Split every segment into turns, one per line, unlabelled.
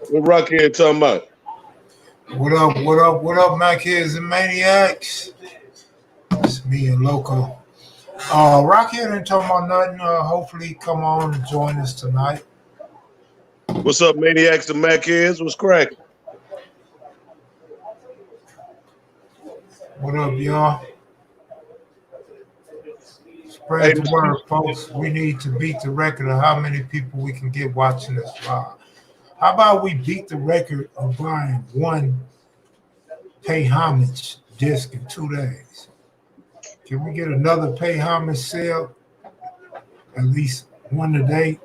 What Rockhead talking about?
What up, what up, what up, Mackheads and Maniacs? It's me and Loco. Rockhead ain't talking about nothing. Hopefully come on and join us tonight.
What's up, Maniacs and Mackheads? What's cracking?
What up, y'all?
Hey,
Spread the word, folks. We need to beat the record of how many people we can get watching this live. How about we beat the record of buying one Pay Homage disc in 2 days? Can we get another Pay Homage sale? At least one a day?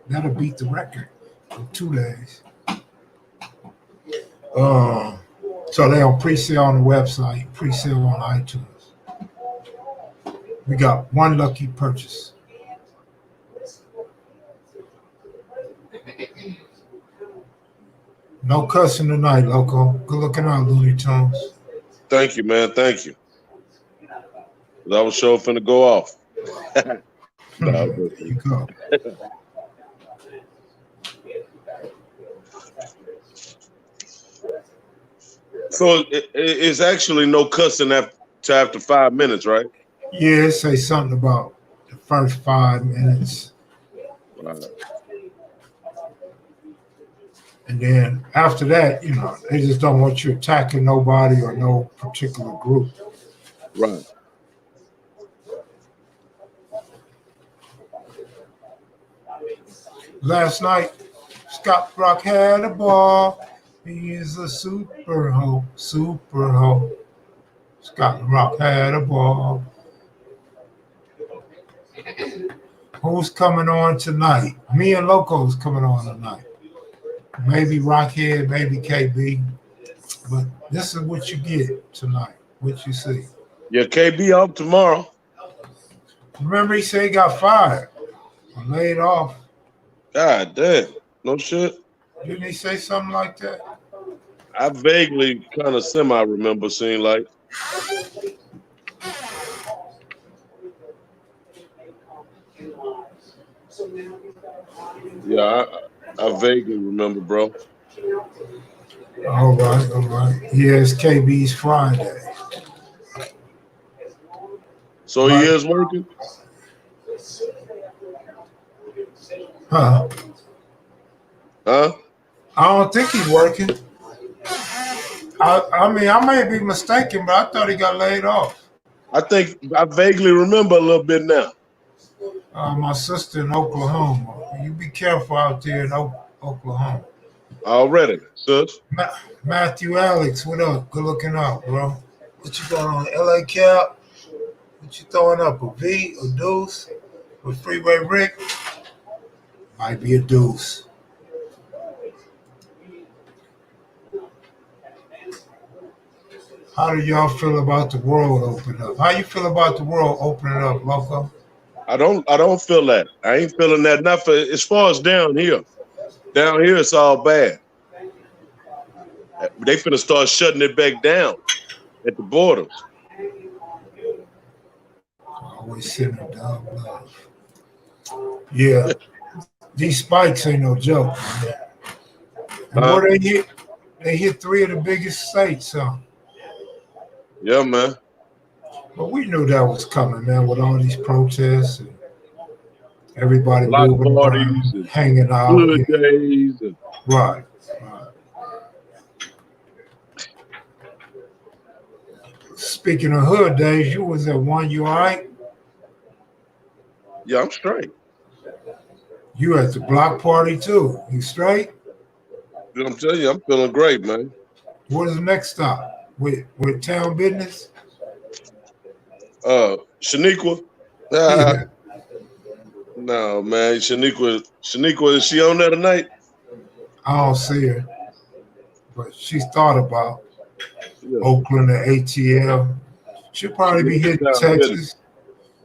That'll beat the record in 2 days. So they're on pre-sale on the website, pre-sale on iTunes. We got one lucky purchase. No cussing tonight, Loco. Good looking out, Looney Tunes.
thank you, man. Thank you. I was sure finna go off. Nah,
There you go.
so it's actually no cussing after 5 minutes, right?
Yeah, say something about the first 5 minutes.
Right.
And then after that, they just don't want you attacking nobody or no particular group.
Right.
Last night, Scott Brock had a ball. He is a super hoe, super hoe. Scott Brock had a ball. Who's coming on tonight? Me and Loco's coming on tonight. Maybe Rockhead, maybe KB. But this is what you get tonight, what you see.
Yeah, KB off tomorrow.
Remember, he said he got fired or laid off.
God damn. No shit.
Didn't he say something like that?
I vaguely kind of remember seeing like. Yeah, I vaguely remember, bro.
All right, all right. Here's KB's Friday.
So he is working?
Huh?
Huh?
I don't think he's working. I mean, I may be mistaken, but I thought he got laid off.
I think I vaguely remember a little bit now.
My sister in Oklahoma. You be careful out there in Oklahoma.
Already, sis.
Matthew Alex, what up? Good looking out, bro. What you going on? LA Cap? What you throwing up? A V? A deuce? With Freeway Rick? Might be a deuce. How do y'all feel about the world opening up? How you feel about the world opening up, Loco?
I don't feel that. I ain't feeling that. Not for as far as down here. Down here, it's all bad. They finna start shutting it back down at the borders.
Always sending dog love. Yeah, these spikes ain't no joke, man. And where they hit 3 of the biggest states, huh?
Yeah, man.
But we knew that was coming, man, with all these protests and everybody
Block
moving
parties
around,
and
hanging out.
good days. And
Right. Speaking of hood days, you was at one, you all right?
yeah, I'm straight.
You at the block party too. You straight?
I'm telling you, I'm feeling great, man.
What is the next stop? With town business?
Shaniqua.
Yeah.
No, man. Shaniqua, is she on there tonight?
I don't see her. But she's thought about
Yeah.
Oakland and ATL. She'll probably be hitting Texas.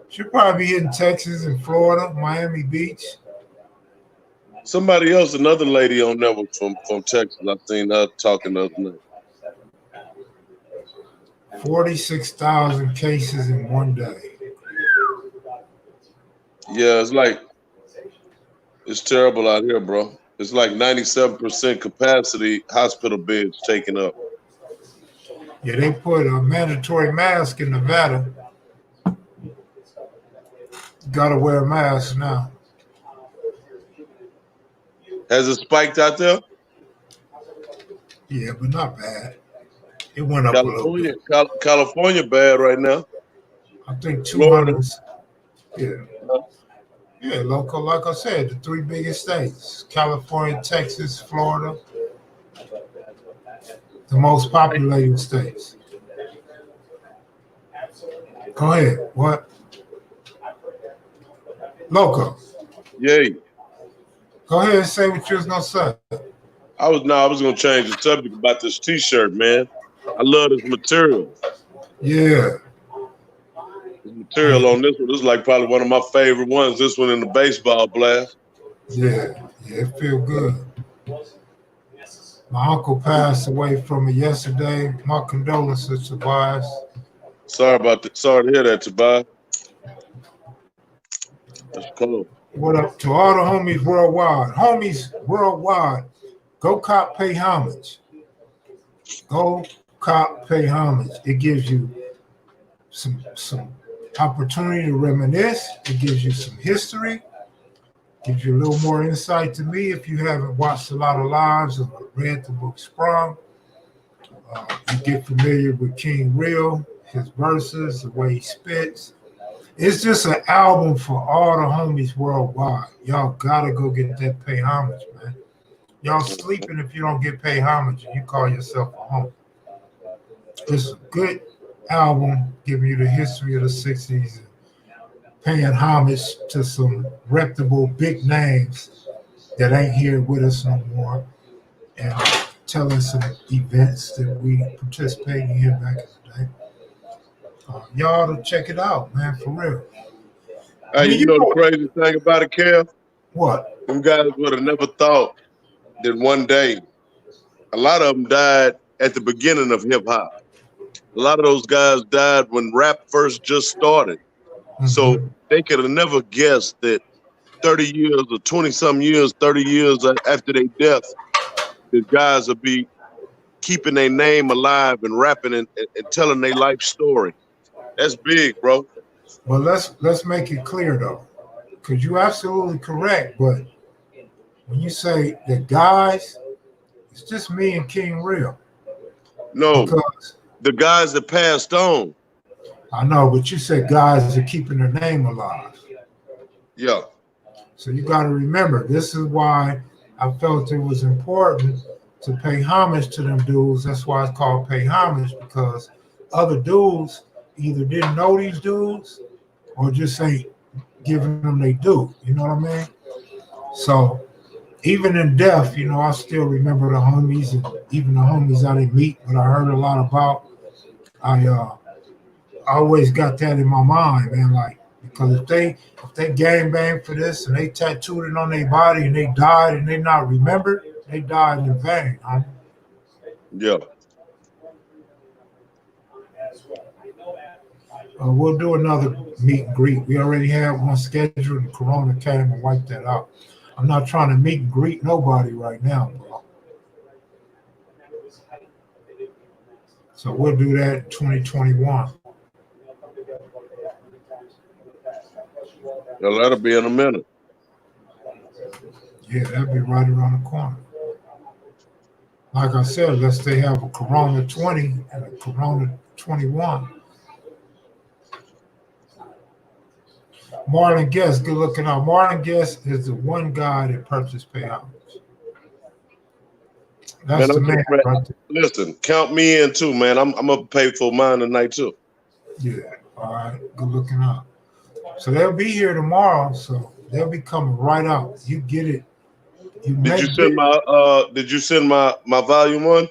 She'll probably be hitting Texas and Florida, Miami Beach.
Somebody else, another lady on there was from Texas. I seen her talking the other night.
46,000 cases in one day.
Yeah, it's terrible out here, bro. It's like 97% capacity hospital beds taken up.
Yeah, they put a mandatory mask in Nevada. Got to wear a mask now.
Has it spiked out there?
Yeah, but not bad. It went up a little
California,
bit.
California bad right now.
I think
Florida.
200. Yeah. Yeah, local, like I said, the three biggest states: California, Texas, Florida, the most populated states. Go ahead. What? Loco.
Yay.
Go ahead and say what you was gonna say.
I was gonna change the subject about this T-shirt, man. I love this material.
Yeah.
This material on this one. This is like probably one of my favorite ones. This one in the baseball blast.
Yeah. Yeah, it feel good. My uncle passed away from it yesterday. My condolences, Tobias.
Sorry about that. Sorry to hear that, Tobias. That's cool.
What up to all the homies worldwide? Homies worldwide, go cop, pay homage. Go cop, pay homage. It gives you some opportunity to reminisce. It gives you some history. Gives you a little more insight to me if you haven't watched a lot of lives or read the book Sprung. You get familiar with King Real, his verses, the way he spits. It's just an album for all the homies worldwide. Y'all gotta go get that pay homage, man. Y'all sleeping if you don't get pay homage and you call yourself a homie. It's a good album giving you the history of the 60s and paying homage to some reputable big names that ain't here with us no more and telling some events that we participated in back in the day. Y'all to check it out, man, for real.
Hey, you know the crazy thing about it, Kev?
What?
Them guys would have never thought that one day, a lot of them died at the beginning of hip hop. A lot of those guys died when rap first just started.
Mm-hmm.
So they could have never guessed that 30 years or 20-some years, 30 years after their death, the guys will be keeping their name alive and rapping and telling their life story. That's big, bro.
But let's make it clear though, because you're absolutely correct. But when you say the guys, it's just me and King Real.
No,
because
the guys that passed on.
I know, but you said guys are keeping their name alive.
Yeah.
So you got to remember, this is why I felt it was important to pay homage to them dudes. That's why it's called pay homage, because other dudes either didn't know these dudes or just ain't giving them they due. You know what I mean? So even in death, you know, I still remember the homies, and even the homies I didn't meet, but I heard a lot about. I always got that in my mind, man. Like, because if they gang bang for this and they tattooed it on their body and they died and they not remembered, they died in vain. Huh?
Yeah.
We'll do another meet and greet. We already have one scheduled, and Corona came and wiped that out. I'm not trying to meet and greet nobody right now, bro. So we'll do that in 2021.
Well, that'll be in a minute.
Yeah, that'll be right around the corner. Like I said, unless they have a Corona 20 and a Corona 21. Marlon Guest, good looking out. Marlon Guest is the one guy that purchased payouts. That's the man right there.
Listen, count me in too, man. I'm gonna pay for mine tonight too.
Yeah, all right, good looking out. So they'll be here tomorrow, so they'll be coming right out. You get it.
Did you send my volume 1?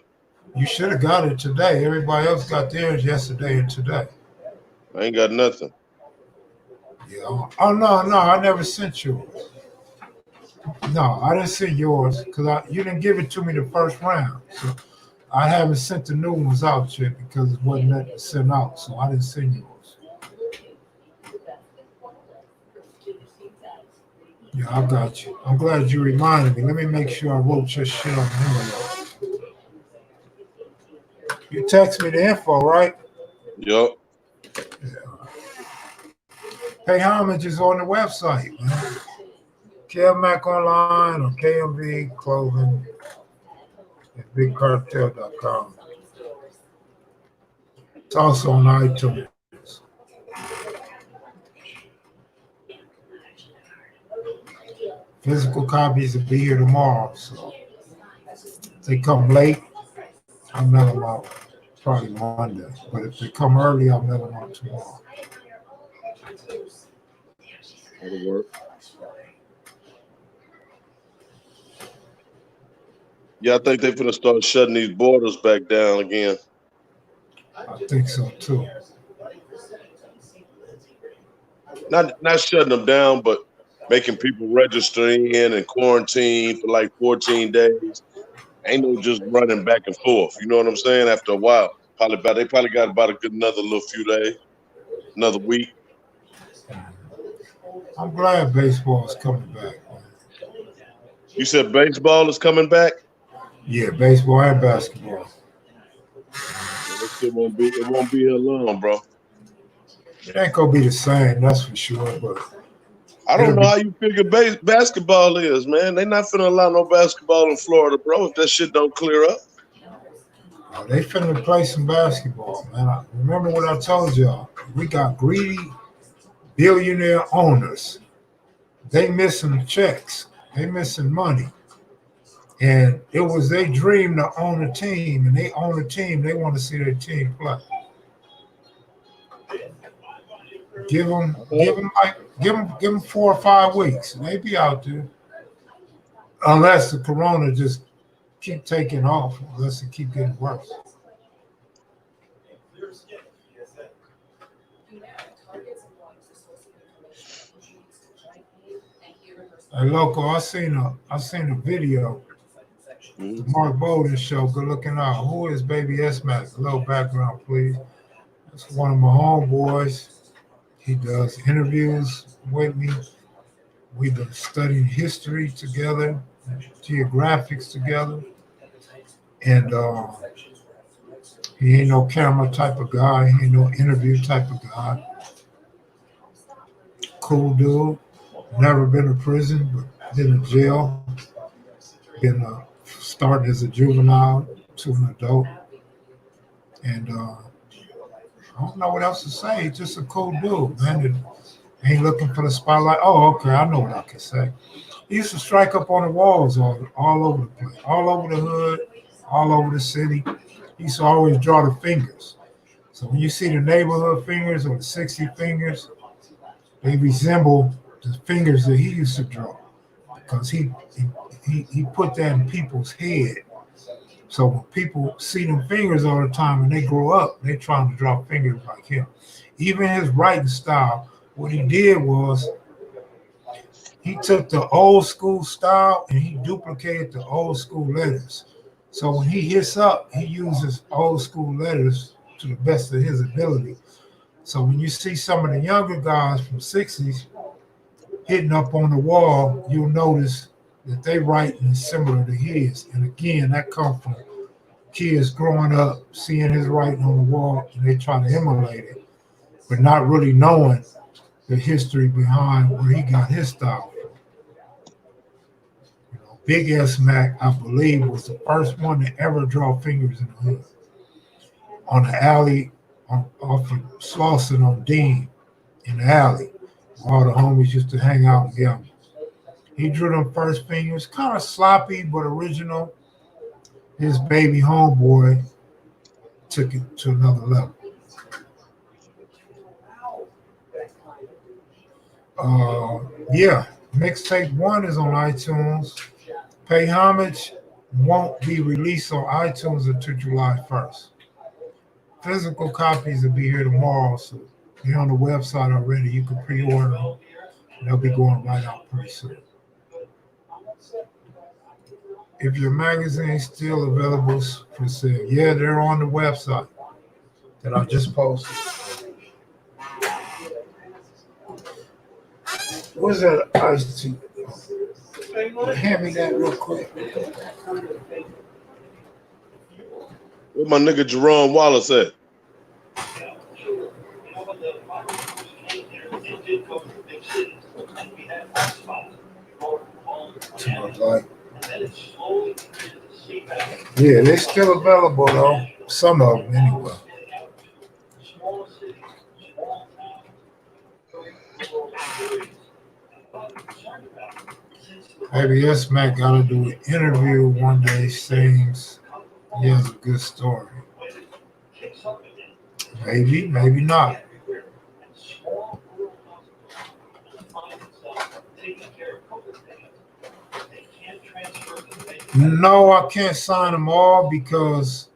You should have got it today. Everybody else got theirs yesterday and today.
I ain't got nothing.
Yeah. Oh no, I never sent yours. No, I didn't send yours because you didn't give it to me the first round. So I haven't sent the new ones out yet because it wasn't nothing to send out. So I didn't send yours. Yeah, I got you. I'm glad you reminded me. Let me make sure I wrote your shit on the envelope. You text me the info, right?
Yup.
Yeah. Pay homage is on the website, man. KevMac Online or KMV Clothing at BigCartel.com. It's also on iTunes. Physical copies will be here tomorrow, so if they come late, I'll mail them out probably Monday. But if they come early, I'll mail them out tomorrow.
That'll work. Yeah, I think they're gonna start shutting these borders back down again.
I think so too.
Not shutting them down, but making people register in and quarantine for like 14 days. Ain't no just running back and forth. You know what I'm saying? After a while, they probably got about a good another little few days, another week.
I'm glad baseball is coming back, man.
You said baseball is coming back?
Yeah, baseball and basketball.
It still won't be here long, bro.
It ain't gonna be the same, that's for sure. But
I don't
it'll
know
be.
how you figure basketball is, man. They not finna allow no basketball in Florida, bro, if that shit don't clear up.
They finna play some basketball, man. Remember what I told y'all? We got greedy billionaire owners. They missing checks. They missing money. And it was their dream to own a team, and they own a team. They want to see their team play. Give them 4 or 5 weeks, and they be out there. Unless the corona just keep taking off, unless it keep getting worse. Hey, local, I seen a video. The Mark Bowden show. Good looking out. Who is Baby S Mac? A little background, please. That's one of my homeboys. He does interviews with me. We've been studying history together, geographics together, and he ain't no camera type of guy. He ain't no interview type of guy. Cool dude. Never been to prison, but been in jail. Been starting as a juvenile to an adult, and I don't know what else to say. He's just a cool dude, man. That ain't looking for the spotlight. Oh, okay, I know what I can say. He used to strike up on the walls all over the place, all over the hood, all over the city. He used to always draw the fingers. So when you see the neighborhood fingers or the 60 fingers, they resemble the fingers that he used to draw because he put that in people's head. So when people see them fingers all the time and they grow up, they trying to draw fingers like him. Even his writing style, what he did was he took the old school style and he duplicated the old school letters. So when he hits up, he uses old school letters to the best of his ability. So when you see some of the younger guys from 60s hitting up on the wall, you'll notice that they writing is similar to his. And again, that comes from kids growing up, seeing his writing on the wall, and they try to emulate it, but not really knowing the history behind where he got his style. Big S Mac, I believe, was the first one to ever draw fingers in the hood. On the alley, off of Slauson on Dean, in the alley. All the homies used to hang out together. He drew them first fingers, kind of sloppy but original. His baby homeboy took it to another level. Yeah, mixtape 1 is on iTunes. Pay Homage won't be released on iTunes until July 1st. Physical copies will be here tomorrow, so they're on the website already. You can pre-order them. They'll be going right out pretty soon. If your magazine's still available for sale, yeah, they're on the website that I just posted. Where's that iced tea? Hand me that real quick.
Where my nigga Jerome Wallace at?
Yeah, they're still available though. Some of them anyway. Maybe yes, Mac gotta do an interview one day. Sings he has a good story. Maybe, maybe not. No, I can't sign them all because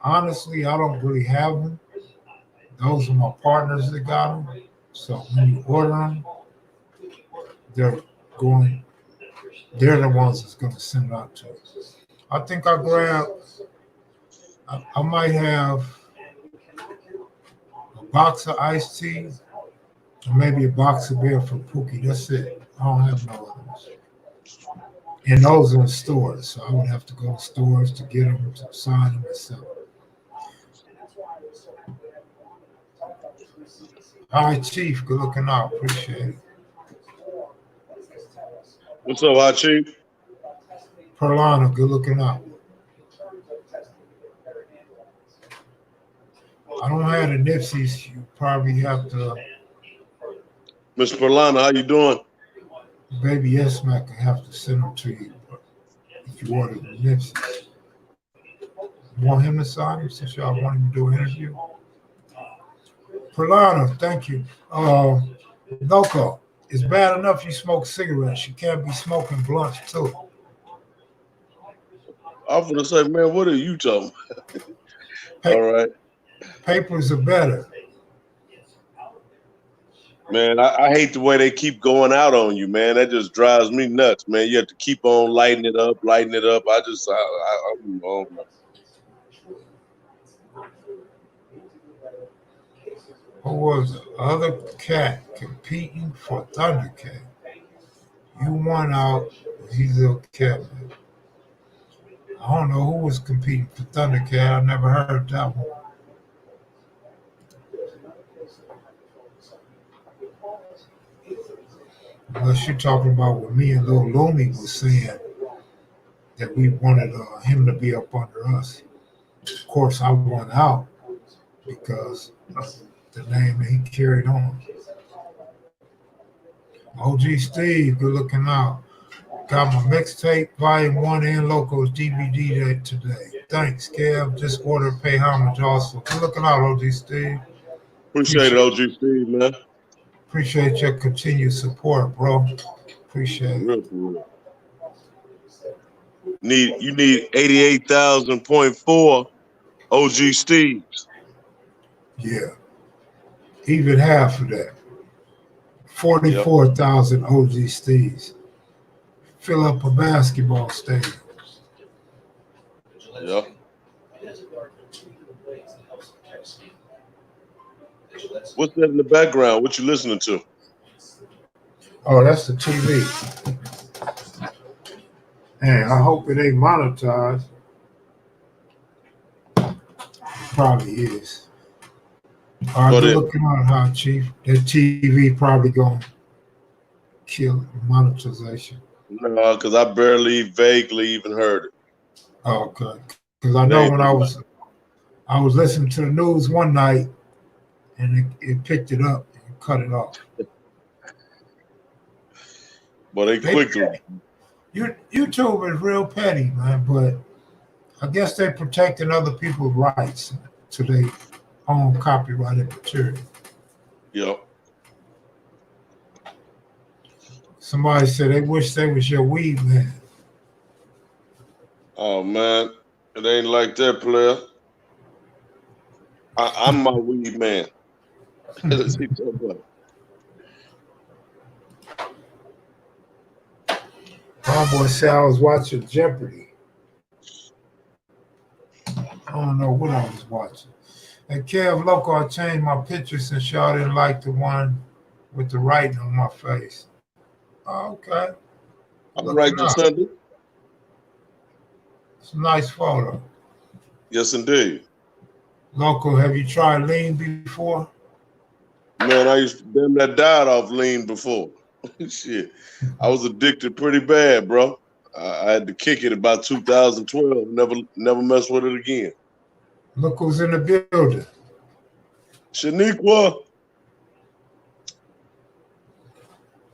honestly, I don't really have them. Those are my partners that got them. So when you order them, they're going. They're the ones that's going to send it out to us. I think I grabbed. I might have a box of iced tea, or maybe a box of beer for Pookie. That's it. I don't have no others. And those are in stores, so I would have to go to stores to get them, to sign them myself. Hi, Chief. Good looking out. Appreciate it.
What's up, Hot Chief?
Perlana, good looking out. I don't have the Nipsey's. You probably have to.
Miss Perlana, how you doing?
Baby yes, Mac, I have to send them to you. If you order the Nipsey's. You want him to sign them since y'all want him to do an interview? Perlana, thank you. Noco, it's bad enough you smoke cigarettes. You can't be smoking blunts too.
I was gonna say, man, what are you talking about? All right.
Papers are better.
Man, I hate the way they keep going out on you, man. That just drives me nuts, man. You have to keep on lighting it up. I don't know.
Who was the other cat competing for Thundercat? You won out. He's a cat. I don't know who was competing for Thundercat. I never heard that one. Unless you're talking about what me and Lil Looney was saying that we wanted him to be up under us. Of course, I won out because of the name that he carried on. OG Steve, good looking out. Got my mixtape, volume 1 and Locos DVD today. Thanks, Kev. Just ordered Pay Homage also. Good looking out, OG Steve.
Appreciate it, OG Steve, man.
Appreciate your continued support, bro. Appreciate it.
Real. You need 88,000.4 OG Steves.
Yeah. Even half of that. 44,000 OG Steves. Fill up a basketball stadium.
Yep. What's that in the background? What you listening to?
Oh, that's the TV. Man, I hope it ain't monetized. Probably is. All right, good looking out, Hot Chief. That TV probably going to kill monetization.
No, because I vaguely even heard it.
Oh, okay. Because I know when I was listening to the news one night, and it picked it up and cut it off.
But they quickly.
YouTube is real petty, man. But I guess they're protecting other people's rights to their own copyrighted material.
Yep.
Somebody said they wish they was your weed man.
Oh man, it ain't like that, player. I'm my weed man. Let's see what.
Homeboy said I was watching Jeopardy. I don't know what I was watching. And Kev Loco, I changed my picture since y'all didn't like the one with the writing on my face. Oh, okay.
All right,
Looking up.
Sunday.
It's a nice photo.
Yes, indeed.
Local, have you tried lean before?
Man, I used to damn that died off lean before. Shit, I was addicted pretty bad, bro. I had to kick it about 2012. Never mess with it again.
Look who's in the building.
Shaniqua.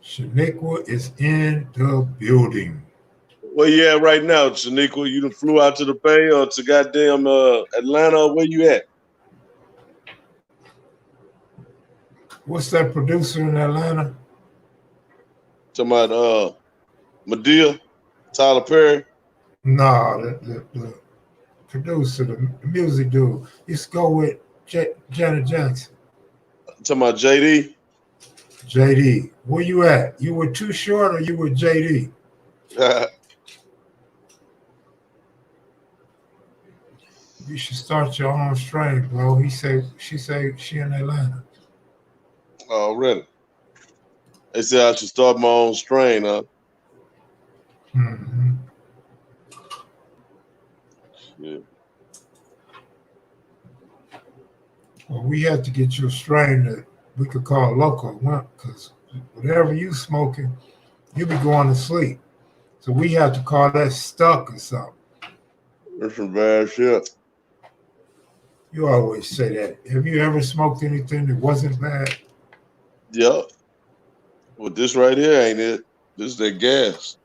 Shaniqua is in the building.
Where you at right now, Shaniqua? You done flew out to the Bay or to goddamn Atlanta? Where you at?
What's that producer in Atlanta?
Talking about Madea, Tyler Perry.
No, the producer, the music dude. Used to go with Janet Jackson.
Talking about JD.
JD. Where you at? You were Too Short or you were JD? You should start your own strain, bro. She say she in Atlanta.
Already. They said I should start my own strain, huh?
Mm-hmm.
Yeah.
Well, we had to get you a strain that we could call local, because whatever you smoking, you be going to sleep. So we have to call that stuck or something.
That's some bad shit.
You always say that. Have you ever smoked anything that wasn't bad?
Yeah. Well, this right here ain't it. This is that gas.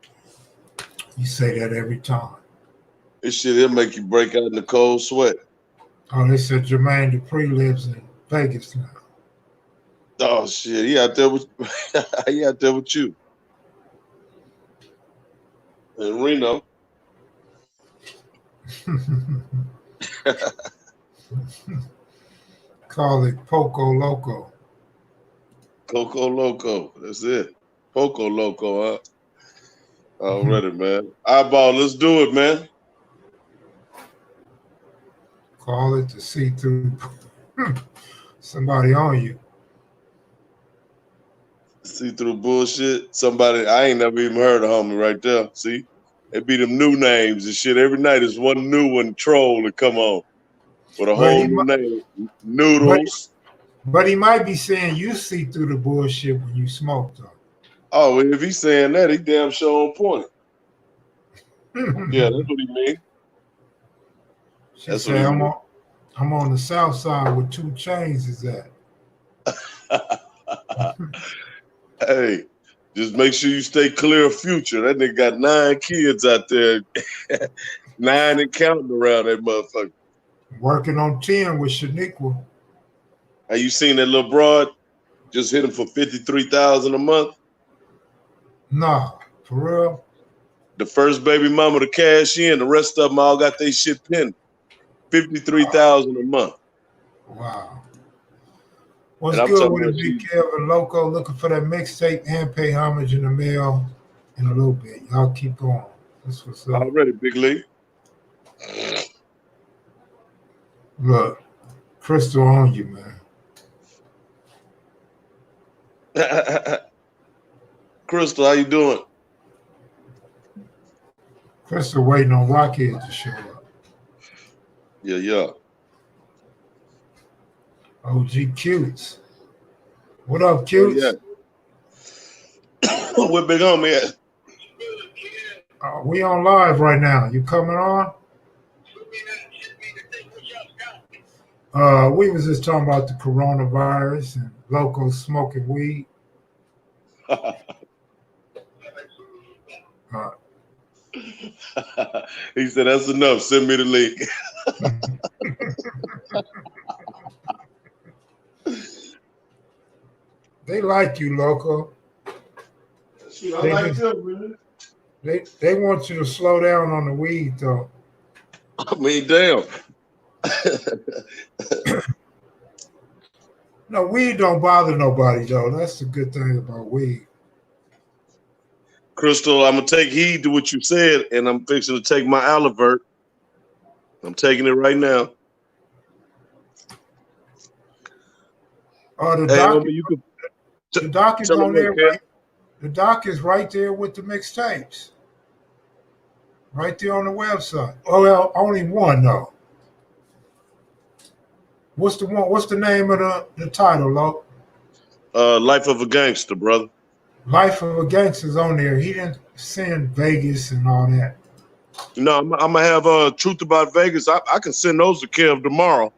You say that every time.
This shit here make you break out in the cold sweat.
Oh, they said Jermaine Dupri lives in Vegas now.
Oh shit, he out there with he out there with you. In Reno.
Call it Poco Loco.
Coco Loco. That's it. Poco Loco, huh? Already, man. Eyeball, let's do it, man.
Call it to see through somebody on you.
See through bullshit. Somebody I ain't never even heard of homie right there. See? It be them new names and shit. Every night is one new one troll to come on with a
But
whole
he
new
might,
name.
but,
Noodles.
but he might be saying you see through the bullshit when you smoke, though.
Oh, if he's saying that, he damn sure on point. Yeah, that's what he mean.
She
That's what
said,
he mean.
I'm on the south side where 2 Chainz is at.
Hey, just make sure you stay clear of Future. That nigga got 9 kids out there. 9 and counting around that motherfucker.
Working on 10 with Shaniqua.
Have you seen that little broad? Just hit him for $53,000 a month.
Nah, for real?
The first baby mama to cash in, the rest of them all got their shit pinned. $53,000 a month.
Wow. What's
And I'm
good
talking
with
about
it, Big Kev and Loco? Looking for that mixtape and pay homage in the mail in a little bit. Y'all keep going. That's what's up.
already, Big League.
Look, Crystal on you, man.
Crystal, how you doing?
Crystal waiting on Rockhead to show up.
Yeah.
OG Cutes. What up, Cutes?
Oh, yeah. Where Big Homie at?
We on live right now. You coming on? We was just talking about the coronavirus and Loco smoking weed.
He said, that's enough. Send me the link.
They like you, Loco.
I like them, man.
They want you to slow down on the weed, though.
I mean, damn.
No, weed don't bother nobody, though. That's the good thing about weed.
Crystal, I'm going to take heed to what you said, and I'm fixing to take my Alivert. I'm taking it right now.
Oh, the
Hey,
doc,
homie, you can
the doc is
tell
on
me
there,
what,
right? The doc is right there with the mixtapes. Right there on the website. Oh well, only one though. What's the one? What's the name of the title, Lo?
Life of a Gangster, brother.
Life of a Gangster's on there. He didn't send Vegas and all that.
You know, I'm gonna have Truth About Vegas. I can send those to Kev tomorrow,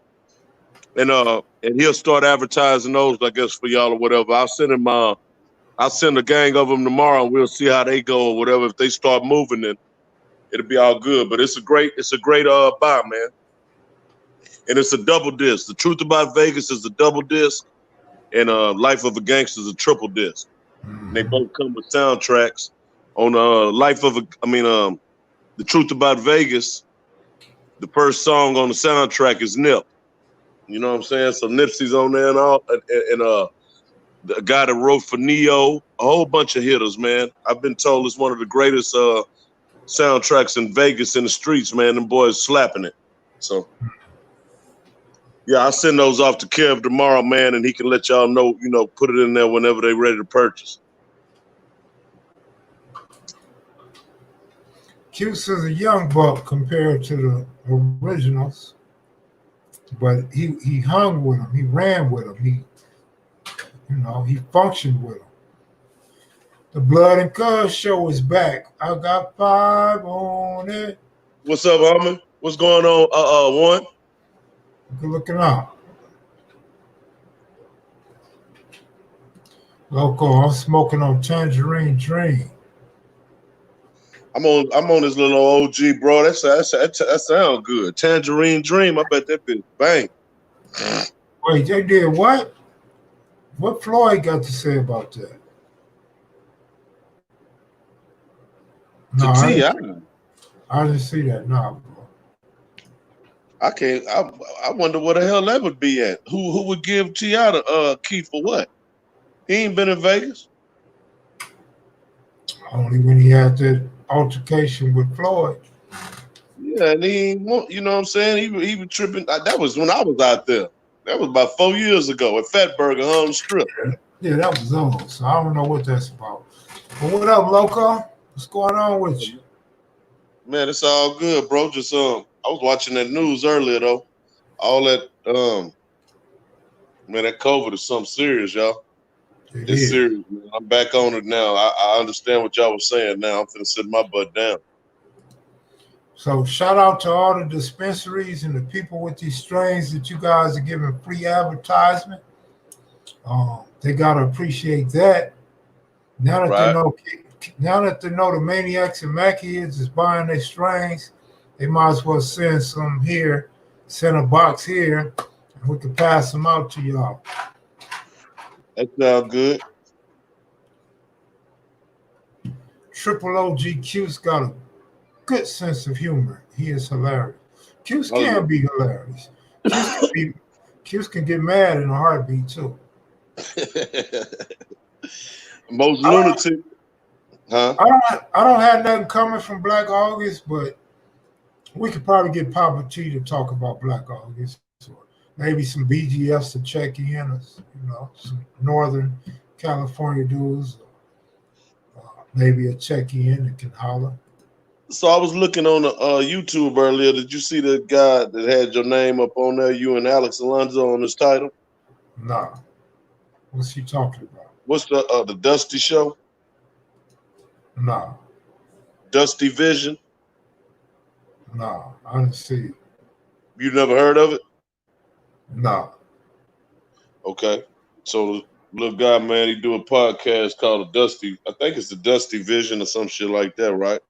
and he'll start advertising those, I guess, for y'all or whatever. I'll send him. I'll send a gang of them tomorrow, and we'll see how they go or whatever. If they start moving, then it'll be all good. But it's a great buy, man. And it's a double disc. The Truth About Vegas is a double disc, and Life of a Gangster is a triple disc. And they both come with soundtracks. On The Truth About Vegas, the first song on the soundtrack is Nip. You know what I'm saying? So Nipsey's on there and all, and the guy that wrote for Neo, a whole bunch of hitters, man. I've been told it's one of the greatest soundtracks in Vegas in the streets, man. Them boys slapping it. So yeah, I'll send those off to Kev tomorrow, man, and he can let y'all know, put it in there whenever they're ready to purchase.
Cuse is a young buck compared to the originals, but he hung with them. He ran with them. He functioned with them. The Blood and Cuz show is back. I got 5 on it.
What's up, homie? What's going on? One.
Good looking out. Loco, I'm smoking on Tangerine Dream.
I'm on this little OG, bro. That sounds good. Tangerine Dream. I bet that bitch bang.
Wait, they did what? What Floyd got to say about that? No, I didn't see that. No, bro.
I can't. I wonder where the hell that would be at. Who would give T.I. the key for what? He ain't been in Vegas.
Only when he had that altercation with Floyd.
Yeah, and he ain't want, you know what I'm saying? He was tripping. That was when I was out there. That was about 4 years ago at Fatburger on the Strip.
Yeah, that was old. So I don't know what that's about. But what up, Loco? What's going on with you?
Man, it's all good, bro. Just I was watching that news earlier though. All that man, that COVID is something serious, y'all. It's serious, man. I'm back on it now. I understand what y'all was saying now. I'm finna sit my butt down.
So shout out to all the dispensaries and the people with these strains that you guys are giving free advertisement. They gotta appreciate that. Now that they know the Maniacs and Mackids is buying their strains, they might as well send some here, send a box here, and we can pass them out to y'all.
That sounds good.
Triple OG Q's got a good sense of humor. He is hilarious. Q's can be hilarious. Q's can get mad in a heartbeat too.
Most lunatic. Huh?
I don't have nothing coming from Black August, but we could probably get Papa T to talk about Black August. Or maybe some BGFs to check in, or, some Northern California dudes. Maybe a check in and can holler.
So I was looking on YouTube earlier. Did you see the guy that had your name up on there? You and Alex Alonso on his title?
Nah. What's he talking about?
What's the Dusty Show?
Nah.
Dusty Vision?
Nah, I didn't see it.
You never heard of it?
Nah.
Okay. So the little guy, man, he do a podcast called the Dusty. I think it's the Dusty Vision or some shit like that, right?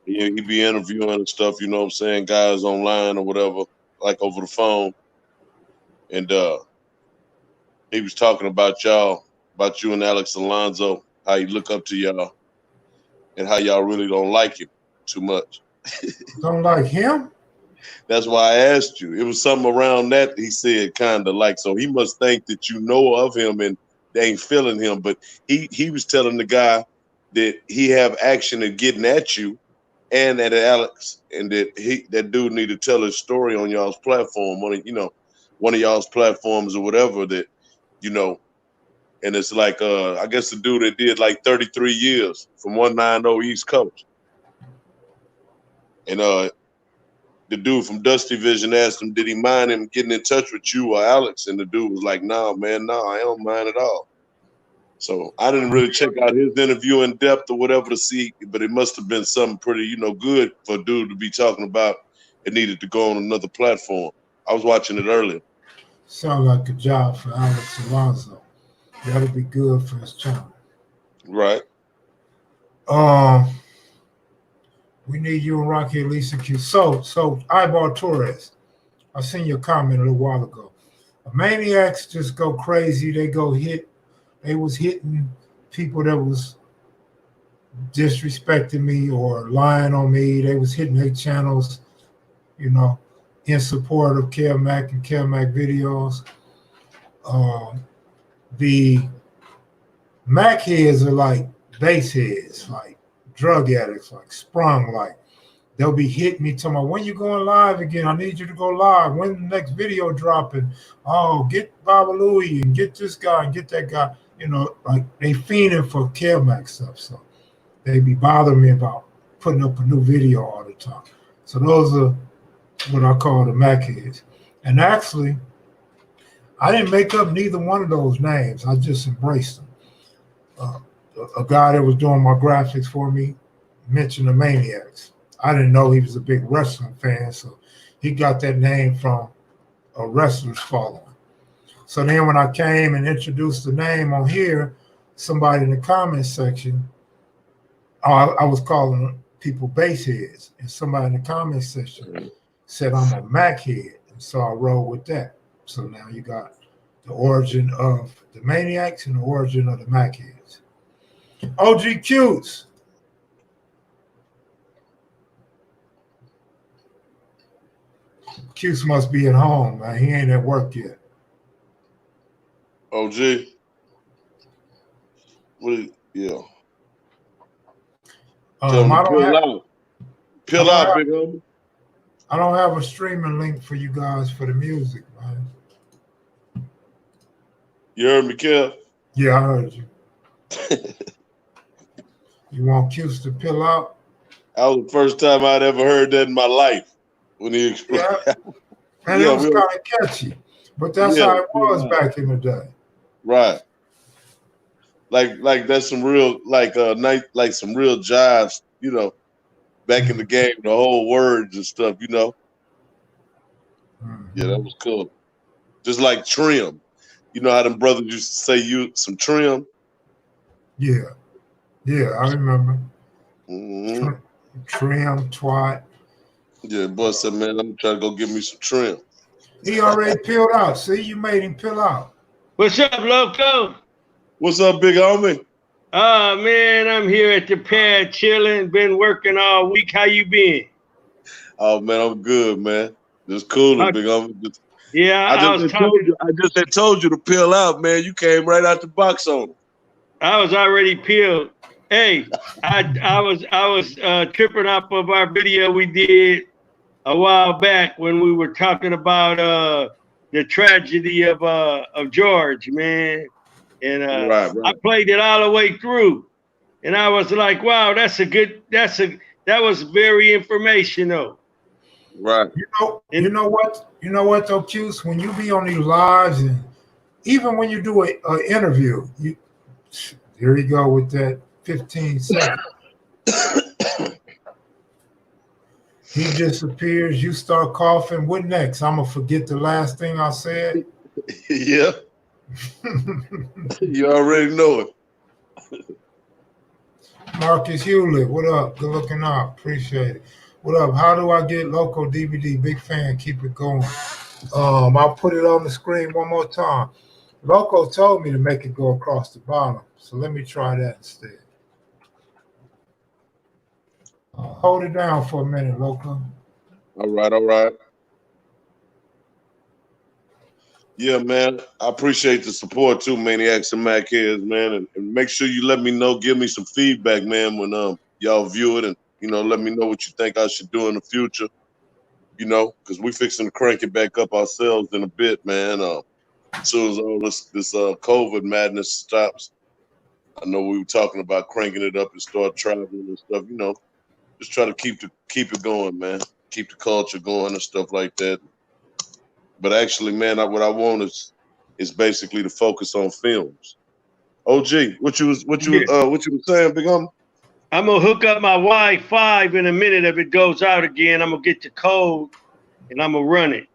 Yeah, he be interviewing and stuff, you know what I'm saying, guys online or whatever, like over the phone. And he was talking about y'all, about you and Alex Alonso, how you look up to y'all, and how y'all really don't like him too much.
Don't like him?
That's why I asked you. It was something around that he said, kind of like, so he must think that you know of him and they ain't feeling him. But he was telling the guy that he have action of getting at you and at Alex, and that dude need to tell his story on y'all's platform, one of y'all's platforms or whatever, that, and it's like I guess the dude that did like 33 years from 190 East Coast, and the dude from Dusty Vision asked him, did he mind him getting in touch with you or Alex? And the dude was like, nah, man, nah, I don't mind at all. So I didn't really check out his interview in depth or whatever to see, but it must have been something pretty, you know, good for a dude to be talking about. It needed to go on another platform. I was watching it earlier.
Sound like a job for Alex Alonso. That'll be good for his channel.
Right.
We need you and Rocky at least a Q. So Eyeball Torres, I seen your comment a little while ago. Maniacs just go crazy. They was hitting people that was disrespecting me or lying on me. They was hitting their channels, you know, in support of KevMac and kevmacvideos. The Mac heads are like base heads, like drug addicts, like sprung, like they'll be hitting me talking about, when you going live again? I need you to go live. When the next video dropping? Oh, get Baba Louie and get this guy and get that guy. You know, like they fiending for KevMac stuff. So they be bothering me about putting up a new video all the time. So those are what I call the Mac heads. And actually, I didn't make up neither one of those names. I just embraced them. A guy that was doing my graphics for me mentioned the Maniacs. I didn't know he was a big wrestling fan, so he got that name from a wrestler's following. So then when I came and introduced the name on here, somebody in the comments section, I was calling people base heads, and somebody in the comments section said I'm a Mac head, and so I rolled with that. So now you got the origin of the Maniacs and the origin of the Mac heads. OG Q's. Q's must be at home, man. He ain't at work yet.
OG. Yeah. Tell him to Peel out, big homie.
I don't have a streaming link for you guys for the music, man.
You heard me, Kev?
Yeah, I heard you. You want Q's to peel out?
That was the first time I'd ever heard that in my life. When he explained.
Yeah. And it was kind of catchy. But that's how it was back in the day.
Right. Like that's some real like some real jives, you know, back in the game, the whole words and stuff, you know. Mm-hmm. Yeah, that was cool. Just like trim. You know how them brothers used to say you some trim?
Yeah. Yeah, I remember.
Mm-hmm.
Trim, twat.
Yeah, boy said, man, I'm trying to go get me some trim.
He already peeled out. See, you made him peel out.
What's up, loco?
What's up, big homie?
Man, I'm here at the pad chilling. Been working all week. How you been?
Oh man, I'm good, man. Just cooling, big homie.
I
just had told you to peel out, man. You came right out the box on it.
I was already peeled. Hey, I was tripping off of our video we did a while back when we were talking about the tragedy of George, man. And right. I played it all the way through. And I was like, wow, that was very informational.
Right.
You know what though, Q's, when you be on these lives and even when you do an interview, here you go with that 15 seconds. He disappears, you start coughing. What next? I'm gonna forget the last thing I said.
Yeah. You already know it.
Marcus Hewlett, what up? Good looking out. Appreciate it. What up? How do I get Loco DVD? Big fan. Keep it going. I'll put it on the screen one more time. Loco told me to make it go across the bottom, so let me try that instead. Hold it down for a minute, Loco.
All right. Yeah, man. I appreciate the support too, Maniacs and Mac Heads, man. And make sure you let me know, give me some feedback, man, when y'all view it, and let me know what you think I should do in the future. Because we fixing to crank it back up ourselves in a bit, man. as soon as all this COVID madness stops. I know we were talking about cranking it up and start traveling and stuff. You know, just try to keep it going, man. Keep the culture going and stuff like that. But actually, man, what I want is basically to focus on films. OG, what you was saying, Big Homie?
I'm gonna hook up my Wi-Fi in a minute. If it goes out again, I'm gonna get the code and I'm gonna run it.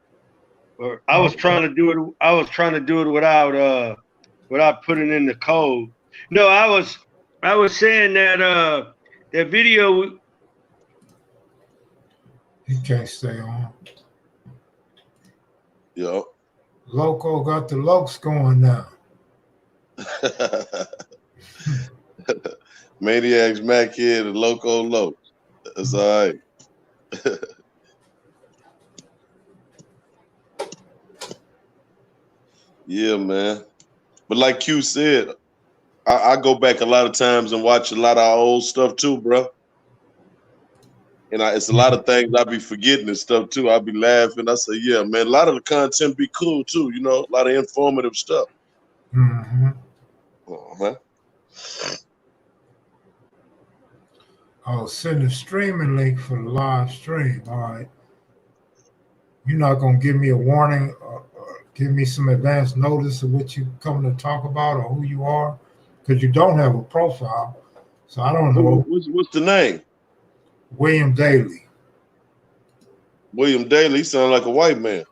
Or I was trying to do it. I was trying to do it without putting in the code. No, I was saying that that video.
He can't stay on.
Yeah.
Loco got the lokes going now.
Maniacs, Mac Kid, and Loco Loc. That's all right. Yeah, man. But like Q said, I go back a lot of times and watch a lot of our old stuff too, bro. And it's a lot of things I be forgetting and stuff too. I be laughing. I say, yeah, man, a lot of the content be cool too, you know, a lot of informative stuff.
Mm-hmm.
Uh-huh.
I'll send a streaming link for the live stream. All right. You're not going to give me a warning or give me some advance notice of what you're coming to talk about or who you are? Because you don't have a profile. So I don't know.
What's the name?
William Daly.
William Daly. He sounds like a white man.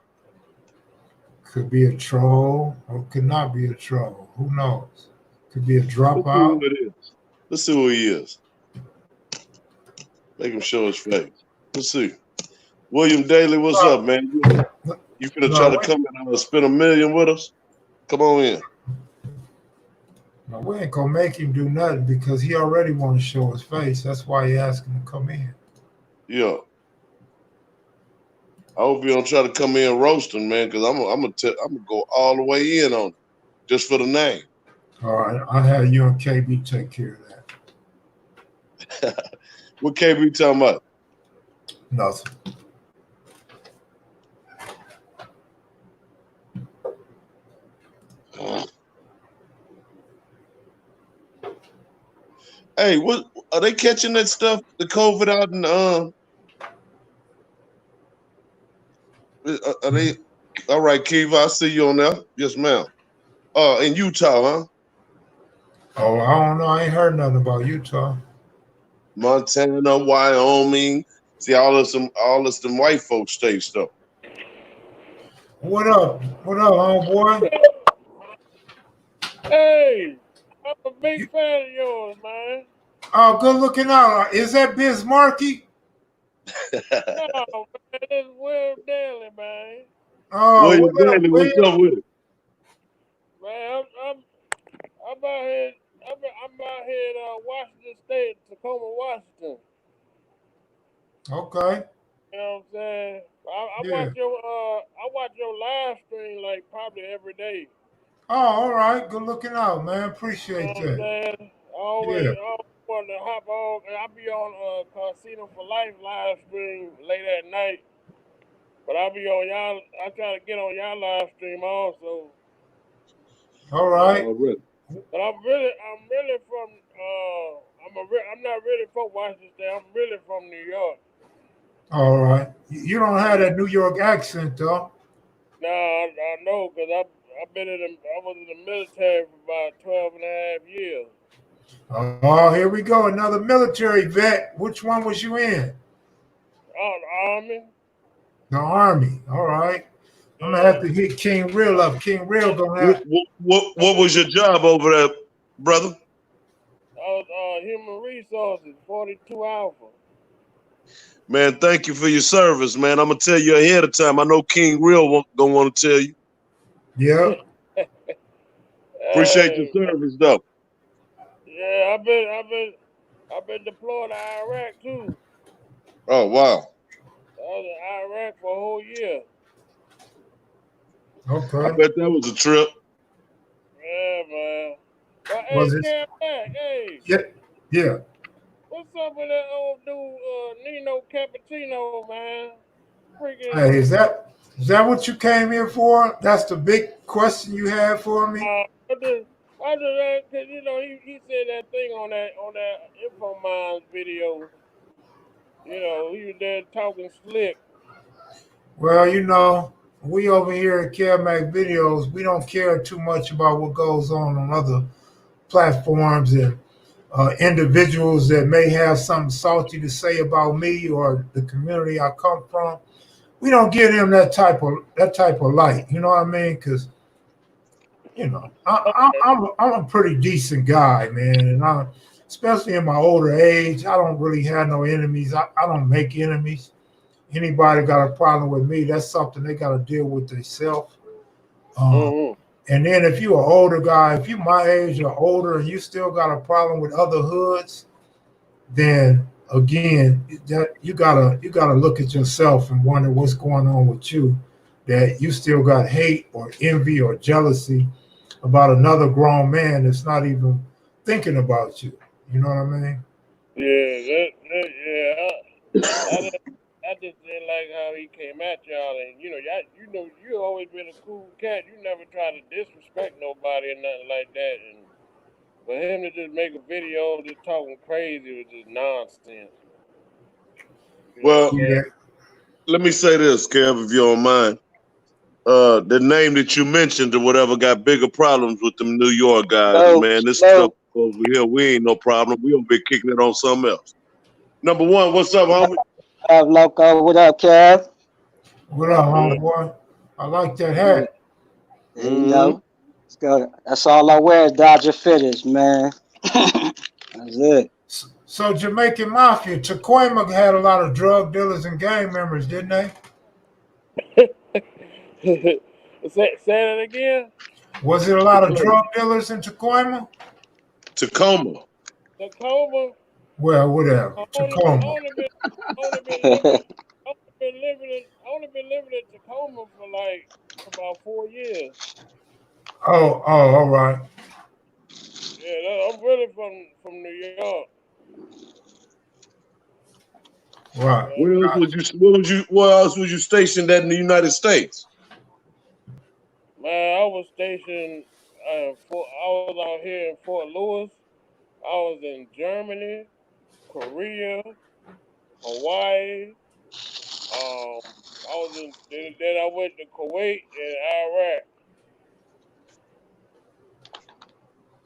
Could be a troll or could not be a troll. Who knows? Could be a dropout.
Let's see who he is. Make him show his face. Let's see. William Daly, what's up, man? You finna try to come in and spend $1 million with us? Come on in.
No, we ain't gonna make him do nothing because he already want to show his face. That's why he asking to come in.
Yeah. I hope you don't try to come in roasting, man, because I'm gonna go all the way in on it, just for the name.
All right, I'll have you and KB take care of that.
What KB talking about?
Nothing.
Hey, what are they catching that stuff? The COVID out in are they all right, Kiva? I see you on there. Yes, ma'am. In Utah, huh?
Oh, I don't know. I ain't heard nothing about Utah.
Montana, Wyoming. See, all this them white folks state stuff.
What up? What up, homeboy?
Hey, I'm a big fan of yours, man.
Oh, good looking out. Is that Biz Markie?
No, man, it's Will Daly, man.
Oh,
William
what up,
Daly, what's up with it?
Man, I'm out here. I'm out here in Washington State, Tacoma, Washington.
Okay.
You know what I'm saying? I
Yeah.
watch your live stream like probably every day.
Oh, all right. Good looking out, man. Appreciate
You know what I'm
that.
saying? I always
Yeah.
want to hop on. I be on Casino for Life live stream late at night. But I be on y'all. I try to get on y'all live stream also.
All right.
But I'm really from. I'm not really from Washington State. I'm really from New York.
All right. You don't have that New York accent, though.
No, I know because I was in the military for about 12 and a half years.
Oh, here we go. Another military vet. Which one was you in?
Oh, the Army.
The Army. All right. I'm going to have to hit King Real up. King Real going to have...
What was your job over there, brother?
I was Human Resources, 42 Alpha.
Man, thank you for your service, man. I'm going to tell you ahead of time. I know King Real going to want to tell you.
Yeah.
Appreciate your service, though.
Yeah, I've been deployed to Iraq, too.
Oh, wow.
I was in Iraq for a whole year.
Okay.
I bet that was a trip.
Yeah, man. But
Was
hey,
it?
hey.
Yeah.
What's up with that old dude, Nino Cappuccino, man? Freaking.
Hey, is that Is that what you came here for? That's the big question you had for me?
I just that because he said that thing on that Info Minds video. He was there talking slick.
Well, we over here at kevmacvideos, we don't care too much about what goes on other platforms and individuals that may have something salty to say about me or the community I come from. We don't give them that type of light. You know what I mean? Because I'm a pretty decent guy, man, and especially in my older age, I don't really have no enemies. I don't make enemies. Anybody got a problem with me, that's something they got to deal with themselves.
Mm-hmm.
And then if you're an older guy, if you my age or older and you still got a problem with other hoods, then again, that you gotta look at yourself and wonder what's going on with you, that you still got hate or envy or jealousy about another grown man that's not even thinking about you. You know what I mean?
Yeah, I just didn't like how he came at y'all, and you always been a cool cat. You never try to disrespect nobody or nothing like that, and for him to just make a video just talking crazy was just nonsense. You know what I'm
Well,
saying?
Yeah.
let me say this, Kev, if you don't mind. The name that you mentioned or whatever got bigger problems with them New York guys,
Hello,
man. This stuff
hello.
over here, we ain't no problem. We gonna be kicking it on something else. Number one, what's up, homie?
Loco, what up, Kev?
What up,
Yeah.
homeboy? I like that
Yeah,
hat.
there you
Mm-hmm.
go. Let's go. That's all I wear is Dodger fitters, man. That's it.
So Jamaican Mafia, Taquema had a lot of drug dealers and gang members, didn't they?
Say that again.
Was it a lot of drug dealers in Taquema?
Tacoma.
Tacoma.
Well, whatever.
I
Tacoma.
only been living only been living in Tacoma for like about 4 years.
All right.
Yeah, I'm really from New York.
Right.
Yeah,
Where else was you stationed at in the United States?
man, I was stationed. I was out here in Fort Lewis. I was in Germany, Korea, Hawaii. I was in. Then I went to Kuwait and Iraq.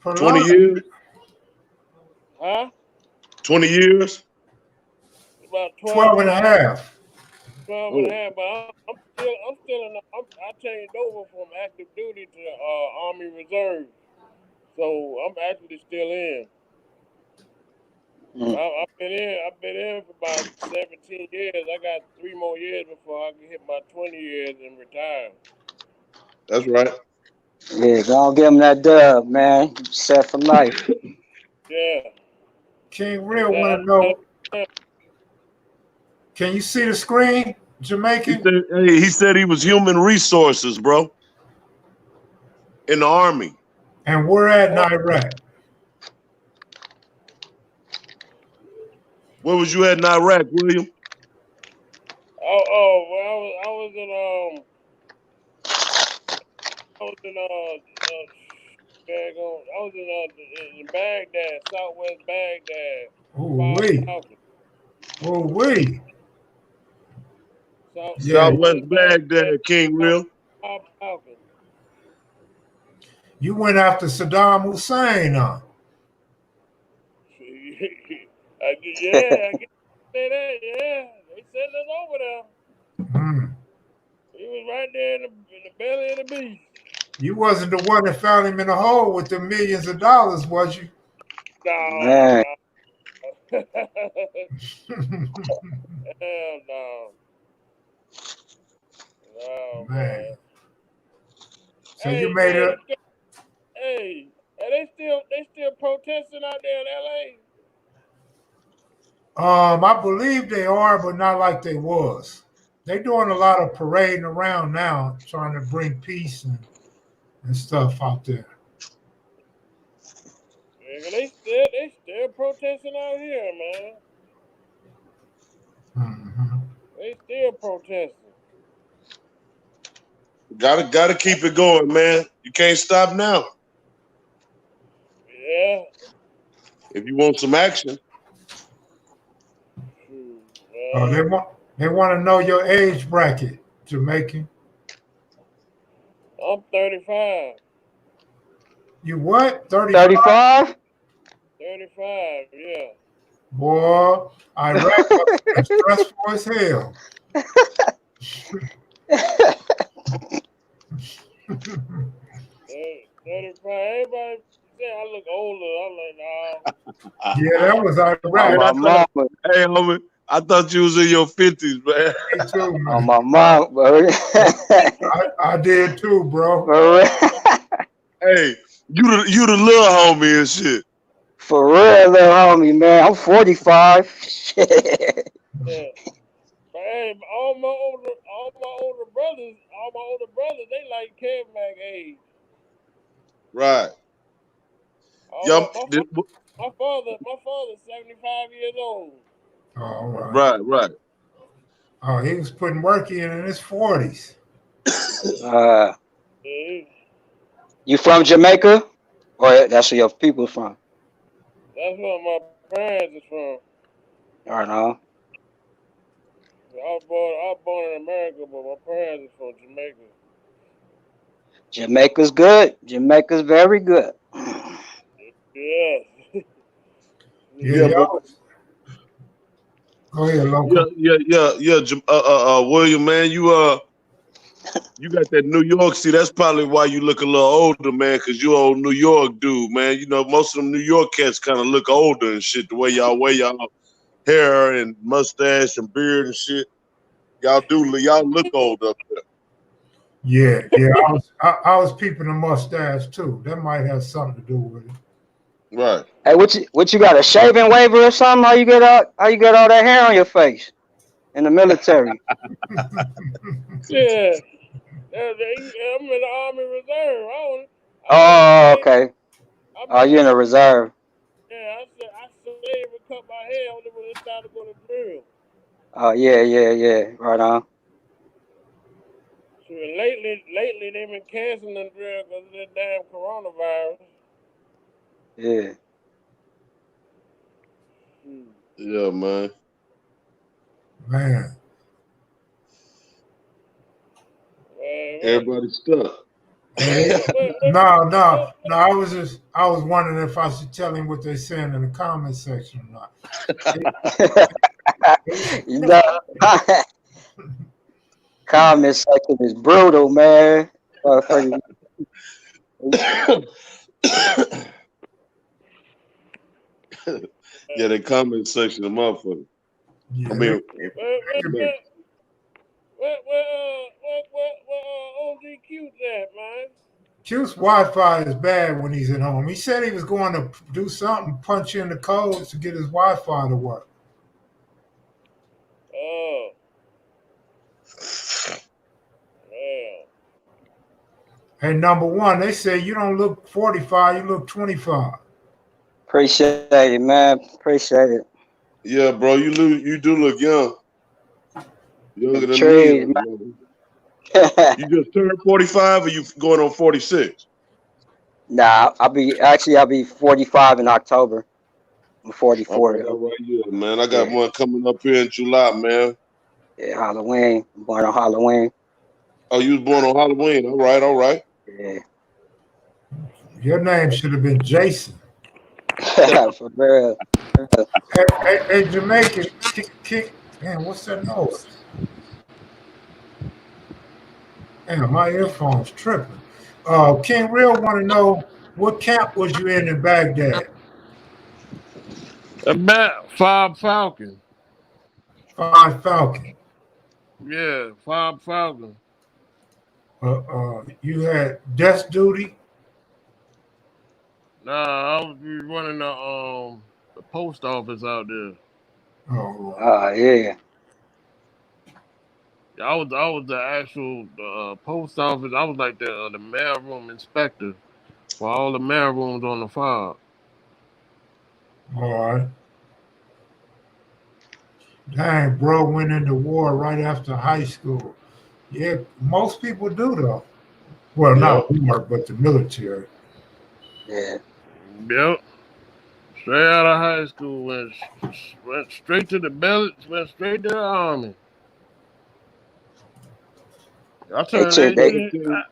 For a
20
lot of
years?
Huh?
20 years?
About
12
12
and
and
a
a half.
half.
12 and a
Oh,
half. But I'm still in. I changed over from active duty to Army Reserve, so I'm actually still in.
Mm.
I've been in for about 17 years. I got 3 more years before I can hit my 20 years and retire.
that's right.
Yeah, go give him that dub, man. Set for life.
Yeah.
King
I'm
Real
glad.
want to know, can you see the screen, Jamaican?
He said he was human resources, bro, in the Army.
And we're at in Iraq.
Where was you at in Iraq, William?
Well, I was in I was in Baghdad, Southwest Baghdad,
Oh,
Five
wait.
Falcon,
Oh, wait. Yeah,
Southwest
Southwest Baghdad,
Baghdad, King Real.
Five Falcon.
you went after Saddam Hussein, huh?
Yeah, I get say that. Yeah, they sent us over there.
Hmm.
He was right there in the belly of the beast.
You wasn't the one that found him in the hole with the millions of dollars, was you?
No,
Man,
no. Hell no. No,
Man.
man.
So you made it.
Hey, are they still protesting out there in LA?
I believe they are, but not like they was. They doing a lot of parading around now, trying to bring peace and stuff out there.
Yeah, they still protesting out here, man.
Hmm.
They still protesting.
Gotta keep it going, man. You can't stop now.
Yeah.
If you want some action.
They want to know your age bracket, Jamaican.
I'm 35.
You what?
35?
35, yeah.
Boy, Iraq must have been stressful as hell.
35. Everybody say I look older. I'm like, no.
Yeah, that was Iraq.
My mama.
Hey, homie, I thought you was in your 50s, man.
Me too, man.
On my mom, bro.
I did too, bro.
Hey, you the little homie and shit.
For real, little homie, man. I'm 45. Shit.
Yeah. But hey, all my older brothers, they like Kevmac age.
Right.
My father's 75 years old.
All right.
Right.
Oh, he was putting work in his 40s.
You from Jamaica? Or that's where your people from?
That's where my parents is from.
Right on.
I was born in America, but my parents is from Jamaica.
Jamaica's good. Jamaica's very good.
Yeah.
Yeah. Go ahead, local.
Yeah. William, man, you got that New York. See, that's probably why you look a little older, man, because you old New York dude, man. You know, most of them New York cats kind of look older and shit, the way y'all wear y'all hair and mustache and beard and shit. Y'all look old up there.
Yeah. I was peeping the mustache too. That might have something to do with it.
Right.
Hey, what you got, a shaving waiver or something? How you get all that hair on your face in the military?
Yeah. I'm in the Army Reserve.
Okay. You in the reserve?
Yeah, I saved and cut my hair only when it's time to go to drill.
Oh yeah. Right on.
So lately they've been canceling the drill because of this damn coronavirus.
Yeah.
Yeah, man.
Man.
Everybody's stuck.
No. I was wondering if I should tell him what they're saying in the comment section or not.
Comment section is brutal, man.
Yeah, the comment section, the motherfucker.
Yeah,
I mean,
where OG Q's at, man?
Q's Wi-Fi is bad when he's at home. He said he was going to do something, punch in the codes to get his Wi-Fi to work.
Oh. Yeah.
Hey, number one, they say you don't look 45, you look 25.
Appreciate it, man. Appreciate it.
Yeah, bro, you do look young. Younger than
Trade,
me. You just turned 45 or you going on 46?
Nah, I'll be 45 in October. I'm 44.
All right, yeah, man. I got one coming up here in July, man.
Yeah, Halloween. I'm born on Halloween.
Oh, you was born on Halloween. All right.
Yeah.
Your name should have been Jason.
For real.
Hey, Jamaican, man, what's that noise? Damn, my earphones tripping. King Real want to know, what camp was you in Baghdad?
About 5 Falcon.
5 Falcon.
Yeah, 5 Falcon.
You had desk duty?
Nah, I was running the post office out there.
Oh,
yeah.
I was the actual post office. I was like the mailroom inspector for all the mailrooms on the farm.
all right. Dang, bro went into war right after high school. Yeah, most people do though. Well, not war, but the military.
Yeah.
Yep. Straight out of high school, went straight to the belly, went straight to the army. I
They
turned
took they
18.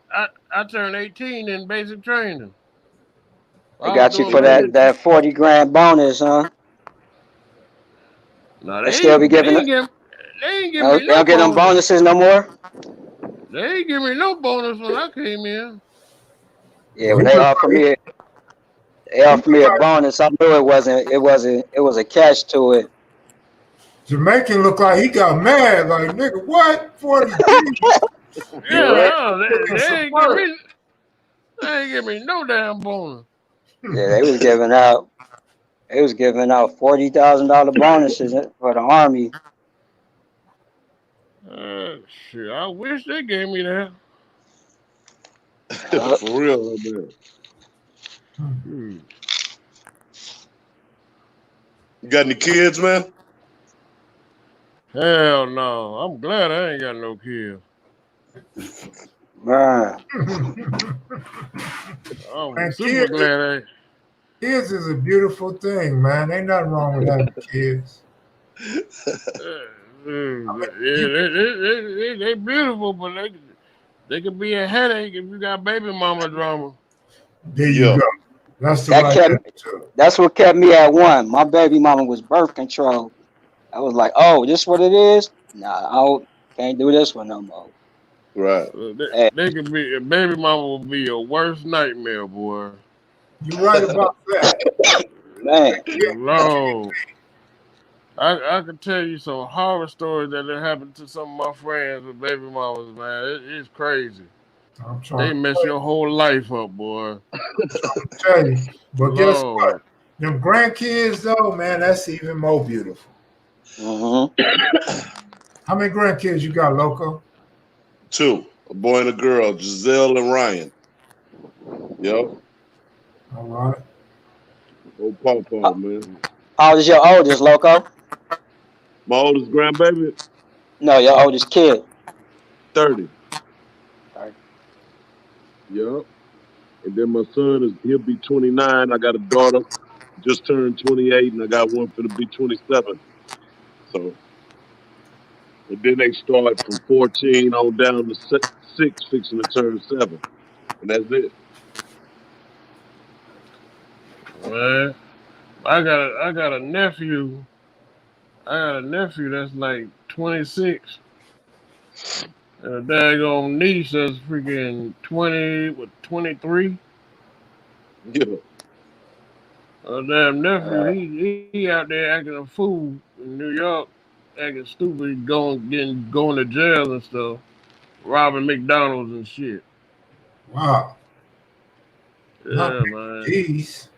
I turned 18 in basic training.
they
I was
got you
doing
for
basic.
that 40 grand bonus, huh?
No,
They still be giving it.
they ain't give
No,
me
they
no
don't get them
bonus.
bonuses no more.
They ain't give me no bonus when I came in.
Yeah, when
He looked like
they
he
offered
looked
me a
like
bonus, I knew it was a catch to it.
Jamaican looked like he got mad. Like nigga, what? 40G? He
Yeah,
Yeah,
no,
looking
they ain't give
subvert.
me. They ain't give me no damn bonus.
yeah, they was giving out $40,000 bonuses for the army.
Shit, I wish they gave me that.
For real, man.
Hmm.
You got any kids, man?
Hell no. I'm glad I ain't got no kids.
Man,
I'm
And
super glad
kids is a beautiful thing, man. Ain't nothing wrong with having kids. You,
they beautiful, but they could be a headache if you got baby mama drama.
there you
Yeah.
go. That's the
that
right
kept
attitude.
that's what kept me at one. My baby mama was birth control. I was like, oh, this what it is? Nah, can't do this one no more.
Right.
Hey,
They could be a baby mama will be your worst nightmare, boy.
You're right about that.
man,
Lord. I could tell you some horror stories that happened to some of my friends with baby mamas, man. It's crazy.
I'm
They
trying
mess your whole life up, boy.
to tell you. But guess what?
Lord.
Them grandkids, though, man, that's even more beautiful.
hmm
How many grandkids you got, Loco?
2, a boy and a girl, Giselle and Ryan. Yep.
All right.
Old Pawpaw, man.
how old is your oldest, Loco?
My oldest grandbaby,
No, your oldest kid.
30.
Right.
Yep. And then my son he'll be 29. I got a daughter, just turned 28, and I got one for to be 27. So, and then they start from 14 on down to 6, fixing to turn 7. And that's it.
Man. I got a nephew. I got a nephew that's like 26. And a daggone niece that's freaking 23.
Yeah.
A damn nephew,
Uh,
he out there acting a fool in New York, acting stupid, going to jail and stuff, robbing McDonald's and shit.
Wow. Not
Yeah, man.
these.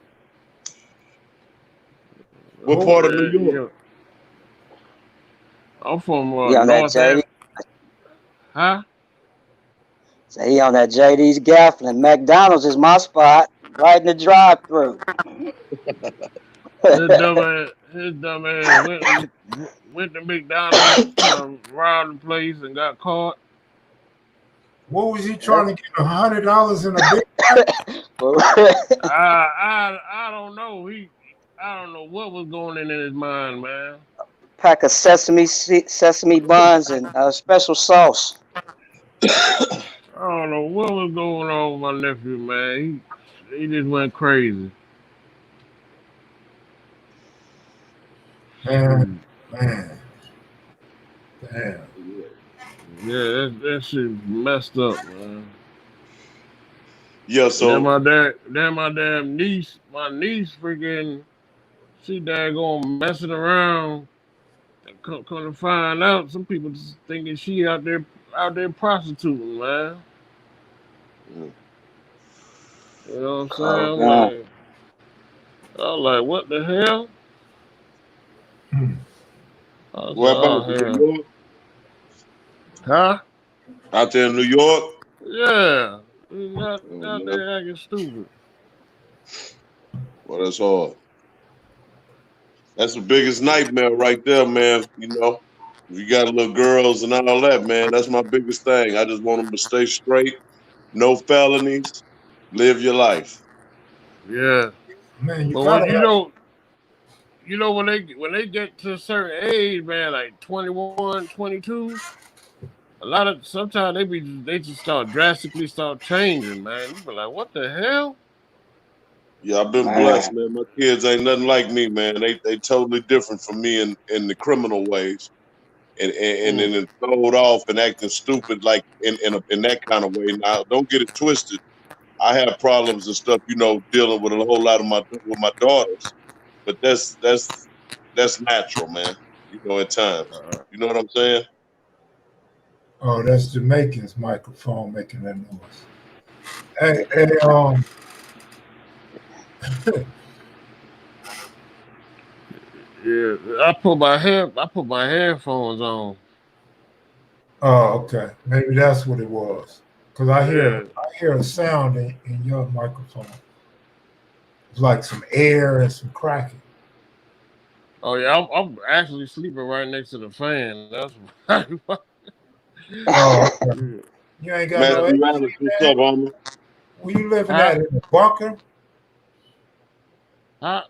What
Oh,
part of New
Yeah,
York?
yeah. I'm from
he on that
North
JD.
Ave. Huh?
So he on that JD's Gaffling. McDonald's is my spot, right in the drive-through.
His dumb ass went to McDonald's trying to rob the place and got caught.
what was he trying to get $100 in a Big Mac?
I don't know. I don't know what was going in his mind, man.
Pack of sesame buns and special sauce.
I don't know what was going on with my nephew, man. He just went crazy.
Man,
Shoot.
man, damn.
Yeah, that shit messed up, man.
Yeah,
And then
so
my damn niece, my niece freaking, she daggone messing around. And come to find out, some people just thinking she out there prostituting, man. You know what I'm saying?
Oh man,
I'm like, what the hell?
Hmm.
I was like,
where about
oh
in New
hell,
York?
huh?
Out there in New York?
Yeah, he got
Oh,
out
man.
there acting stupid.
Well, that's hard. That's the biggest nightmare right there, man. You know. You got little girls and all that, man. That's my biggest thing. I just want them to stay straight, no felonies, live your life.
Yeah.
Man, you
But when
gotta have.
when they get to a certain age, man, like 21, 22, a lot of sometimes they just start changing, man. You be like, what the hell?
Yeah, I've been blessed,
Man.
man. My kids ain't nothing like me, man. They totally different from me in the criminal ways. And
Mm.
then throwed off and acting stupid like in that kind of way. Now, don't get it twisted. I have problems and stuff, dealing with a whole lot of my daughters, but that's natural, man. At times. You know what I'm saying?
Oh, that's Jamaican's microphone making that noise. Hey,
Yeah, I put my headphones on.
oh, okay. Maybe that's what it was. Cause I
Yeah.
hear a sound in your microphone. It's like some air and some cracking.
Oh yeah, I'm actually sleeping right next to the fan. That's right.
Oh, okay.
Yeah.
You ain't got no
Matthew
AC,
Alice, what's
man.
up, homie?
Where you living
Huh?
at, in a bunker?
Huh?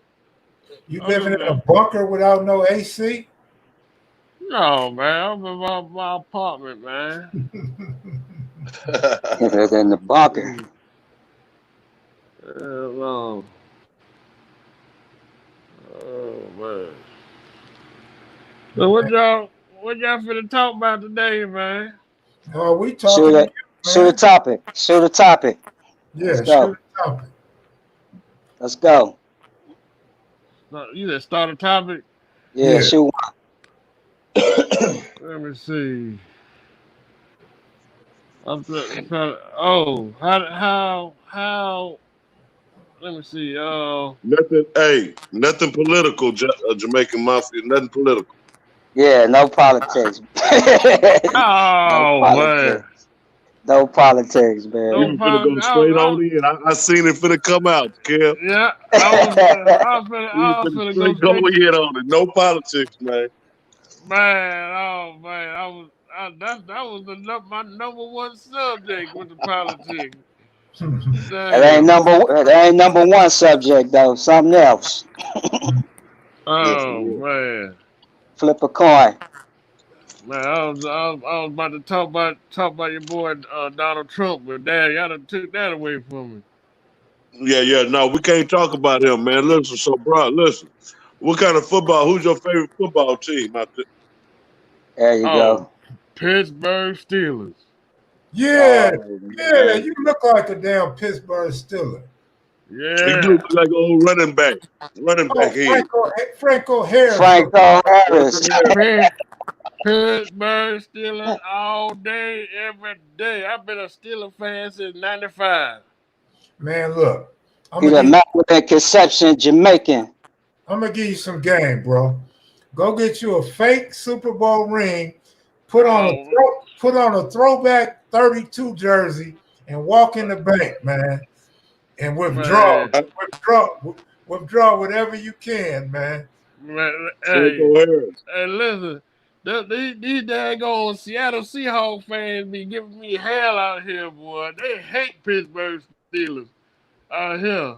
You
I'm
living
living
in a
in,
bunker without no AC?
no man, I'm in my apartment, man.
It's in the bunker.
No. Oh man. So what y'all finna talk about today, man?
Oh, we
Shoot
talking to
it.
you,
Shoot a
man.
topic. Shoot a topic. Let's
Yeah, shoot
go.
a topic.
Let's go.
You just start a topic.
Yeah,
Yeah.
shoot.
Let me see. I'm trying to. Oh, how? Let me see.
Nothing political, Jamaican Mafia, nothing political.
Yeah, no politics. No
Oh man.
politics. No politics,
We
man.
No
were finna
problem.
go straight on in. I seen it finna come out, Kev.
Yeah,
We were
I was
finna
finna go
straight go
straight,
in on it. No politics, man.
man. Oh man, that was my number one subject with the politics. Dang.
That ain't number one subject though. Something else.
Yeah, for
Oh
real.
man,
Flip a coin.
man. I was about to talk about your boy Donald Trump, but dad, y'all done took that away from me.
Yeah. No, we can't talk about him, man. Listen, so bro, listen. What kind of football? Who's your favorite football team out there?
There you
Oh,
go.
Pittsburgh Steelers.
Yeah,
Oh
yeah.
man,
You look like a damn Pittsburgh Steeler.
you do
Yeah.
look like an old running back
Oh,
head.
Franco Harris look.
Franco Harris.
Pittsburgh Steelers all day, every day. I've been a Steeler fan since '95.
Man, look. I'm
He
gonna
the
give
Immaculate Conception Jamaican.
you some game, bro. Go get you a fake Super Bowl ring. Put on
Oh,
a throwback 32 jersey and walk in the bank, man. And
man,
withdraw whatever you can, man.
man,
Franco Harris.
hey, listen. These daggone Seattle Seahawks fans be giving me hell out here, boy. They hate Pittsburgh Steelers out here.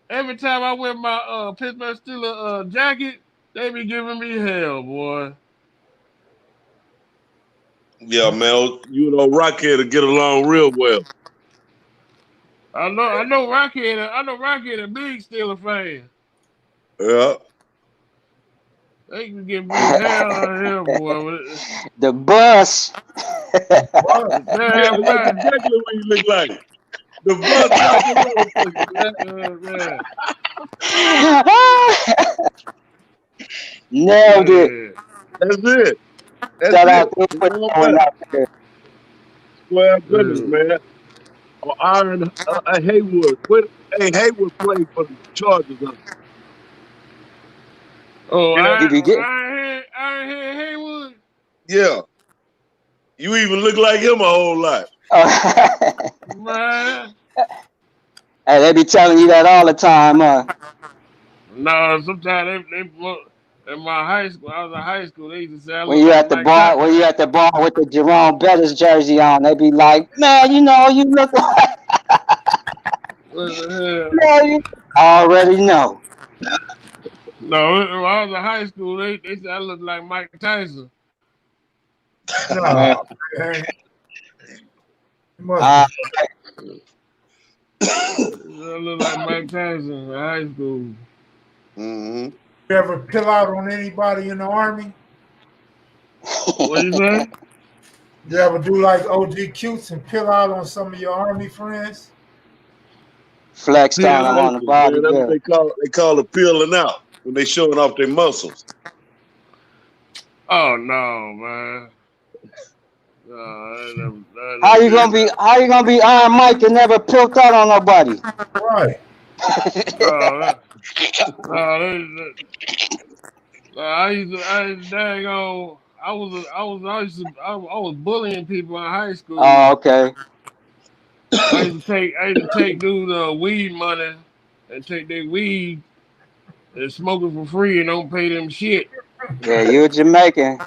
Every time I wear my Pittsburgh Steelers jacket, they be giving me hell, boy.
Yeah, man. Rockhead to get along real well.
I know Rockhead a big Steelers fan.
Yeah.
They can give me hell out here, boy.
The bus.
But
Yeah,
Damn
that's
man.
exactly what you look like. The bus like a motherfucker, man.
Man.
Nailed it.
Yeah.
That's it. That's
Shout
it.
out to
It's all
everyone
that.
out there.
Square business,
Yeah.
man. Or Iron Haywood. Haywood played for the Chargers.
Oh,
Yeah.
He be getting.
I hear Haywood.
Yeah. You even look like him a whole lot.
Man.
Hey, they be telling you that all the time, huh?
No, sometimes in my high school, I was in high school. They used to say I
When
look
you
like
at the
Mike
bar,
Tyson.
when you at the bar with the Jerome Bettis jersey on, they be like, man, you know, you look like.
What the hell?
No, you already know.
No, when I was in high school, they said I look like Mike Tyson.
Man,
No, man. It must be.
I look like Mike Tyson in high school.
Mm-hmm.
You ever pill out on anybody in the army?
What you say?
You ever do like OG Cutes and pill out on some of your army friends?
flexed on them on the
Listen, man,
body,
that's what
yeah.
they call it peeling out when they showing off their muscles.
Oh no, man. No, I never
How you
did
gonna be?
that.
How you gonna be Iron Mike and never pilled out on nobody?
Right.
No, no, I used to, dang on. I was bullying people in high school.
Oh, okay.
I used to take dudes weed money and take their weed and smoke it for free and don't pay them shit.
Yeah, you a Jamaican.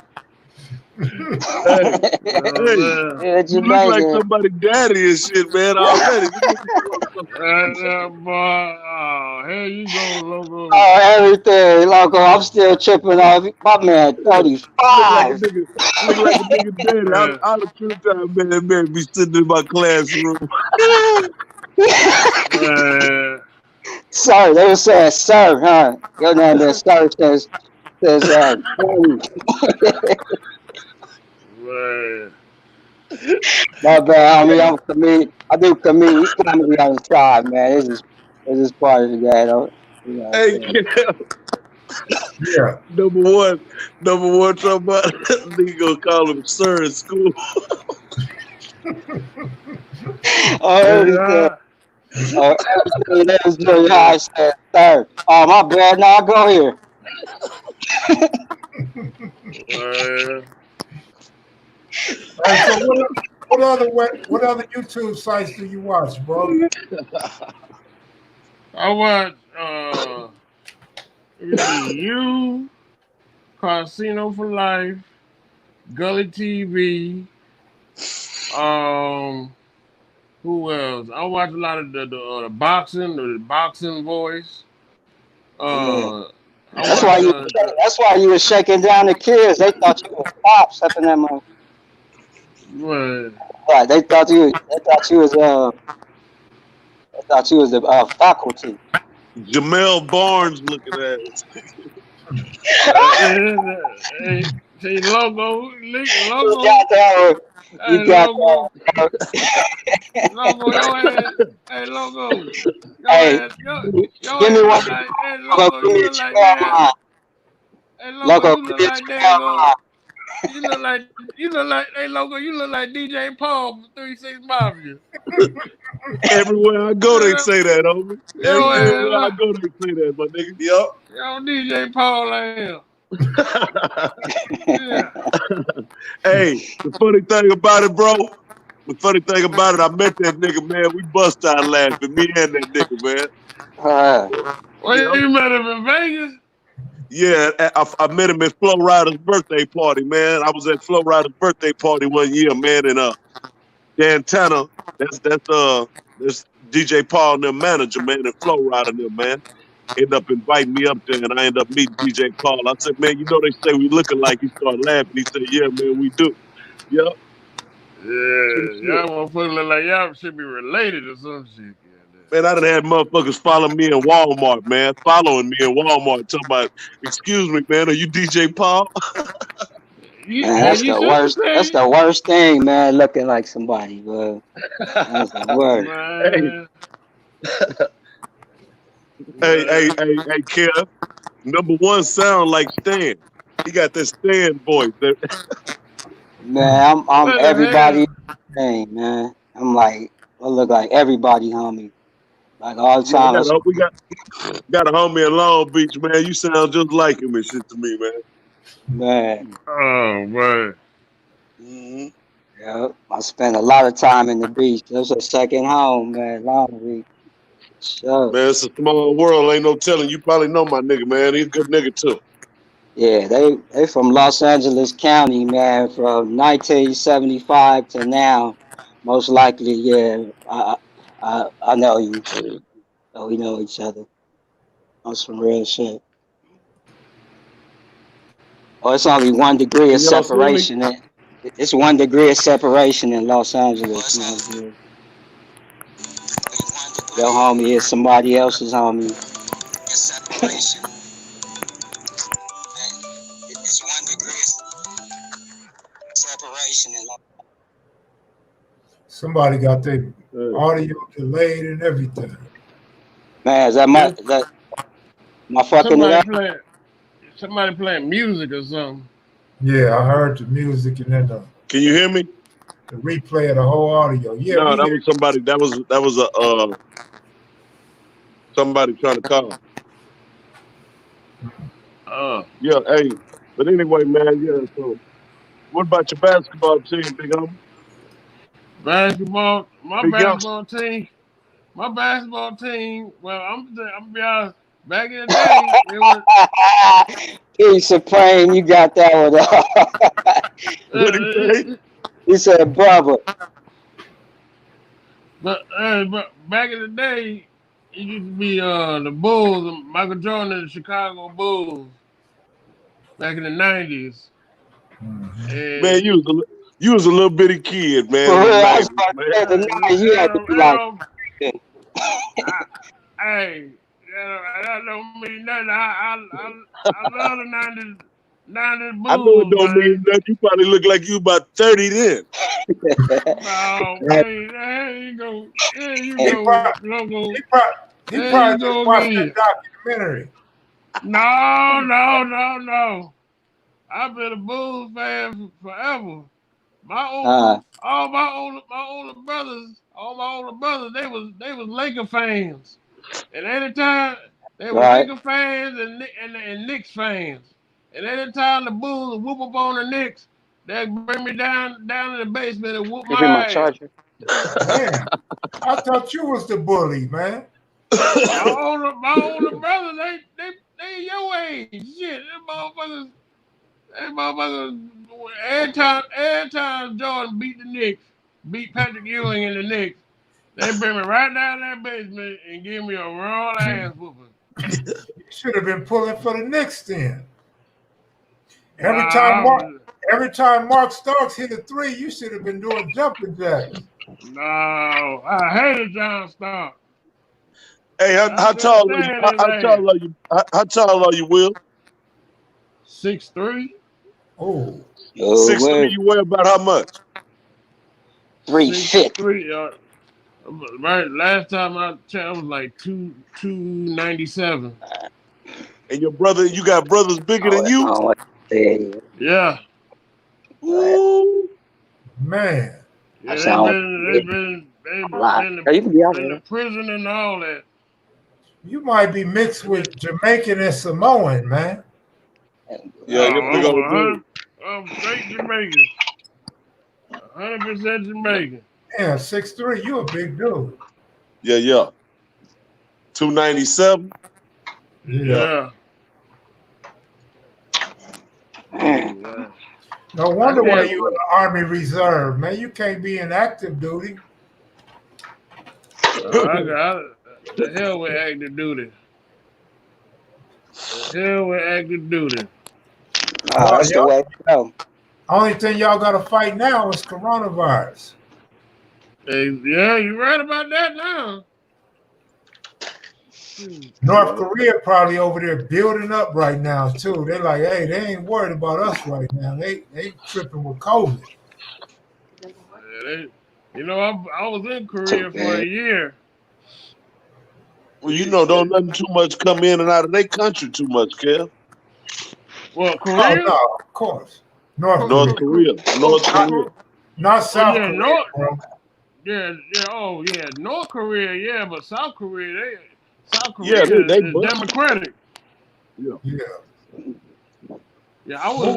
Hey, hey,
Man.
You're a
you look like
Jamaican.
somebody daddy and shit, man, already.
Boy, oh, here you go, logo.
Oh, everything, loco. I'm still tripping off. My man,
Look like a
35.
nigga, look like a nigga daddy.
Yeah.
All the true time, man, be sitting in my classroom.
Man.
Sir, they were saying, sir, huh? Your name is sir says 30.
Man.
My bad, homie. I'm a comedian. I do comedy on the side, man. This is part of the game. You know what I'm
Hey,
saying?
Yeah.
number one, talking about nigga gonna call him sir in school.
Oh, everything.
Yeah.
Oh, everything that was really high said, sir. Oh, my bad. Now I go here.
Man.
All right, so what other YouTube sites do you watch, bro?
I watch let me see, you, Casino for Life, Gully TV, who else? I watch a lot of the boxing voice.
Yeah.
I
That's
watch
why you were shaking down the kids. They thought you was pops up in that mother.
man.
Right, they thought you was the faculty.
Jamel Barnes looking at us.
Say logo,
You
logo,
got that one. You
hey
got
logo,
that.
logo, your ass, hey logo,
Hey,
your
give me
ass
one.
look like, hey
Logo,
logo,
give
you
me a
look like
Jamel
that,
line.
hey logo,
Logo,
you
give
look
me a
like
Jamel
Dago,
line.
hey logo, you look like DJ Paul from 36 Mafia.
Everywhere I go, they say that, homie.
Your
Everywhere I
ass,
go, they say that, my nigga. Yup.
yo DJ Paul here. Yeah.
Hey, the funny thing about it, bro. The funny thing about it, I met that nigga, man. We bust out laughing, me and that nigga, man.
Well,
Yeah,
you met him in Vegas?
yeah. I met him at Flo Rida's birthday party, man. I was at Flo Rida's birthday party one year, man, and Dantana, that's DJ Paul and their manager, man, and Flo Rida and them, man. Ended up inviting me up there, and I ended up meeting DJ Paul. I said, man, you know they say we looking like. He started laughing. He said, yeah, man, we do. Yep. True
Yeah,
shit.
y'all motherfuckers look like y'all should be related or some shit.
Man, I done had motherfuckers follow me in Walmart, man. Following me in Walmart, talking about, excuse me, man, are you DJ Paul?
Man,
You should have
that's
said,
the worst thing, man. Looking like somebody, bro. That's the worst.
man.
Hey, Kev. Number one sound like Stan. He got that Stan voice.
Man, I'm
What the
everybody
hell?
thing, man. I look like everybody, homie. Like all the
Yeah,
time.
we got a homie in Long Beach, man. You sound just like him and shit to me, man.
Man,
Oh, man.
Mm-hmm.
yeah, I spent a lot of time in the beach. That's a second home, man. Long Beach. Sure.
Man, it's a small world. Ain't no telling. You probably know my nigga, man. He's a good nigga, too.
Yeah, they from Los Angeles County, man, from 1975 to now. Most likely, yeah. I know you too. So we know each other on some real shit. Oh, it's only 1 degree of
Can y'all see me?
separation. It's 1 degree of separation in Los Angeles, man. Your homie is somebody else's homie. It's 1 degree of separation in Los
Somebody got their
Yeah.
audio delayed and everything.
Man, is that my fucking it up?
Somebody playing music or something.
Yeah, I heard the music and then
Can you hear me?
the replay of the whole audio. Yeah,
No,
we
that
hear
was somebody. That was a somebody trying to call. Yeah, hey. But anyway, man, yeah. So, what about your basketball team, big homie?
Basketball,
Big youngster.
my basketball team. Well, I'm be honest. Back in the day, it was.
King Supreme, you got that one.
What he say?
He said, brother.
But back in the day, it used to be the Bulls, Michael Jordan and the Chicago Bulls. Back in the '90s, and
Man, you was a little bitty kid, man,
For
in
real,
the
I was
'90s,
going
man.
to say the night you had to be like,
hey, that don't mean nothing. I love the '90s
I know it
Bulls,
don't mean
man.
nothing. You probably look like you about 30 then.
No, hey, there you go. There you
he
go,
probably,
logo.
he
There you
probably just
go
watched
again.
that documentary.
No. I've been a Bulls fan forever. All my older brothers, they was Laker fans. And anytime they were
right?
Laker fans and Knicks fans. And anytime the Bulls would whoop up on the Knicks, they'd bring me down in the basement and whoop
Give me my
my ass.
charger.
Damn, I thought you was the bully, man.
My older brothers, they your age. Shit, them motherfuckers, every time Jordan beat the Knicks, beat Patrick Ewing in the Knicks, they bring me right down that basement and give me a raw ass whooping.
You should have been pulling for the Knicks then. Every time Mark,
No,
every time Mark Starks hit a three, you should have been doing jumping jacks.
I hated John Stark.
Hey,
I
how
couldn't
tall are you?
stand his
How
ass.
tall are you? How tall are you, Will?
6'3",
Oh,
6'3". You weigh about how much?
350.
6'3". Right, last time I checked, I was like 297.
And your brother, you got brothers bigger
Oh,
than you?
what I
Yeah,
Ooh.
man.
I
yeah,
sound
they've been
a lot.
in
You can be out
the
there.
prison and all that.
You might be mixed with Jamaican and Samoan, man.
Yeah, you're big old dude.
I'm straight Jamaican. 100% Jamaican.
Yeah, 6'3", you a big dude.
Yeah. 297.
Yeah.
Yeah.
No wonder why you in the Army Reserve, man. You can't be in active duty.
The hell with active duty.
That's the way to go.
Only thing y'all got to fight now is coronavirus.
Hey, yeah, you're right about that now.
North Korea probably over there building up right now too. They're like, hey, they ain't worried about us right now. They tripping with COVID.
I was in Korea for a year.
Well, don't nothing too much come in and out of their country too much, Kev.
Well,
Oh
Korea?
no, of course. North
Korea.
Not South Korea, bro.
North Korea, yeah, but South Korea,
Yeah, they
is democratic.
Yeah.
Yeah, I was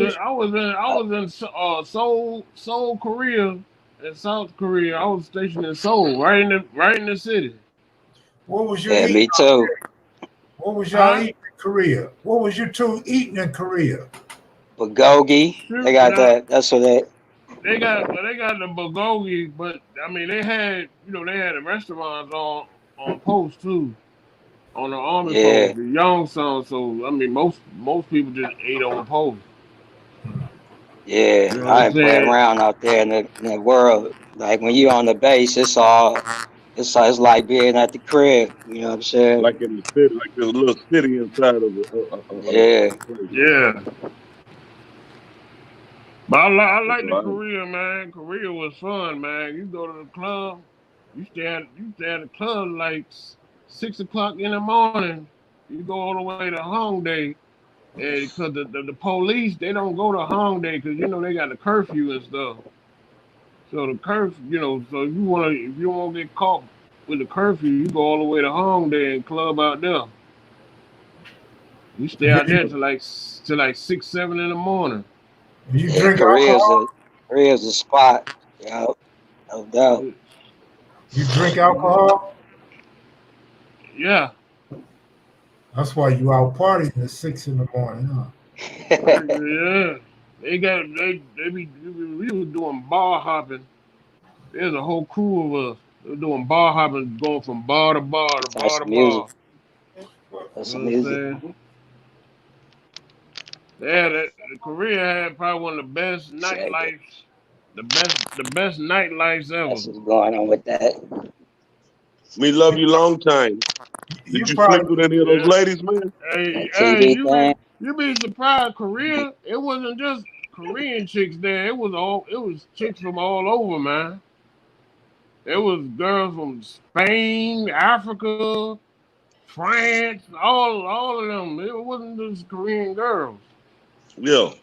in Seoul, Korea, and South Korea. I was stationed in Seoul, right in the city.
What was your
Yeah, me too.
What was y'all eating Korea? What was you two eating in Korea?
Bulgogi. They
Shoot,
got that. That's what
they got the bulgogi, but I mean they had they had the restaurants on post too, on the army
Yeah.
post, the young son. So I mean most people just ate on post.
Yeah.
You know what
I
I'm
ain't playing
saying?
around out there in the world. Like when you on the base, it's like being at the crib. You know what I'm saying?
Like in the city, like there's a little city inside of
Yeah.
a place.
Yeah. But I
That's
like the
all right.
Korea, man. Korea was fun, man. You go to the club, you stay at the club like 6 o'clock in the morning. You go all the way to Hongdae, and because the police they don't go to Hongdae because they got the curfew and stuff. So the curfew, so if you want to get caught with the curfew, you go all the way to Hongdae and club out there. You stay out there till like 6, 7 in the morning.
You
Yeah.
drink alcohol?
Korea's a spot. Yeah. No doubt.
You drink alcohol?
Yeah.
That's why you out partying at 6 in the morning, huh?
Yeah, we was doing bar hopping. There's a whole crew of us. We were doing bar hopping, going from bar to bar to
That's
bar to
some music.
bar.
That's
You
some
know what I'm
music.
saying? Yeah, Korea had probably one of the best
Check it.
nightlifes, the best nightlifes ever.
That's what's going on with that.
Me love you long time.
You
Did you sleep
probably
with any of those
Yeah.
ladies, man?
Hey,
That
hey,
TV thing.
you be surprised. Korea, it wasn't just Korean chicks there. It was chicks from all over, man. It was girls from Spain, Africa, France, all of them. It wasn't just Korean girls.
Yeah.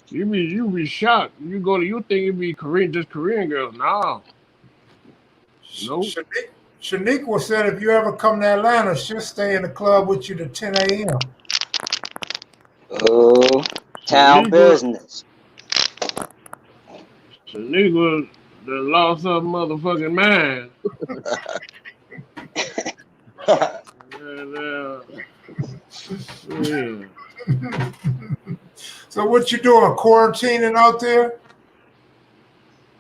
You be shocked. You think it'd be just Korean girls. Nah, nope.
Shaniqua said if you ever come to Atlanta, she'll stay in the club with you to 10 a.m.
Oh, town
Shaniqua,
business.
Shaniqua, done lost her motherfucking mind. And, yeah.
So what you doing? Quarantining out there?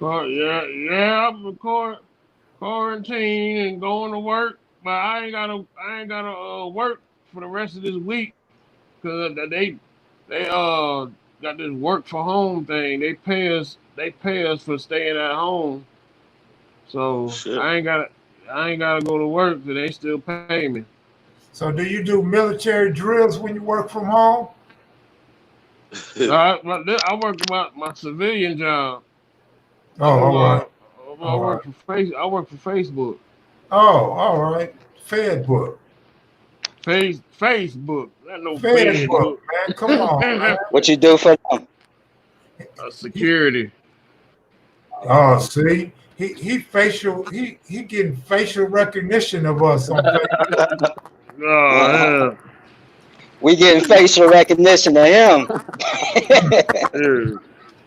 Yeah. I'm quarantine and going to work, but I ain't gotta work for the rest of this week because they got this work for home thing. They pay us for staying at home, so
Shit.
I ain't gotta go to work, so they still pay me.
So do you do military drills when you work from home?
No, I work my civilian job.
Oh,
I do
all right.
I
All right.
work for Facebook.
Oh, all right. Fed book.
Facebook, not no
Fed
Fed
book,
book.
man. Come on, man.
What you do for them?
Security.
Oh, see? He getting facial recognition of us on Facebook.
Oh
We getting facial recognition of him.
yeah.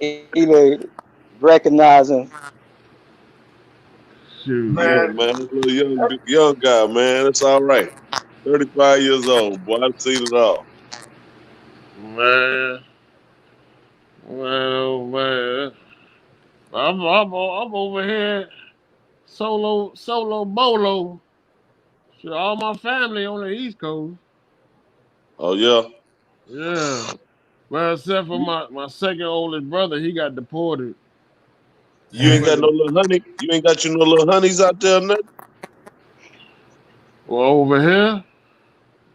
He would recognize him.
Shoot.
Yeah,
Man,
man. This little young guy, man. It's all right. 35 years old, boy. I've seen it all.
Man. Well, man. I'm over here solo bolo. Shit, all my family on the East Coast.
Oh, yeah.
Yeah. Well, except for my second oldest brother, he got deported.
You
He
ain't got
went
no
to,
little honey? You ain't got you no little honeys out there, nothing?
well, over here,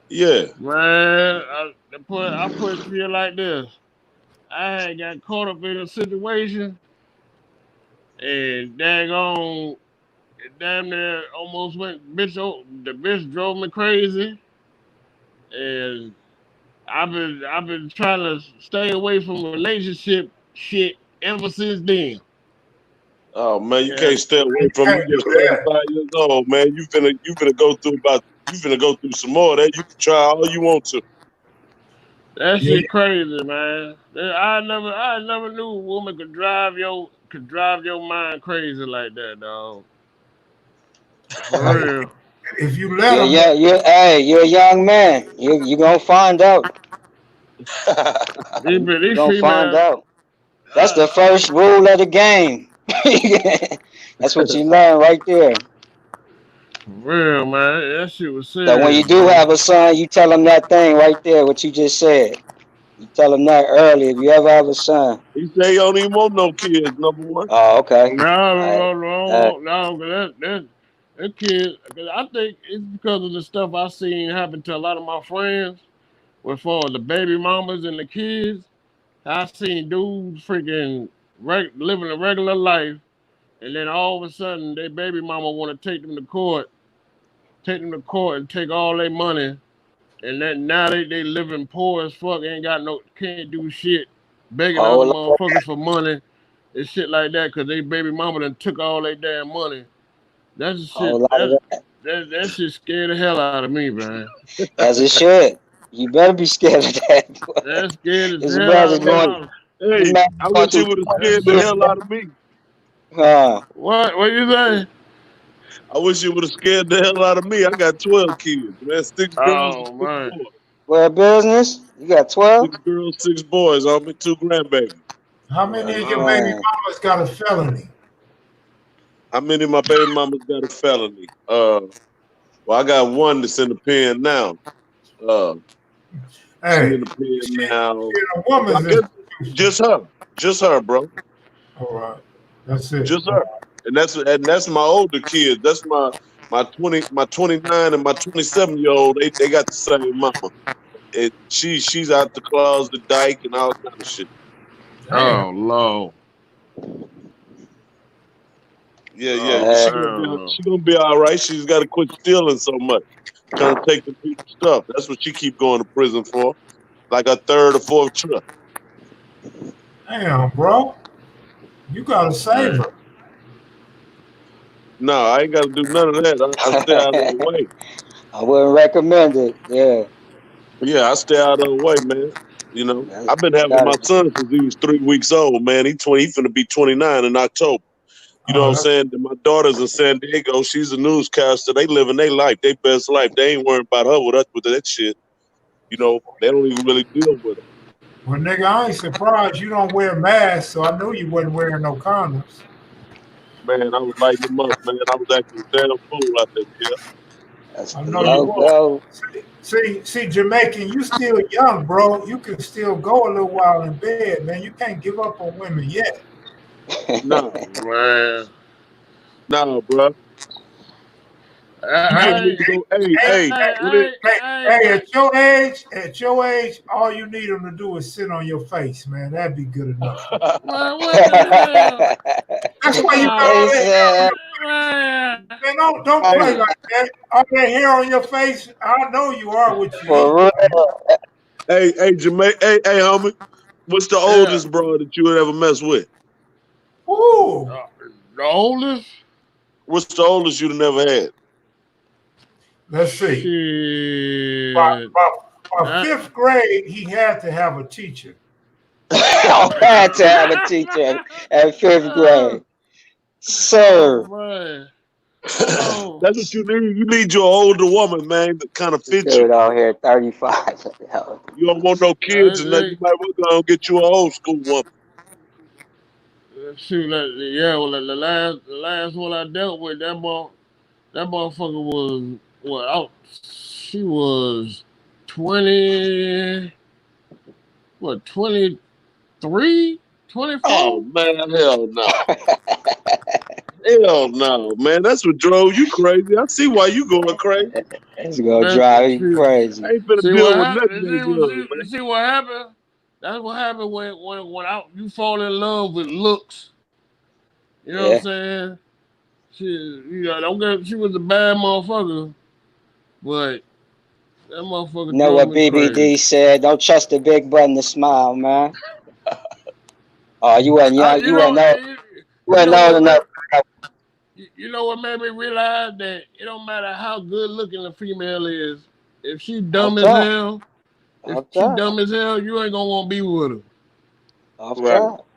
Yeah.
man, I put it to you like this. I had got caught up in a situation and daggone damn near almost went the bitch drove me crazy and I've been trying to stay away from relationship shit ever since then.
Oh, man, you
Yeah.
can't stay away
you
from
can't
you
do
just
that.
35 years old, man. You finna go through some more of that. You can try all you want to.
That
Yeah,
shit crazy, man. I never knew a woman could drive your mind crazy like that, dog. For real.
If you let them,
Hey, you're a young man. You gonna find out. You
These
gonna find
females,
out. That's the first rule of the game. That's what you learn right there.
real man, that shit was
So when
serious,
you do
bro.
have a son, you tell him that thing right there, what you just said. You tell him that early if you ever have a son.
He say he don't even want no kids. Number one.
Oh, okay.
No,
All
no,
right.
no, no, no, that kid. Cause I think it's because of the stuff I seen happen to a lot of my friends, with for the baby mamas and the kids. I seen dudes freaking living a regular life, and then all of a sudden, their baby mama want to take them to court and take all their money, and then now they living poor as fuck, ain't got no, can't do shit, begging other
Whole lot,
motherfuckers for money and shit like that, cause they baby mama done took all their damn money. That's the shit.
whole lot of that.
That shit scared the hell out of me, man.
As it should. You better be scared of that. Boy.
That scared the
This
hell out
man is
of me.
going. This
Hey,
man
I
going
wish
through
you would have
That
scared the
years.
shit.
hell out of me.
Huh?
What you say?
I wish you would have scared the hell out of me. I got 12 kids, man. 6 girls and
Oh
6
man.
boys.
Well, business. You got 12.
6 girls, 6 boys. On me, 2 grandbabies.
how many of your baby
Man,
mamas got a felony?
How many of my baby mamas got a felony? Well, I got one that's in the pen now. Uh, she
Hey,
in the pen
she
now.
in a
I
woman's
guess
institution.
just her, bro,
All right, that's it.
just her. And that's my older kids. That's my 29 and my 27-year-old. They got the same mama. She's out the closet, dyke, and all kind of shit.
Damn.
Oh Lord.
Yeah.
Oh
She
hey,
gonna be
hell no.
she gonna be all right. She's got to quit stealing so much, trying to take the people's stuff. That's what she keep going to prison for, like a third or fourth trip.
Damn, bro. You gotta save
Man.
her.
No, I ain't got to do none of that. I stay out of the way.
I wouldn't recommend it. Yeah,
Yeah, I stay out of the way, man.
that's
I've been having
gotta
my
be.
son since he was 3 weeks old, man. He finna be 29 in October. You know what
Oh,
I'm saying? And my daughter's in San Diego. She's a newscaster. They living their life, their best life. They ain't worrying about her with that shit. They don't even really deal with her.
well, nigga, I ain't surprised you don't wear masks, so I know you wasn't wearing no condoms.
Man, I was lighting them up, man. I was acting a damn fool out there, yeah.
That's
I
the
know you
no
was.
go.
See, Jamaican, you still young, bro. You can still go a little while in bed, man. You can't give up on women yet.
Nah,
Man.
nah, bro. You
Hey,
just
Hey,
need to go.
hey,
Hey,
hey,
Lit.
hey, at your age, all you need them to do is sit on your face, man. That'd be good enough.
man, what the hell?
That's why you got
Oh,
all
He
that hair on
said,
your
man.
man. Don't
Hey,
play like that. All that hair on your face. I know you are what you
for
eat,
real.
man.
hey, Jamaica. Hey, homie. What's the
Yeah.
oldest bro that you would ever mess with?
Ooh,
Uh, the oldest?
What's the oldest you'd never had?
let's see. By,
Shit.
by, by
That.
fifth grade, he had to have a teacher.
I had to have a teacher at fifth grade.
Oh
Sir.
man. Hold on.
That's what you need. You need your older woman, man, to kind of
This
fit you.
dude out here 35.
You don't want no kids and nothing. You
They,
might well go and get you an old school woman.
shoot, yeah. Well, the last one I dealt with, that motherfucker was what? She was 20. What? 23,
Oh
24.
man, hell no. Hell no, man. That's what drove you crazy. I see why you going crazy.
It's gonna
Man,
drive you
shoot.
I
crazy.
ain't finna
See
deal
what
with
happened?
nothing that young,
You
man.
see what happened? That's what happened you fall in love with looks. You know what I'm
Yeah.
saying? Don't get. She was a bad motherfucker, but that
You
motherfucker
know
drove
what
me crazy.
BBD said? Don't trust the big button to smile, man. Oh, you wasn't
I,
young.
you know, you,
You
you
wasn't
know
old
what,
enough.
man? You know what made me realize that it don't matter how good looking a female is. If she
Off
dumb as
top.
hell, if
Off
she
top.
dumb as hell, you ain't gonna want to be with her.
Off
Right.
top.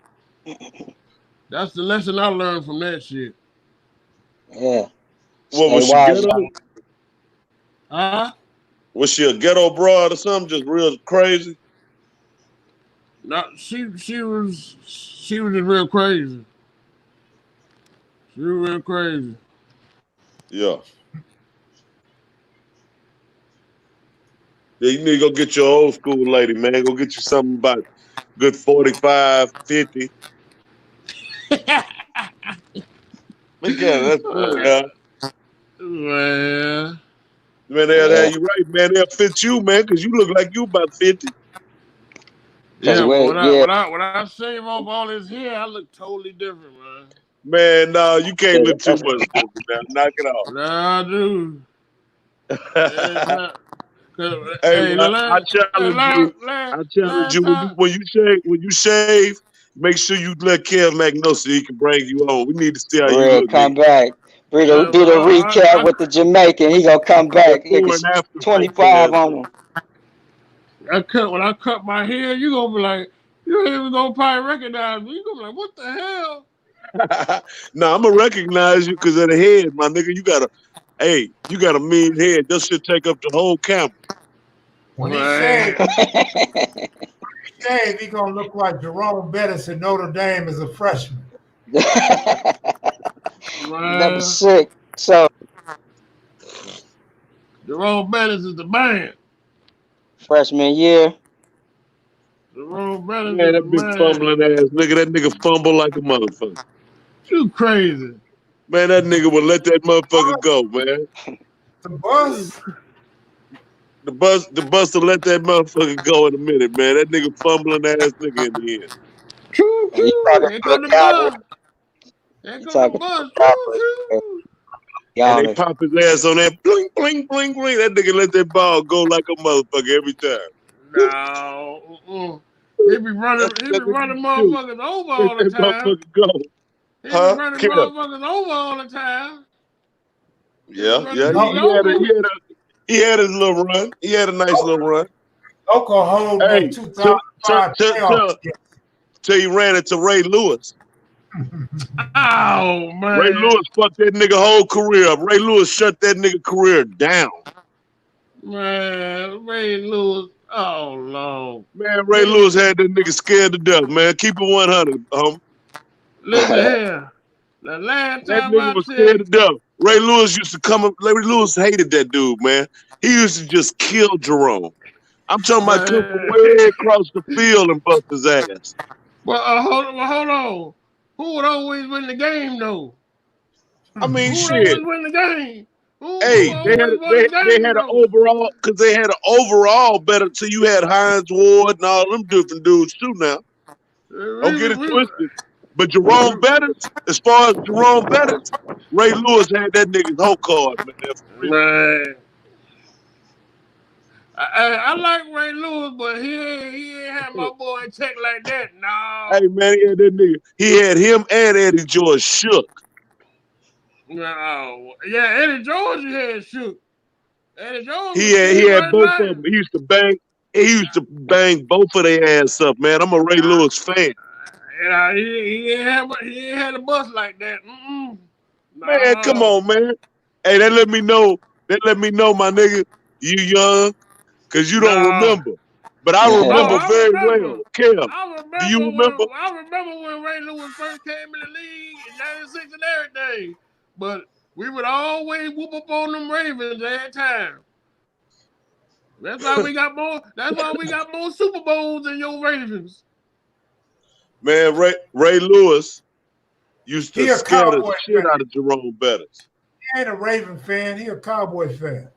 That's the lesson I learned from that shit.
Yeah.
What
Stay
was she
wise,
ghetto?
young.
Was she a ghetto broad or something? Just real crazy?
No, she was just real crazy. She was real crazy.
Yeah. Yeah, you need to go get your old school lady, man. Go get you something about good 45, 50. Man, that's yeah.
Man.
Man, they'll have you right, man. They'll fit you, man, because you look like you about 50.
Yeah, but when I shave off all this hair, I look totally different, man.
Man, no, you can't look too much different now. Knock it off.
Nah, I do.
Hey, I challenge you when you shave, make sure you let Kev Mac know so he can bring you on. We need to see how you look.
Come back. Do the recap with the Jamaican. He gonna come back.
Before and after
25 on him.
When I cut my hair, you gonna be like, you ain't even gonna probably recognize me. You gonna be like, what the hell?
No, I'm gonna recognize you because of the head, my nigga. You got a mean head. That shit take up the whole camera.
When he shaved, he gonna look like Jerome Bettis at Notre Dame as a freshman.
Number 6. So
Jerome Bettis is the man.
Freshman year.
Jerome Bettis
Man, that big fumbling ass nigga. That nigga fumble like a motherfucker.
You crazy.
Man, that nigga would let that motherfucker go, man. The bus will let that motherfucker go in a minute, man. That nigga fumbling ass nigga in the end.
True. Here come the bus. Here come the bus.
And they pop his ass on that bling, bling, bling, bling. That nigga let that ball go like a motherfucker every time.
No. He be running motherfuckers over all the time. He be running motherfuckers over all the time.
Yeah. He had his little run. He had a nice little run.
Oklahoma,
hey,
2005
till he ran into Ray Lewis.
Oh, man.
Ray Lewis fucked that nigga whole career up. Ray Lewis shut that nigga career down.
Man, Ray Lewis. Oh, Lord.
Man, Ray Lewis had that nigga scared to death, man. Keep it 100,
Listen here. The last
that
time
nigga was scared to death. Ray Lewis used to come up. Ray Lewis hated that dude, man. He used to just kill Jerome. I'm talking about come from way across the field and bust his ass.
Well, hold on. Who would always win the game, though?
I mean,
who
shit.
Would always win the game?
They had an overall, because they had an overall better. So you had Hines Ward and all them different dudes too. Now, don't get it twisted. But Jerome Bettis, as far as Jerome Bettis, Ray Lewis had that nigga's whole card, man.
Man. I like Ray Lewis, but he ain't had my boy in check like that. No.
Hey man, he had that nigga. He had him and Eddie George shook.
No. Yeah, Eddie George had shook. Eddie George.
He had both of them. He used to bang both of their ass up, man. I'm a Ray Lewis fan.
He ain't had a bus like that. No.
Man, come on, man. Hey, that let me know, my nigga, you young. Because you don't remember. But I remember very well. Kim, do you remember?
I remember when Ray Lewis first came in the league in 96 and everything. But we would always whoop up on them Ravens every time. That's why we got more Super Bowls than your Ravens.
Man, Ray Lewis used to scare the shit out of Jerome Bettis.
He ain't a Raven fan. He a Cowboy fan.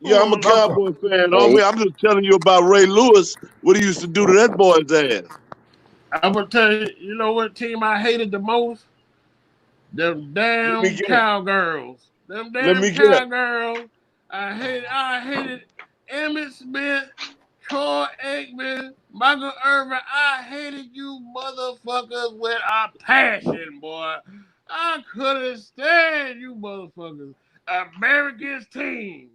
Yeah, I'm a Cowboy fan. I'm just telling you about Ray Lewis, what he used to do to that boy's ass.
I'm going to tell you, you know what team I hated the most? Them damn Cowgirls. Them damn Cowgirls. I hated Emmitt Smith, Troy Aikman, Michael Irvin. I hated you motherfuckers with a passion, boy. I couldn't stand you motherfuckers. America's team.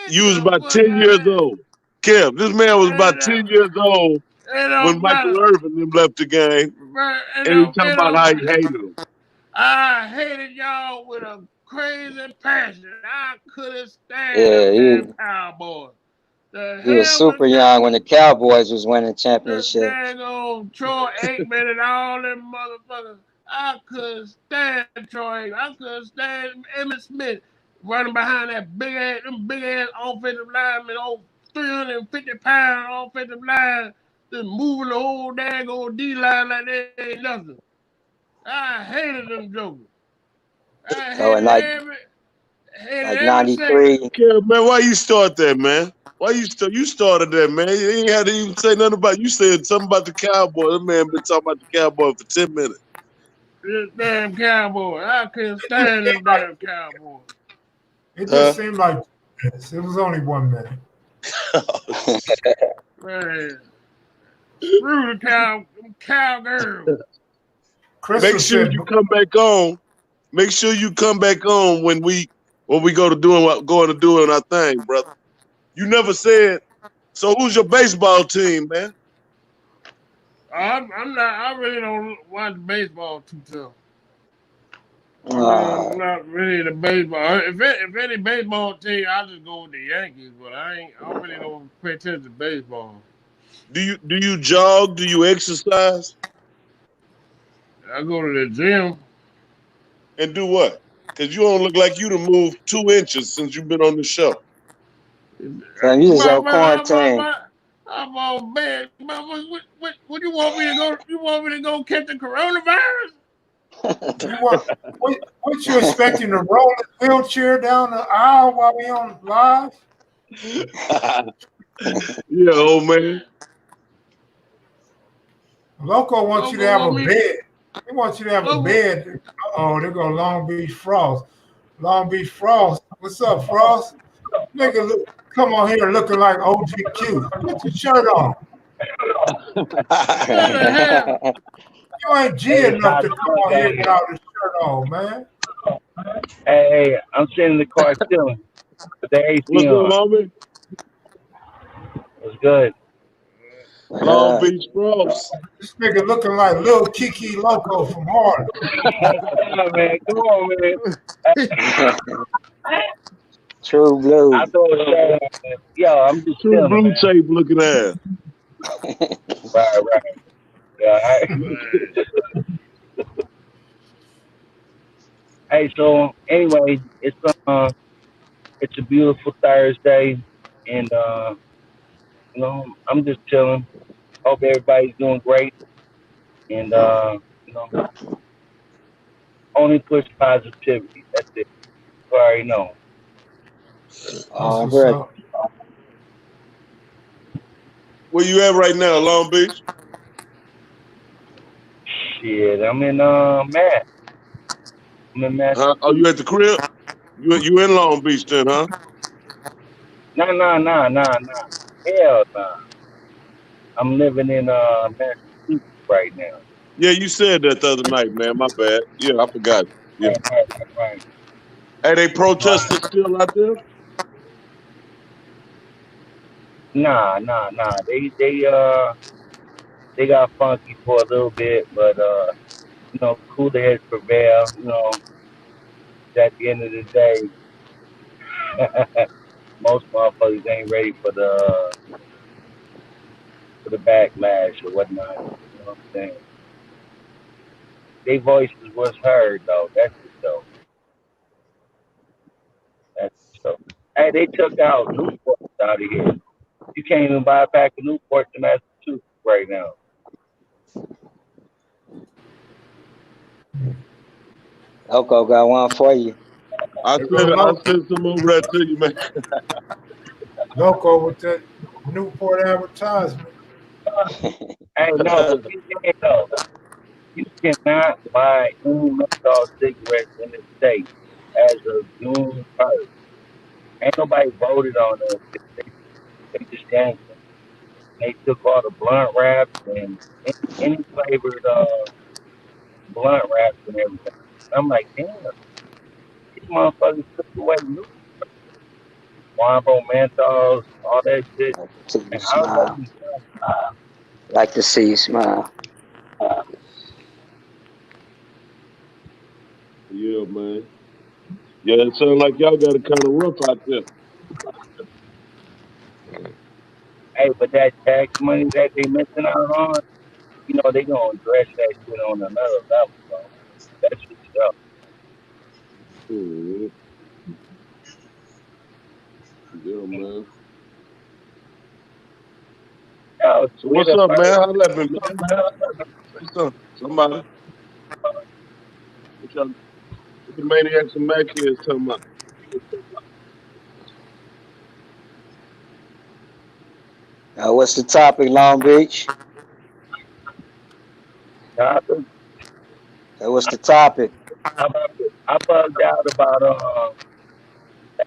You was about 10 years old. Kev, this man was about 10 years old when Michael Irvin left the game. And he talking about how he hated him.
I hated y'all with a crazy passionate. I couldn't stand
Yeah,
them damn Cowboys. The
he was
hell
super
with
young when the Cowboys was winning
the
championship.
daggone Troy Aikman and all them motherfuckers. I couldn't stand Troy Aikman. I couldn't stand Emmitt Smith running behind that big ass offensive lineman, old 350-pound offensive line, just moving the whole daggone D line like they ain't nothing. I hated them jokers. I
So in
hated
like
every second.
'93,
Yeah, man, why you start that, man? Why you started that, man? You ain't had to even say nothing about. You said something about the Cowboy. That man been talking about the Cowboy for 10 minutes.
This damn Cowboy. I couldn't
It just
stand them
seemed like
damn Cowboys.
it
Huh?
just seemed like 2 minutes. It was only 1 minute.
Man, screw them cowgirls.
Crystal
Make sure
said,
you come back on. Make sure you come back on when we go to doing our thing, brother. You never said. So who's your baseball team, man?
I'm not. I really don't watch baseball too tough. I'm
uh,
not really the baseball. If any baseball team, I just go with the Yankees. But I really don't pay attention to baseball.
Do you jog? Do you exercise?
I go to the gym.
And do what? Because you don't look like you to move 2 inches since you've been on the show.
so you just on quarantine.
I'm all bad. What you want me to go? You want me to go catch the coronavirus?
what you expecting to roll his wheelchair down the aisle while we on live?
Yeah, old man.
Loco wants you to
Loco
have
want
a
me.
bed. He wants you to have a
Loco,
bed. Oh, there go Long Beach Frost. Long Beach Frost. What's up, Frost? Nigga, come on here looking like OGQ. Put your shirt on.
what the hell?
You ain't G enough to come on here without his shirt on, man.
Hey, I'm sitting in the car chilling with the AC
What's up,
on.
homie?
It's good.
Long Beach Frost.
This nigga looking like Lil Kiki Loco from Harlem.
Come on, man.
True
I
blue.
thought, yo, I'm just
True
chilling,
blue
man.
tape looking ass.
Right. Yeah, all right. Hey, so anyway, it's a beautiful Thursday, and I'm just chilling. Hope everybody's doing great, and you know, only push positivity. That's it. You already know.
That's what's
Already.
up.
Where you at right now, Long Beach?
Shit, I'm in Mass. I'm in
Huh? Oh, you
Massachusetts.
at the crib? You in Long Beach then, huh?
Nah. Hell nah. I'm living in Massachusetts right now.
Yeah, you said that the other night, man. My bad. Yeah, I forgot. Yeah.
Right.
Hey, they protesting still out there?
Nah. They got funky for a little bit, but cooler heads prevail. At the end of the day, most motherfuckers ain't ready for the backlash or whatnot. You know what I'm saying? Their voices was heard though. That's the show. That's the show. Hey, they took out Newport out of here. You can't even buy a pack of Newport in Massachusetts right now.
Loco got one for you.
I
There go
sent some over there to you, man.
Loco with that Newport advertisement.
Hey, no, but you know, you cannot buy any menthol cigarettes in the state as of June 1st. Ain't nobody voted on them. They just yanked them. They took all the blunt wraps and any flavored blunt wraps and everything. I'm like, damn, these motherfuckers took away new Marlboro menthols, all that shit.
Like to see you
And how
smile.
they
Like to see you smile.
Yeah, man. Yeah, it sounds like y'all got it kind of rough out there.
Hey, but that tax money that they missing out on, you know, they gonna address that shit on another level, bro. That shit up.
Mhm. Yeah, man.
Yo,
So
we
what's
the
up, man?
first.
How that been, man? Say something. Somebody. What y'all, what the maniacs and Mac is talking about?
What's the topic, Long Beach?
Topic.
What's the topic?
I, I bugged out about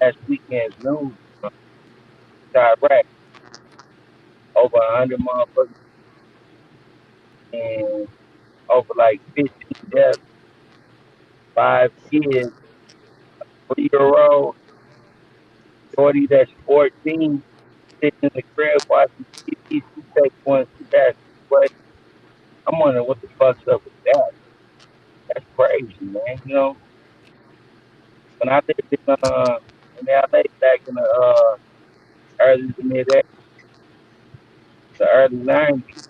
last weekend's news. Iraq, over 100 motherfuckers and over like 15 deaths, 5 kids, 3-year-old, shorty that's 14, sitting in the crib watching TV. She take one, she passed away. I'm wondering what the fuck's up with that. That's crazy, man. You know, when I lived in LA back in the early to mid the early '90s,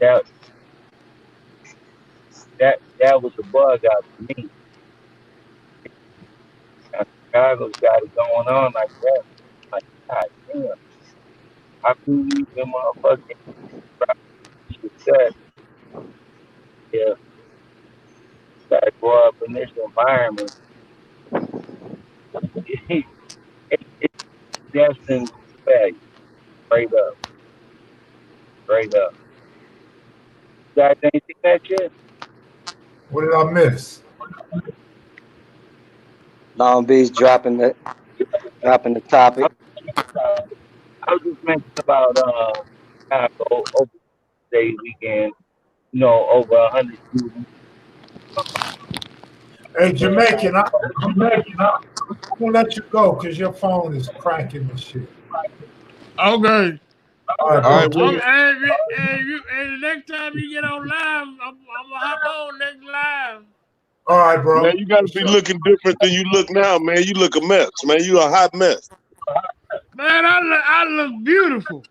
that that that was a bug out to me. Now, Chicago's got it going on like that. Like, God damn, how can you even motherfucking success? Yeah, gotta grow up in this environment. It's destined to failure. Straight up, straight up. You guys ain't seen that shit?
What did I miss?
Long Beach dropping the
I,
topic.
I was just mentioning about Chicago Open Day weekend. You know, over 100 students.
Hey, Jamaican, I'm gonna let you go because your phone is cracking and shit.
Okay.
All right,
All
bro.
right,
Take
Okay.
it.
The next time you get on live, I'm gonna hop on next live.
All right,
man,
bro.
you got to be
Sure.
looking different than you look now, man. You look a mess, man. You a hot mess.
Man, I look beautiful.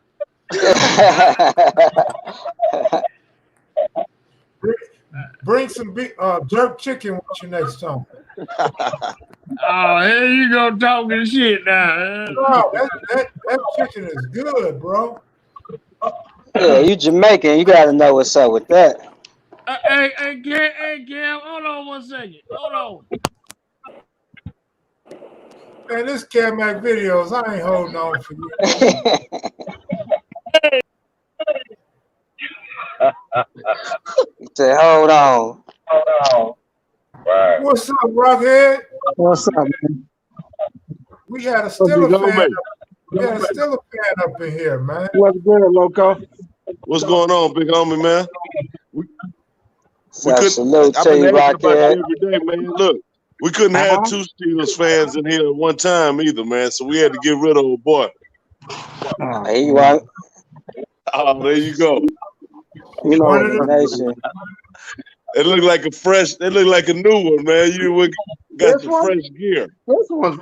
Bring some big jerk chicken with you next time.
Oh, here you go talking shit now.
No, that chicken is good, bro.
Yeah, you Jamaican. You got to know what's up with that.
Hey, Cam, hold on 1 second. Hold on.
Man, this kevmacvideos, I ain't holding on for you.
Say, hold on.
Right.
What's up, Rockhead?
What's up, man?
We had a
What big
Steeler fan.
homie?
We had a Steeler fan up in here, man.
What's good, Loco?
What's going on, big homie, man? We
So
could.
salute
I've
to
been
you,
asking about
Rockhead.
you every day, man. Look, we couldn't have two Steelers fans in here at one time either, man. So we had to get rid of a boy.
Here you are.
Oh, there you go.
You
One
know,
of them.
Nation.
It looked like a fresh. It looked like a new one, man. You got
this
the
one,
fresh gear.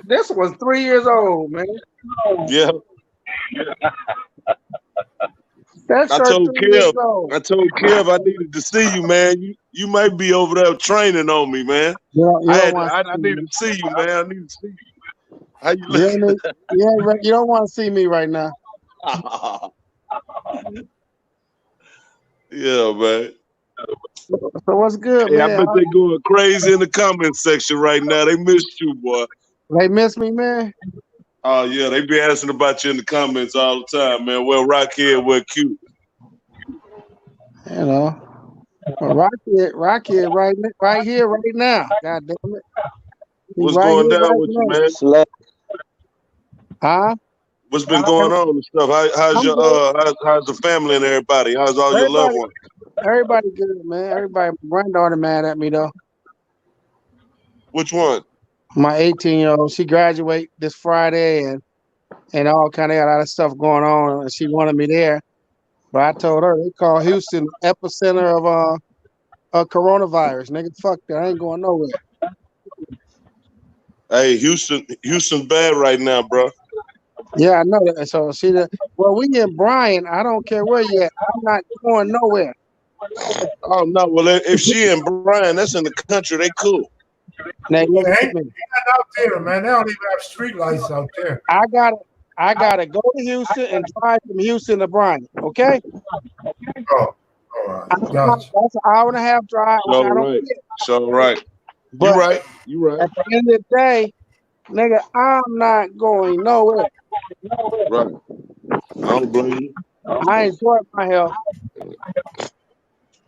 this was 3 years old, man.
Yeah.
That
I
shirt
told
3 years
Kev.
old.
I told Kev I needed to see you, man. You might be over there training on me, man.
You don't want
I
to see
need
me.
to see you, man. I need to see you. How you
You,
look?
ain't, you don't want to see me right now.
Yeah, man.
So what's good,
Hey, I
man?
bet they going crazy in the comment section right now. They missed you, boy.
They miss me, man.
Oh yeah, they be asking about you in the comments all the time, man. Well, Rockhead, well, cute.
You know, Rocket, right here, right now. God damn it, he's
What's
right
going
here,
down
right
with you,
now.
man?
Huh?
What's been going on and stuff? How's
I'm
your
good.
how's the family and everybody? How's all your loved
Everybody,
ones?
everybody good, man. Everybody, my granddaughter mad at me though.
Which one?
My 18-year-old, she graduate this Friday, and all kind of got a lot of stuff going on, and she wanted me there. But I told her they call Houston epicenter of coronavirus. Nigga, fuck that. I ain't going nowhere.
Hey, Houston's bad right now, bro.
Yeah, I know that. So see that. Well, we in Bryan. I don't care where you at. I'm not going nowhere.
Oh no, well if she and Brian, that's in the country, they cool.
Now,
They
listen to
ain't
me.
out there, man. They don't even have street lights out there.
I gotta go to Houston and drive from Houston to Bryan. Okay,
Oh, all right. Gotcha.
that's an hour and a half drive.
So
I don't
right.
care.
So right. You
But
right. You right.
at the end of the day, nigga, I'm not going nowhere.
Right. I don't blame you.
I enjoy my health.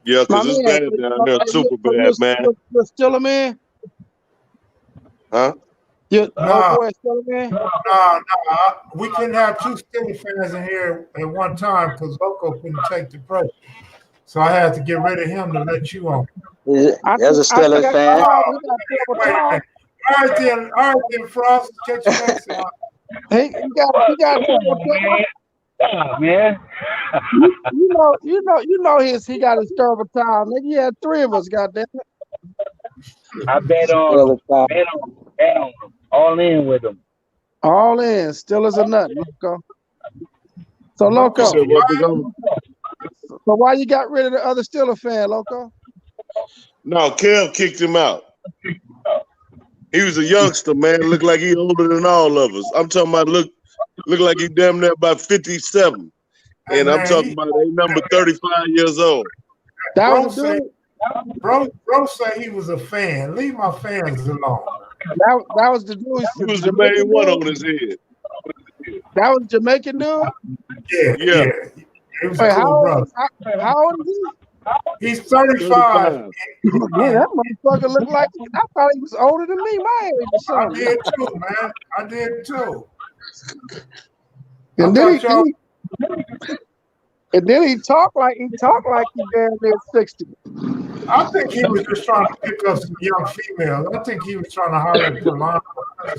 Yeah,
My
because it's
man,
bad down there, super bad, man.
you're still a man?
Huh?
You
Nah,
homeboy is still a man?
nah. We couldn't have two Steelers fans in here at one time because Loco couldn't take the pressure. So I had to get rid of him to let you on.
There's a
I think
Steelers
I
fan.
called. He got terrible
Wait a
time.
minute. All right then, Frost. Catch you next time.
He got terrible time.
Yeah, man.
You know he got his terrible time. Nigga, he had three of us, goddamn it.
I bet on him. Bet on him. All in with him.
All in, still is a nut, Loco. So
You
Loco,
said what, big homie?
so why you got rid of the other Steeler fan, Loco?
No, Kev kicked him out. He was a youngster, man. Looked like he older than all of us. I'm talking about look like he damn near about 57.
Hey,
And I'm
man,
talking about a number 35 years old.
That
Bro
was the
say,
dude.
bro say he was a fan. Leave my fans alone.
That was the dude.
He was the main one on his head.
That was Jamaican dude.
Yeah. He was
Wait,
a cool brother.
how old is he?
He's 35.
Man, that motherfucker looked like I thought he was older than me. My age or
I
something.
did too, man. I did too.
And then he talked like he damn near 60.
I think he was just trying to pick up some young females. I think he was trying to holler at Polano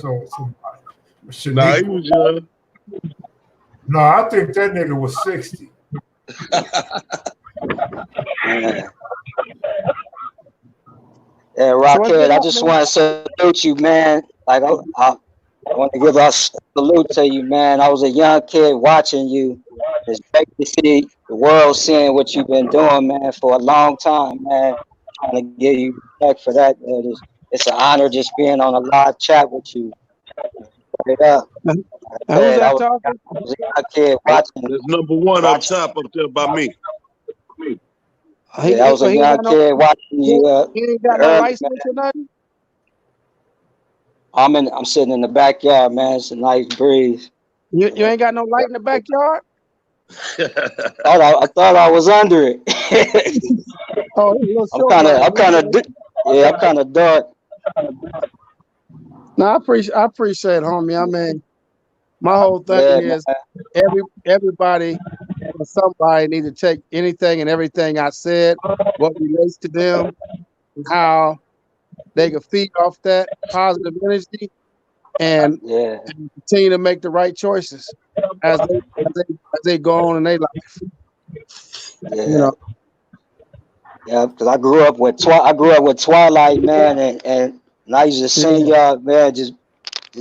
or somebody.
Nah, he was young.
No, I think that nigga was 60.
Yeah, Rockhead, I just want to salute you, man. Like I want to give a salute to you, man. I was a young kid watching you. It's great to see the world seeing what you've been doing, man, for a long time, man. Trying to give you respect for that, man. It's an honor just being on a live chat with you. Straight up.
Who's that talking?
I was a young kid watching.
There's number one up top up there by me.
Yeah, I was a young kid watching you.
He ain't got no license or nothing?
I'm sitting in the backyard, man. It's a nice breeze.
You ain't got no light in the backyard?
I thought I was under it.
Oh,
I'm kind of dark.
No, I appreciate it, homie. I mean, my whole thing is everybody or somebody need to take anything and everything I said, what relates to them, and how they can feed off that positive energy and continue to make the right choices as they go on in their life.
Yeah.
You know.
Yeah, because I grew up with Twilight, man, and I used to sing y'all, man, just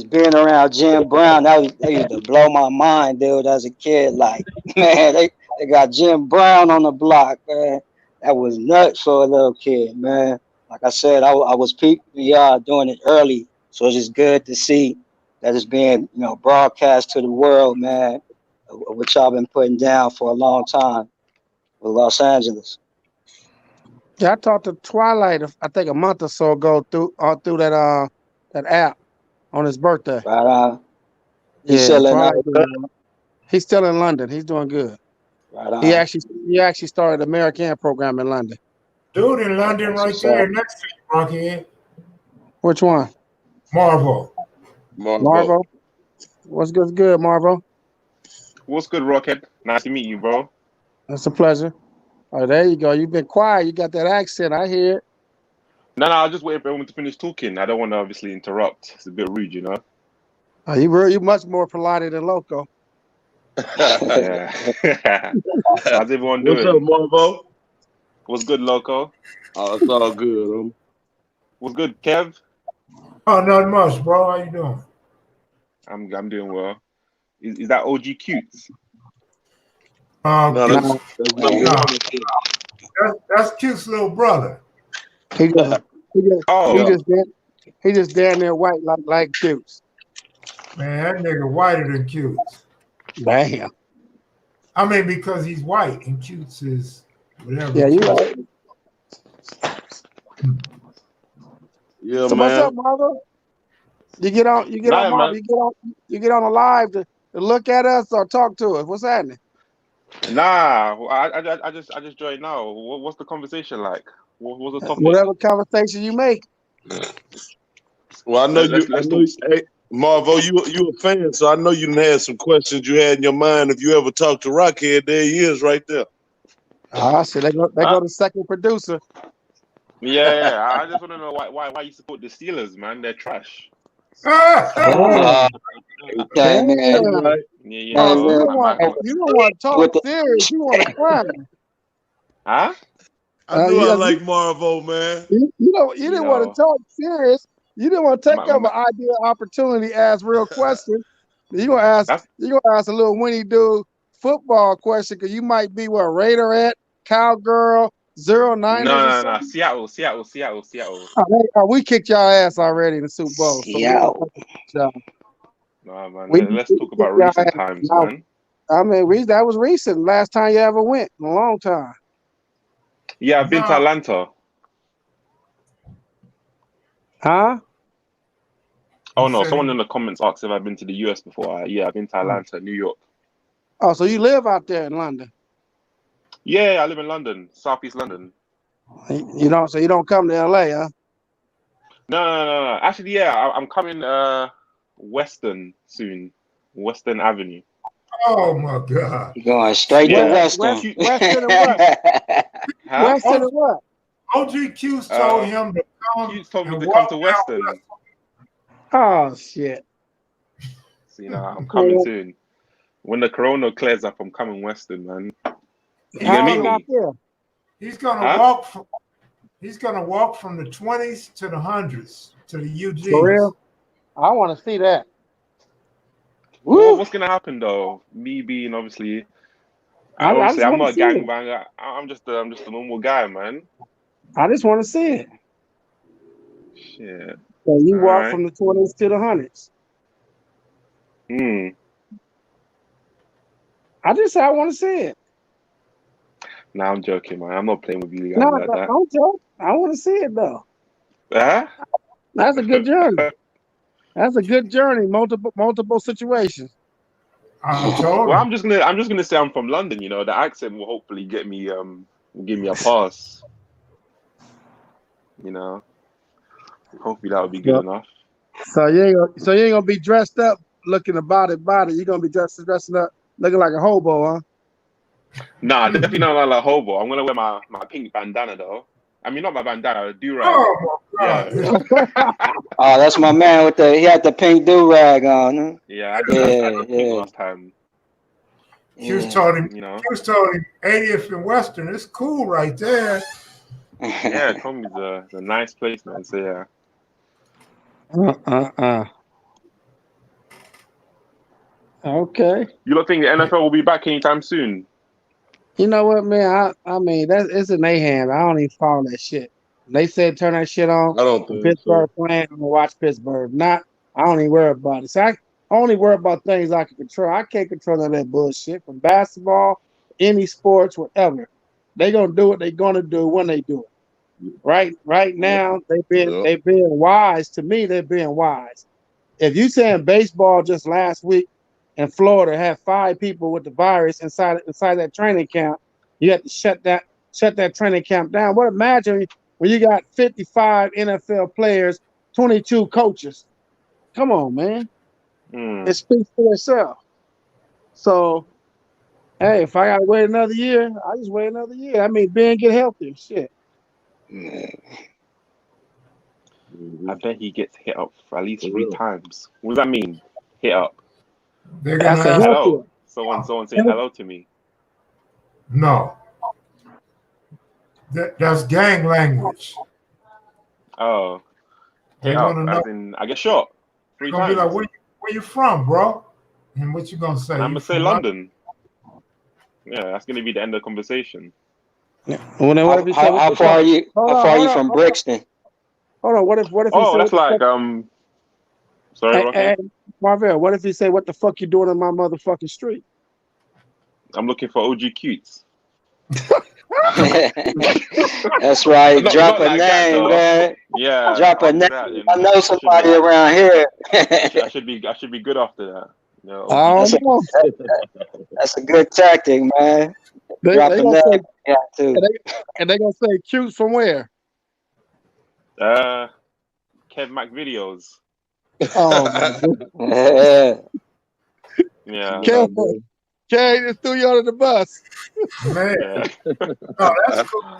being around Jim Brown, that used to blow my mind, dude, as a kid. Like, man, they got Jim Brown on the block, man. That was nuts for a little kid, man. Like I said, I was PPR doing it early, so it's just good to see that it's being, broadcast to the world, man, which y'all been putting down for a long time with Los Angeles.
Yeah, I talked to Twilight, I think a month or so ago through that app on his birthday.
Right.
He's still in London. He's doing good.
Right.
He actually started an American program in London.
Dude in London right there next to you, Rockhead.
Which one?
Marvo.
What's good, Marvo?
What's good, Rockhead? Nice to meet you, bro.
That's a pleasure. Oh, there you go. You've been quiet. You got that accent. I hear it.
No, I was just waiting for everyone to finish talking. I don't want to obviously interrupt. It's a bit rude, you know.
Oh, you much more polite than Loco.
Yeah. How's everyone doing?
What's up, Marvo?
What's good, Loco?
Oh, it's all good.
What's good, Kev?
Oh, not much, bro. How you doing?
I'm doing well. Is that OG Cutes?
No,
Cute,
that's number
no,
one.
that's Cute's little brother.
He just
Oh,
Yeah.
he just down there white like Cutes.
Man, that nigga whiter than Cutes.
Damn.
I mean, because he's white and Cutes is whatever.
Yeah, you
Cutes.
right.
Yeah,
So what's up,
man.
Marvel? You get on
nah,
Marvel,
man.
you get on a live to look at us or talk to us. What's happening?
Nah, I just joined now. What's the conversation like? What's the topic?
Whatever conversation you make.
Well,
Let's talk.
hey, Marvo, you a fan, so I know you done had some questions you had in your mind. If you ever talked to Rockhead, there he is right there.
Ah, shit, they
Huh?
go to second producer.
Yeah. I just want to know why you support the Steelers, man. They're trash.
Damn.
Okay, man.
Damn.
Right.
Yeah,
Oh,
Hey,
so
man.
you don't want to talk
With the,
serious. You want to cry.
Huh?
I knew I
Yeah,
liked Marvo, man.
you
You
didn't want to
know,
talk serious. You didn't want to take up an ideal opportunity, ask real questions. You gonna
that's
ask a little Winnie dude football question because you might be what Raiderette, Cowgirl, Zero Niners or
no.
something.
Seattle.
We kicked y'all ass already in the Super Bowl, so we ain't
Seattle.
fucking with y'all.
No, man.
We
Let's talk
kicked
about
y'all
recent
ass.
times,
Now,
man.
I mean, that was recent. Last time you ever went in a long time.
Yeah, I've been to
No,
Atlanta.
Huh?
Oh
he
no,
said
someone
he.
in the comments asked if I've been to the US before. Yeah, I've been to Atlanta, New York.
Oh, so you live out there in London?
Yeah, I live in London, Southeast London.
You don't. So you don't come to LA, huh?
No. Actually, yeah, I'm coming Western soon, Western Avenue.
Oh my God.
You going straight to
Yeah,
Western.
cute,
Western and what?
huh?
Western and what?
OG Q's told
Uh,
him to come
Cute told me
and
to come
walk
to
down
Western.
West.
Oh shit.
So I'm coming
Man,
soon. When the corona clears up, I'm coming Western, man. You
He's
gonna
how
meet
is
gonna
out
me?
there?
he's gonna
Huh?
walk from the 20s to the hundreds to the
For
UGs.
real? I want to see that.
Woo.
What's gonna happen though? Me being obviously,
I just
I'm
want to
not a
see it.
gangbanger. I'm just a normal guy, man.
I just want to see it.
Shit.
So
All
you walk
right.
from the 20s to the hundreds.
Hmm.
I just say I want to see it.
Nah, I'm joking, man. I'm not playing with you
No,
guys like that.
don't joke. I want to see it though.
Huh?
That's a good journey. That's a good journey. Multiple situations.
I told
Well,
him.
I'm just gonna say I'm from London. You know, the accent will hopefully get me will give me a pass. You know, hopefully that would be good
So,
enough.
so you ain't gonna be dressed up looking about it. You're gonna be dressing up looking like a hobo, huh?
Nah, definitely not like hobo. I'm gonna wear my pink bandana though. I mean, not my bandana, a do rag.
Oh my
Yeah,
God.
Oh, that's my man with he had the pink do rag on. Huh?
yeah. I
Yeah,
did pink
yeah,
last time.
Q's
yeah.
told him.
You know,
Q's told him 80th and Western. It's cool right there.
yeah. Comby's a nice place, man. So yeah.
Okay.
You don't think the NFL will be back anytime soon?
You know what, man? I mean, it's in their hands. I don't even follow that shit. They said turn that shit on.
I don't
When
think so.
Pittsburgh playing, I'm gonna watch Pittsburgh. Not, I don't even worry about it. So I only worry about things I can control. I can't control none of that bullshit from basketball, any sports, whatever. They gonna do what they gonna do when they do it. Right now,
Yeah.
they being wise. To me, they're being wise. If you saying baseball just last week in Florida had 5 people with the virus inside that training camp, you have to shut that training camp down. What imagine when you got 55 NFL players, 22 coaches. Come on, man. It speaks for itself. So hey, if I gotta wait another year, I just wait another year. I mean, Ben get healthier. Shit.
I bet he gets hit up for at least
For
3
real.
times. What does that mean? Hit up.
They're gonna
That's a
have
healthier.
Hello. Someone saying hello to me.
no. That's gang language.
Oh.
They want to know.
As in, I get shot 3
Gonna
times.
be like, where you from, bro? And what you gonna say?
And I'm gonna say London. Yeah, that's gonna be the end of the conversation.
Well, then what if you say,
How far are you? How far are you from Brixton?
Hold on. What if he
Oh,
say,
that's like Sorry, Rocky.
hey, Marvell, what if he say, what the fuck you doing in my motherfucking street?
I'm looking for OG Cutes.
That's right. Drop
not
a
like that,
name,
though.
man.
Yeah.
Drop a name.
That,
I know somebody around here.
I should be good after that. You know,
That's a good tactic, man. Drop a name. Yeah, too.
And they gonna say cute from where?
kevmacvideos.
Oh my
God.
Yeah.
Kev just threw you under the bus.
Man.
Yeah.
No, that's cool.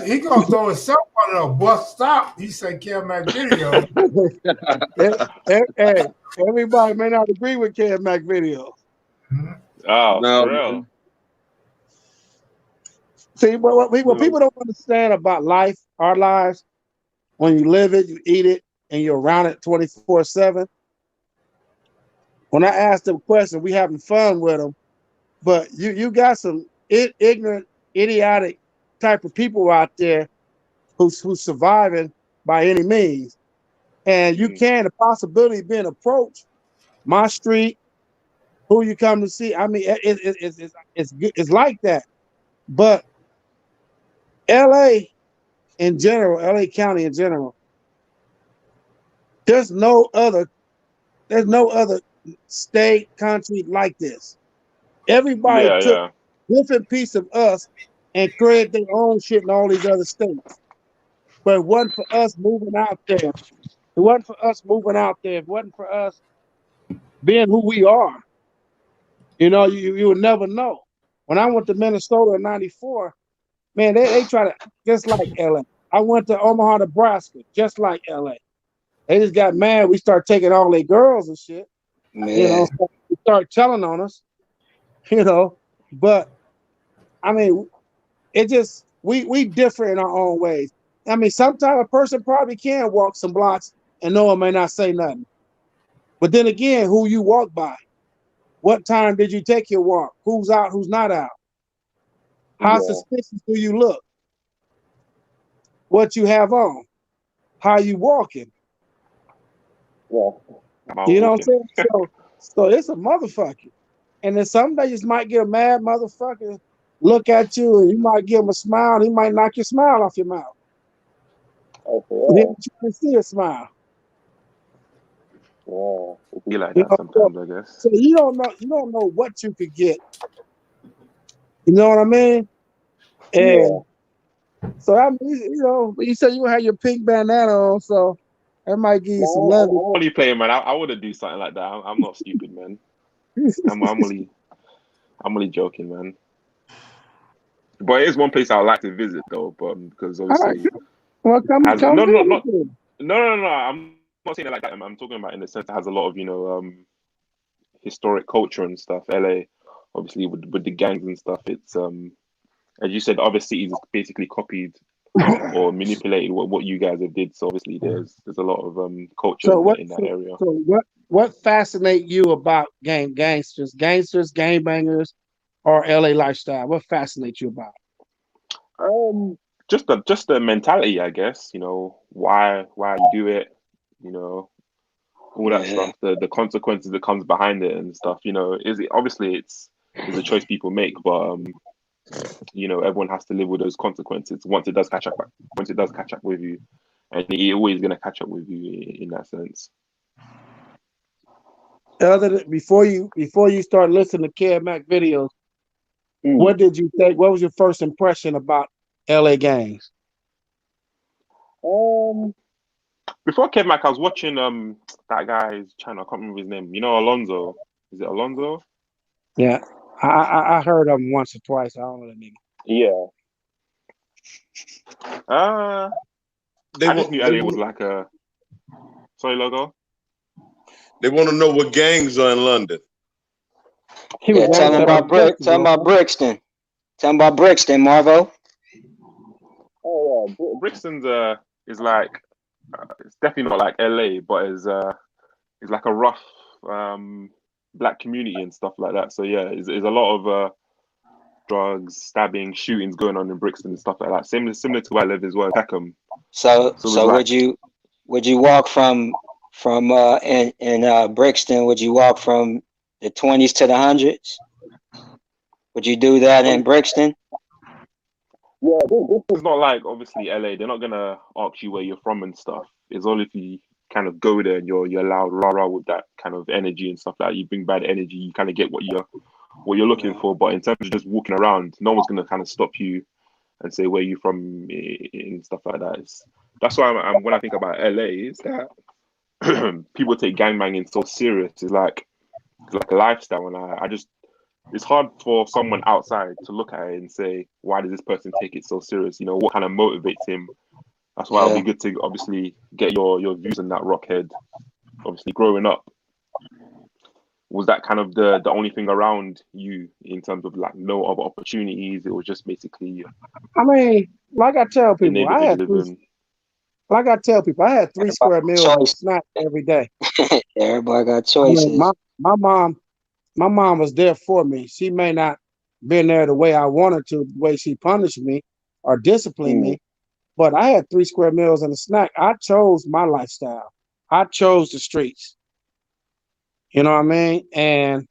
He gonna throw himself under a bus stop. He said kevmacvideos.
Hey, everybody may not agree with kevmacvideos.
Oh,
No,
for real.
See, what people don't understand about life, our lives, when you live it, you eat it, and you're around it 24/7. When I ask them questions, we having fun with them, but you got some ignorant, idiotic type of people out there who's surviving by any means, and you can the possibility of being approached, my street, who you come to see. I mean, it's like that, but LA in general, LA County in general, there's no other state, country like this. Everybody took different piece of us and created their own shit in all these other states. But it wasn't for us moving out there. It wasn't for us moving out there. It wasn't for us being who we are. You know, you would never know. When I went to Minnesota in '94, man, they try to just like LA. I went to Omaha, Nebraska, just like LA. They just got mad. We start taking all their girls and shit.
Man.
You know, so they start telling on us. You know, but I mean, it just we differ in our own ways. I mean, sometimes a person probably can walk some blocks and no one may not say nothing. But then again, who you walk by? What time did you take your walk? Who's out? Who's not out? How suspicious do you look? What you have on? How you walking?
Yeah.
You know what I'm saying? So it's a motherfucker. And then some days you might get a mad motherfucker look at you and you might give him a smile and he might knock your smile off your mouth. You can see a smile.
Yeah, it'd be like that sometimes, I guess.
So you don't know what you could get. You know what I mean? And so I mean, you know, you said you had your pink bandana on, so that might give you some love.
I'm only playing, man. I wouldn't do something like that. I'm not stupid, man. I'm only joking, man. But it is one place I would like to visit, though. But because obviously,
well, come
no.
I'm
not saying it like that. I'm talking about in the sense it has a lot of historic culture and stuff. LA, obviously, with the gangs and stuff. It's as you said, other cities basically copied or manipulated what you guys have did. So obviously, there's a lot of culture in that area.
So what fascinates you about gangsters, gangbangers, or LA lifestyle? What fascinates you about it?
Just the mentality, I guess. You know, why you do it. You know, all that stuff. The consequences that comes behind it and stuff. You know, it's a choice people make, but you know, everyone has to live with those consequences once it does catch up with you, and it always going to catch up with you in that sense.
Before you start listening to kevmacvideos, what did you think? What was your first impression about LA gangs?
Before kevmac, I was watching that guy's channel. I can't remember his name. You know, Alonzo. Is it Alonzo?
Yeah, I heard of him once or twice. I don't know the name.
Yeah. I just knew LA was like a. Sorry, Logo.
They want to know what gangs are in London.
Tell them about Brixton. Tell them about Brixton, Marvo.
Oh yeah, Brixton's is like it's definitely not like LA, but it's like a rough black community and stuff like that. So yeah, it's a lot of drugs, stabbing, shootings going on in Brixton and stuff like that. Similar to where I live as well, Peckham.
So
So it's like,
would you walk from in Brixton? Would you walk from the 20s to the hundreds? Would you do that in Brixton?
Yeah, this is not like obviously LA. They're not gonna ask you where you're from and stuff. It's all if you kind of go there and you're loud rah with that kind of energy and stuff like that. You bring bad energy, you kind of get what you're looking for. But in terms of just walking around, no one's gonna kind of stop you and say where you from and stuff like that. That's why when I think about LA, is that people take gangbanging so serious. It's like a lifestyle, and I just it's hard for someone outside to look at it and say, why does this person take it so serious? You know, what kind of motivates him? That's why it'll be good to obviously get your views on that, Rockhead. Obviously, growing up, was that kind of the only thing around you in terms of like no other opportunities? It was just basically
I mean, like I tell
the
people,
neighborhood you live in.
like I tell people, I had 3 square meals of snack every day.
Everybody got
I
choices.
mean, my mom was there for me. She may not been there the way I wanted to, the way she punished me or disciplined me, but I had 3 square meals and a snack. I chose my lifestyle. I chose the streets. You know what I mean? And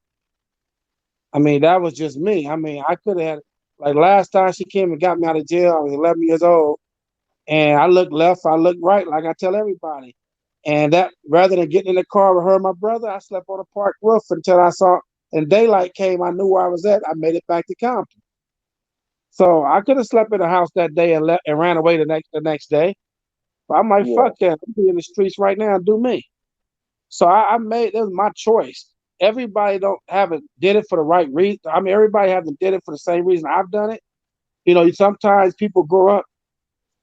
I mean, that was just me. I mean, I could have had, like last time she came and got me out of jail, I was 11 years old. And I looked left, I looked right, like I tell everybody. And that rather than getting in the car with her and my brother, I slept on a park roof until I saw and daylight came. I knew where I was at. I made it back to Compton. So I could have slept in the house that day and ran away the next day. But I'm like, fuck that. I'm be in the streets right now and do me. So I made, that was my choice. Everybody don't haven't did it for the right reason. I mean, everybody haven't did it for the same reason I've done it. You know, sometimes people grow up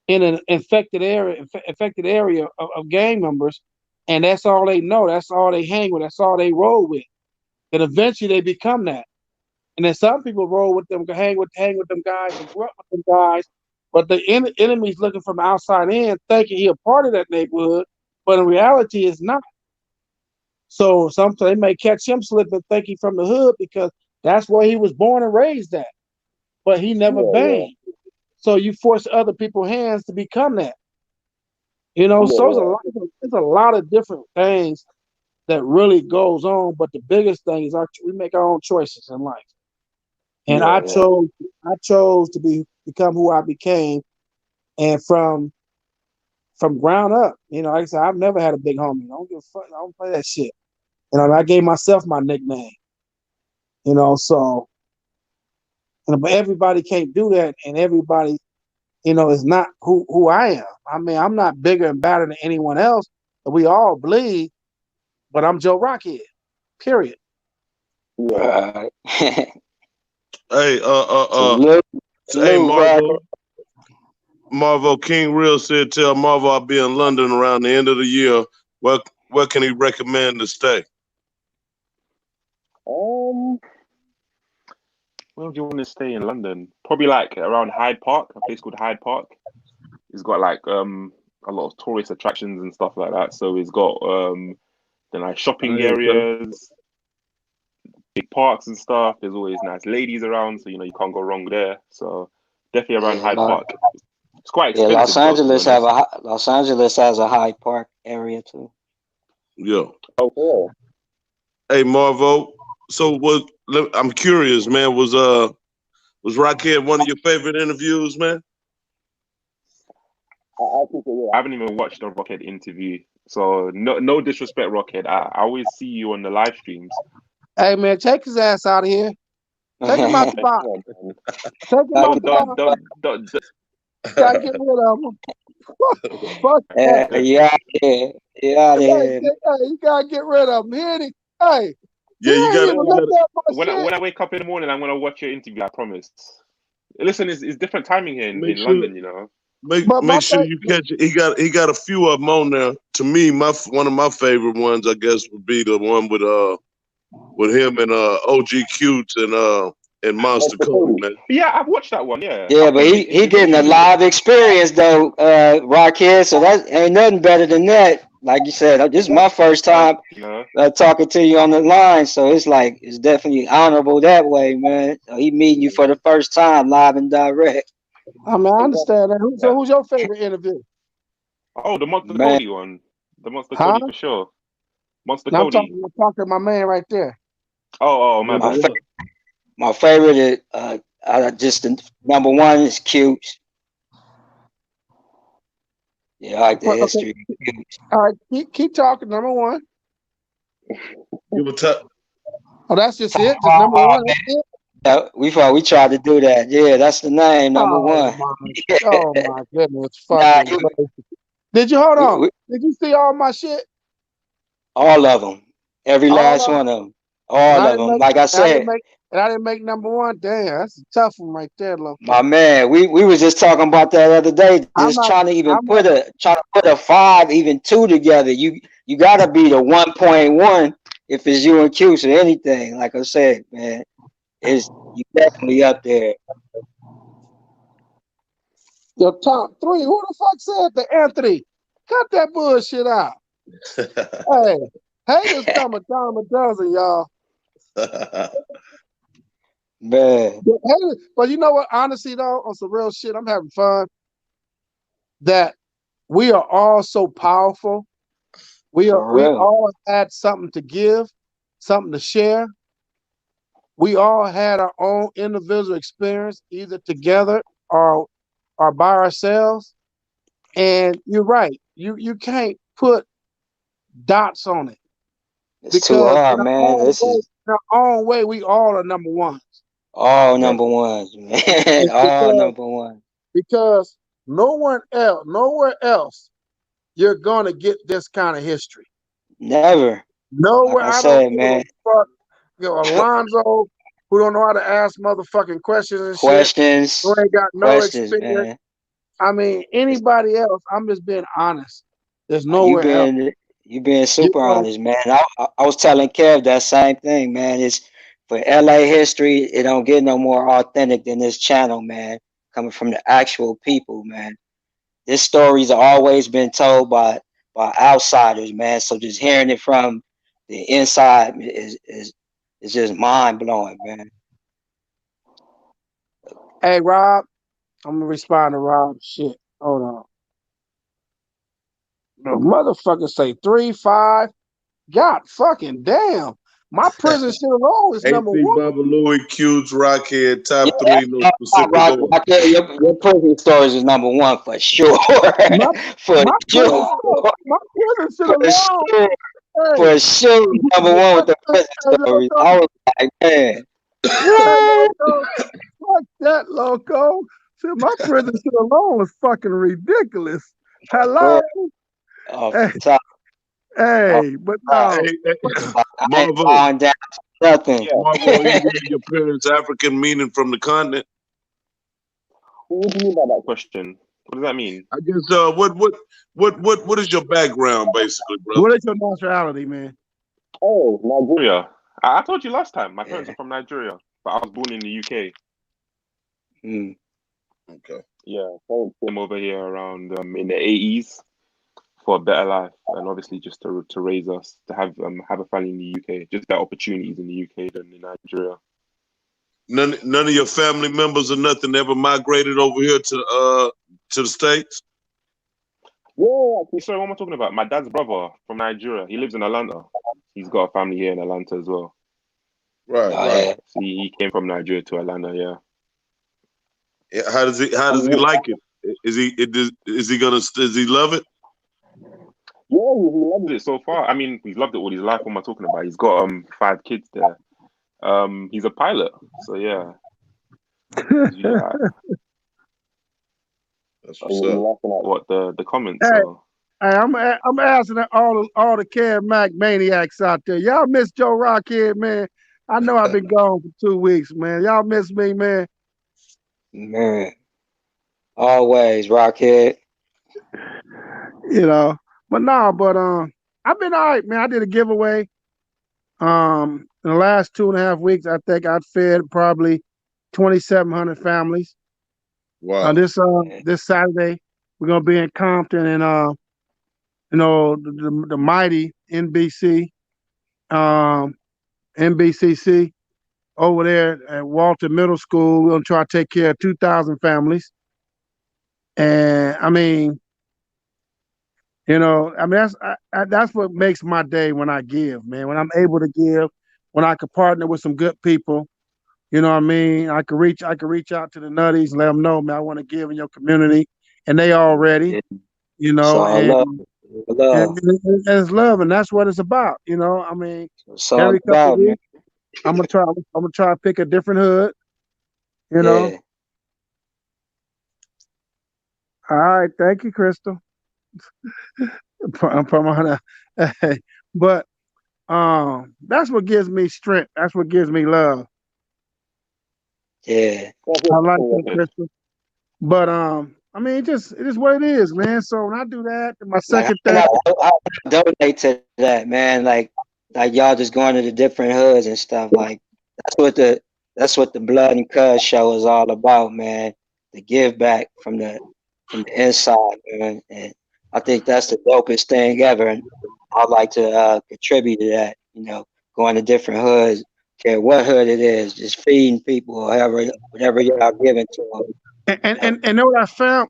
in an infected area of gang members, and that's all they know. That's all they hang with. That's all they roll with. And eventually they become that. And then some people roll with them, hang with them guys, and grow up with them guys. But the enemy's looking from the outside in, thinking he a part of that neighborhood, but in reality, it's not. So sometimes they may catch him slipping, thinking from the hood because that's where he was born and raised at. But he never banged. So you force other people's hands to become that. You know, so there's a lot of different things that really goes on, but the biggest thing is we make our own choices in life. And I chose to become who I became, and from ground up, you know, like I said, I've never had a big homie. I don't give a fuck. I don't play that shit. You know, I gave myself my nickname. You know, so but everybody can't do that, and everybody, you know, is not who I am. I mean, I'm not bigger and badder than anyone else. We all bleed, but I'm Joe Rockhead. Period.
Right.
Hey,
Salute,
hey,
Rock.
Marvo King Real said, tell Marvo I'll be in London around the end of the year. Where can he recommend to stay?
Where do you want to stay in London? Probably like around Hyde Park, a place called Hyde Park. It's got like a lot of tourist attractions and stuff like that. So it's got then like shopping areas, big parks and stuff. There's always nice ladies around, so you know you can't go wrong there. So definitely around Hyde Park. It's quite expensive.
Los Angeles has a Hyde Park area too.
Yeah. Okay. Hey Marvo, so I'm curious, man. Was Rockhead one of your favorite interviews, man?
I haven't even watched a Rockhead interview, so no disrespect, Rockhead. I always see you on the live streams.
Hey man, take his ass out of here. Take him out the box. Take him out the box. Gotta get rid of him. Fuck that.
Yeah.
Hey, you gotta get rid of him. Hey.
Yeah, you gotta.
When I wake up in the morning, I'm gonna watch your interview. I promise. Listen, it's different timing here in London, you know.
Make sure you catch it. He got a few of them on there. To me, one of my favorite ones, I guess, would be the one with him and OG Cutes and and Monster Cody, man.
Yeah, I've watched that one. Yeah.
Yeah, but he getting a live experience though, Rockhead. So that ain't nothing better than that. Like you said, this is my first time talking to you on the line, so it's definitely honorable that way, man. So he meeting you for the first time, live and direct.
I mean, I understand that. So, who's your favorite interview?
Oh, the Monster Cody one. The Monster Cody for sure. Monster
now,
Cody.
I'm talking to my man right there.
Oh, man.
My favorite is just the number one is cute. Yeah, I like the history.
Okay. All right, keep talking. Number one. Oh, that's just it. Just number one. That's it.
Yeah, we tried to do that. Yeah, that's the name, number one.
Oh my goodness, fucking! Did you hold on? Did you see all my shit?
All of them, every last one of them, all of them. Like I said,
I didn't make number one. Damn, that's a tough one right there, low.
My man, we was just talking about that other day. Just trying to put a 5, even 2 together. You gotta be the 1.1 if it's you and Q. So anything, like I said, man, you definitely up there.
Your top 3. Who the fuck said that, Anthony? Cut that bullshit out. Hey, haters come a dime a dozen, y'all.
Man.
But you know what? Honestly, though, on some real shit, I'm having fun. That we are all so powerful. We all had something to give, something to share. We all had our own individual experience, either together or by ourselves. And you're right. You can't put dots on it.
It's too hard, man.
In our own way, we all are number ones.
All number ones, man. All number ones.
Because nowhere else you're gonna get this kind of history.
Never.
Nowhere.
Like I said, man.
Fuck, Alonzo, who don't know how to ask motherfucking questions and
shit.
Who ain't got no experience. Man. I mean, anybody else, I'm just being honest. There's nowhere else.
You being super honest, man. I was telling Kev that same thing, man. It's for LA history, it don't get no more authentic than this channel, man. Coming from the actual people, man. This story's always been told by outsiders, man. So just hearing it from the inside is just mind blowing, man.
Hey Rob, I'm gonna respond to Rob's shit. Hold on. The motherfucker say 3, 5. God fucking damn. My prison shit alone is number 1.
Baba Louie, Q's, Rockhead, top 3. No specific
Rockhead, your prison stories is number 1 for sure.
My prison shit alone.
For sure, number 1 with the prison stories. I was like, man.
Fuck that, loco. See, my prison shit alone is fucking ridiculous. Hello? Hey, but no.
Marvel,
nothing.
Marvel, your parents African, meaning from the continent.
What do you mean by that question? What does that mean?
I guess what is your background, basically, bro?
What is your nationality, man?
Oh, Nigeria. I told you last time. My parents are from Nigeria, but I was born in the UK.
Okay.
Yeah, so I came over here around in the 80s for a better life, and obviously just to raise us, to have a family in the UK, just better opportunities in the UK than in Nigeria.
None of your family members or nothing ever migrated over here to the States?
Yeah, sorry, what am I talking about? My dad's brother from Nigeria. He lives in Atlanta. He's got a family here in Atlanta as well.
Right.
So he came from Nigeria to Atlanta, yeah.
How does he like it? Is he love it?
Yeah, he loves it so far. I mean, he's loved it all his life. What am I talking about? He's got 5 kids there. He's a pilot, so yeah.
That's what's up.
What the comments?
Hey, I'm asking all the Kev Mac maniacs out there. Y'all miss Joe Rockhead, man. I know I've been gone for 2 weeks, man. Y'all miss me, man.
Man, always Rockhead.
You know, but I've been all right, man. I did a giveaway. In the last 2.5 weeks, I think I fed probably 2,700 families.
Wow.
This Saturday, we're gonna be in Compton and the mighty NBCC over there at Walter Middle School. We're gonna try to take care of 2,000 families. And I mean, that's what makes my day when I give, man. When I'm able to give, when I could partner with some good people, you know what I mean. I could reach out to the nutties and let them know, man, I want to give in your community, and they all ready,
Yeah.
you know.
So I
And
love.
it's love, and that's what it's about, you know. I mean,
It's all
every couple of
about, man.
weeks, I'm gonna try to pick a different hood, you know.
Yeah.
All right, thank you, Crystal. But that's what gives me strength. That's what gives me love.
Yeah.
I like that, Crystal. But I mean, it is what it is, man. So when I do that, my
Like
second thing,
I donate to that, man. Like y'all just going to the different hoods and stuff. Like that's what the Blood and Cuz show is all about, man. The give back from the inside, man. And I think that's the dopest thing ever. And I'd like to contribute to that, going to different hoods, care what hood it is, just feeding people or whatever y'all giving to them.
and know what I found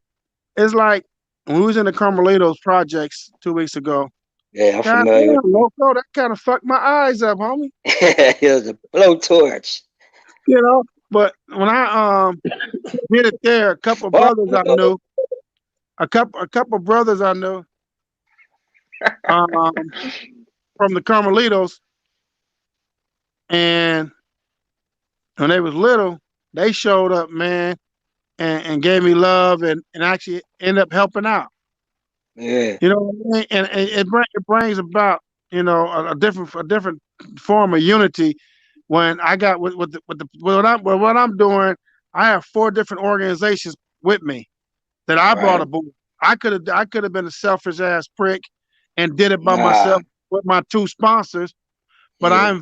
is like when we was in the Carmelitos projects 2 weeks ago.
Yeah, I'm
God
familiar
damn,
with them.
loco, that kind of fucked my eyes up, homie.
It was a blowtorch.
You know, but when I did it there, a couple of
Oh,
brothers I knew, a couple of brothers I knew, um, from the Carmelitos, and when they was little, they showed up, man, and gave me love and actually ended up helping out.
yeah,
You know what I mean? And it brings about, a different form of unity when I got what I'm doing. I have 4 different organizations with me that I brought
right.
aboard. I could have been a selfish ass prick and did it by
Nah,
myself with my 2 sponsors, but
yeah,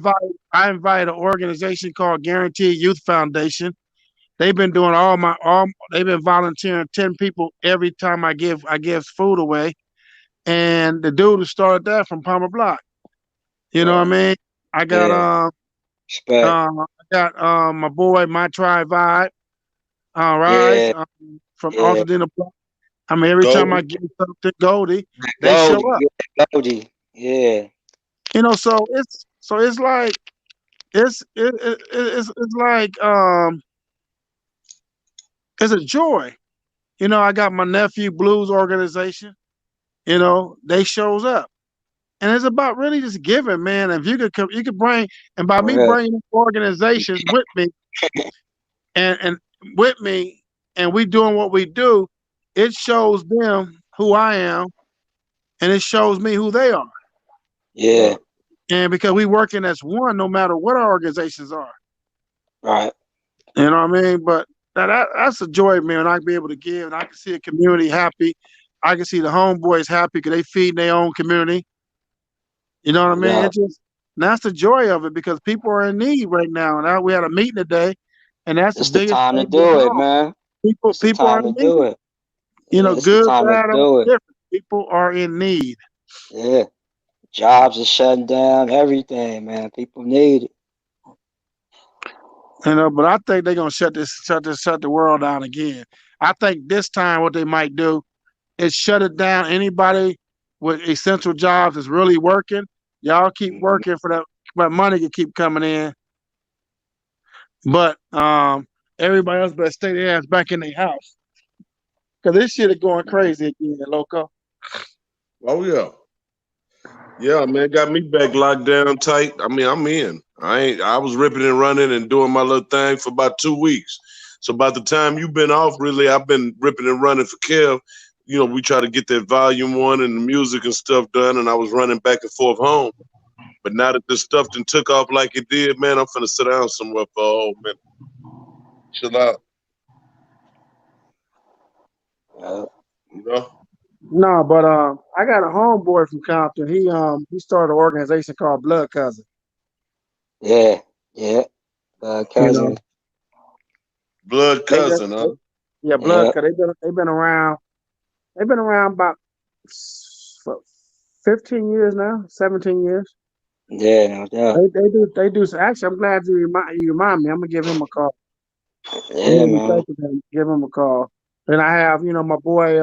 I invited an organization called Guaranteed Youth Foundation. They've been doing all they've been volunteering 10 people every time I give food away. And the dude who started that from Palmer Block. You know what I
Wow.
mean? I got
yeah. Respect.
my boy, My Tribe Vibe, Rise,
Yeah,
from
yeah.
Altadena Block. I mean, every time I
Goldie.
give something Goldie, they show
Goldie,
up.
yeah, Goldie. Yeah,
So it's like it's like it's a joy. I got my nephew Blues organization. They shows up. And it's about really just giving, man. If you could bring, and by
for
me
real.
bringing organizations and with me, and we doing what we do, it shows them who I am, and it shows me who they are.
Yeah,
Right.
And because we working as one, no matter what our organizations are,
right.
you know what I mean. But that's a joy, man. I can be able to give, and I can see a community happy. I can see the homeboys happy because they feed their own community. You know what I
No
mean?
doubt.
It just and that's the joy of it because people are in need right now. And we had a meeting today, and that's the
It's the
biggest
time to
thing going
do it,
on.
man.
People
It's the
people are
time
in
to
need.
do it. Yeah, it's the
Good,
time to
bad, or
do it.
different. People are in need.
Yeah. Jobs are shutting down, everything, man. People need it.
But I think they're gonna shut the world down again. I think this time what they might do is shut it down. Anybody with essential jobs is really working. Y'all keep
Mhm.
working for that, but money can keep coming in. But everybody else better stay their ass back in their house. Cause this shit is going crazy again, loco.
Oh yeah. Yeah, man, got me back locked down tight. I mean, I'm in. I was ripping and running and doing my little thing for about 2 weeks. So by the time you've been off, really, I've been ripping and running for Kev. We try to get that volume 1 and the music and stuff done, and I was running back and forth home. But now that this stuff done took off like it did, man, I'm finna sit down somewhere for a whole minute. Chill out,
Uh,
you know?
No, but I got a homeboy from Compton. He started an organization called Blood Cousin.
yeah, yeah.
You know,
Cousin.
Blood cousin, huh?
Yeah, blood cousin. They've been around. They've been around about 15 years now, 17 years.
Yeah, no doubt.
They do. Actually, I'm glad you remind me. I'm gonna give him a call.
Yeah, man.
Give him a call. And I have, my boy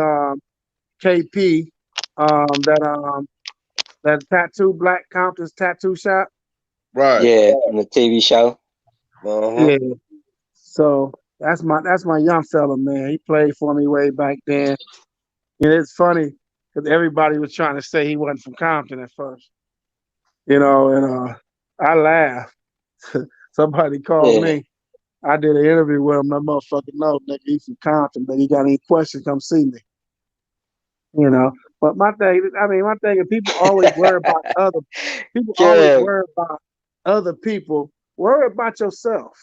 KP, that tattoo Black Compton's tattoo shop.
Right.
Yeah, from the TV show.
Yeah. So that's my young fella, man. He played for me way back then. And it's funny because everybody was trying to say he wasn't from Compton at first. And I laughed. Somebody called me. I did an interview with him. That motherfucker, no, nigga, he's from Compton. But he got any questions, come see me. But my thing is people always worry about other people. Always worry about other people. Worry about yourself.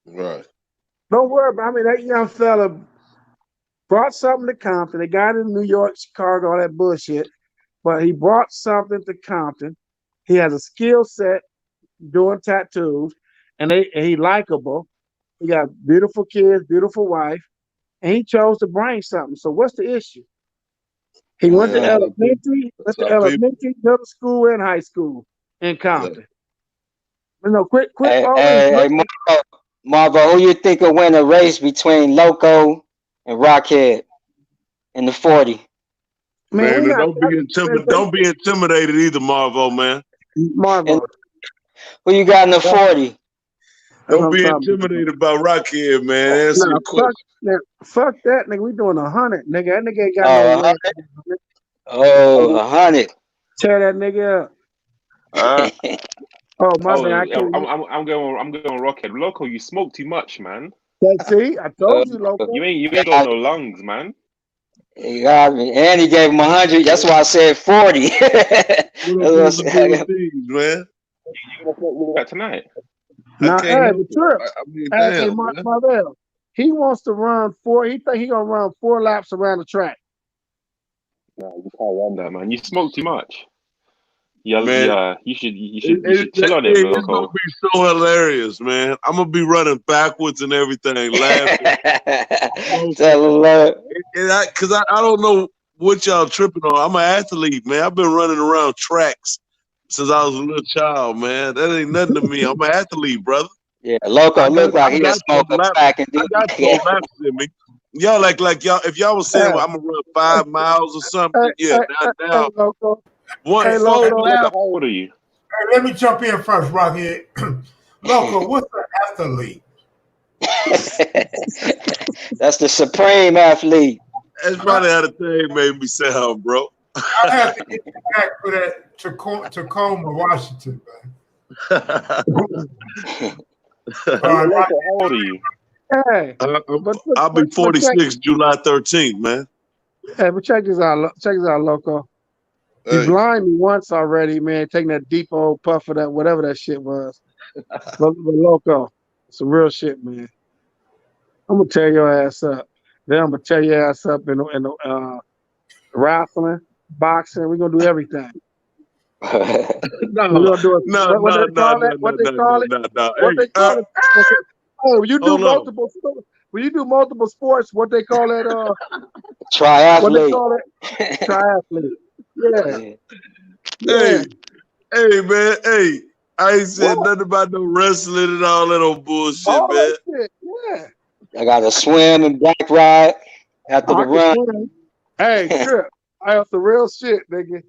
Right.
Don't worry about. That young fella brought something to Compton. They got in New York, Chicago, all that bullshit. But he brought something to Compton. He has a skill set doing tattoos, and he likable. He got beautiful kids, beautiful wife, and he chose to bring something. So what's the issue? He went to elementary, middle school, and high school in Compton. Quit.
Hey, Marvo, who you think will win a race between Loco and Rockhead in the 40?
Man, don't be intimidated either, Marvo, man.
Marvo.
Who you got in the 40?
Don't be intimidated by Rockhead, man. Answer the question.
Fuck that, nigga. We doing 100, nigga. That nigga ain't got no way.
100.
Tear that nigga up. My bad.
I'm going Rockhead. Loco, you smoke too much, man.
See, I told you, Loco.
You ain't got no lungs, man.
He got me, and he gave him 100. That's why I said 40. That's what I said.
Man.
You gonna smoke that tonight?
Marvel. He wants to run 4. He think he gonna run 4 laps around the track.
No, you can't run that, man. You smoke too much. Yeah, you should chill on it, Loco.
It's gonna be so hilarious, man. I'm gonna be running backwards and everything, laughing. Because I don't know what y'all tripping on. I'm an athlete, man. I've been running around tracks since I was a little child, man. That ain't nothing to me. I'm an athlete, brother.
Yeah, Loco look like he just smoked a pack and do
I got 4 laps in me. Y'all like y'all. If y'all was saying I'm gonna run 5 miles or something, now.
Loco.
4 laps.
How old are you?
Hey, let me jump in first, Rockhead. Loco, what's an athlete?
That's the supreme athlete.
That's probably how the thing made me sound, bro.
I have to get you back for that Tacoma, Washington, man.
How old are you?
Hey,
I'll be 46 July 13th, man.
Hey, but check this out, Loco. You blind me once already, man. Taking that deep old puff of that, whatever that shit was. but Loco, some real shit, man. I'm gonna tear your ass up. Then I'm gonna tear your ass up in wrestling, boxing. We're gonna do everything.
No.
What they call it? Oh, when you do multiple sports, what they call it?
Triathlete.
What they call it? Triathlete. Yeah.
Hey, man. Hey, I ain't said nothing about no wrestling and all that old bullshit, man.
That shit, yeah.
I got to swim and bike ride after the run.
Hey, Trip. I have the real shit, nigga.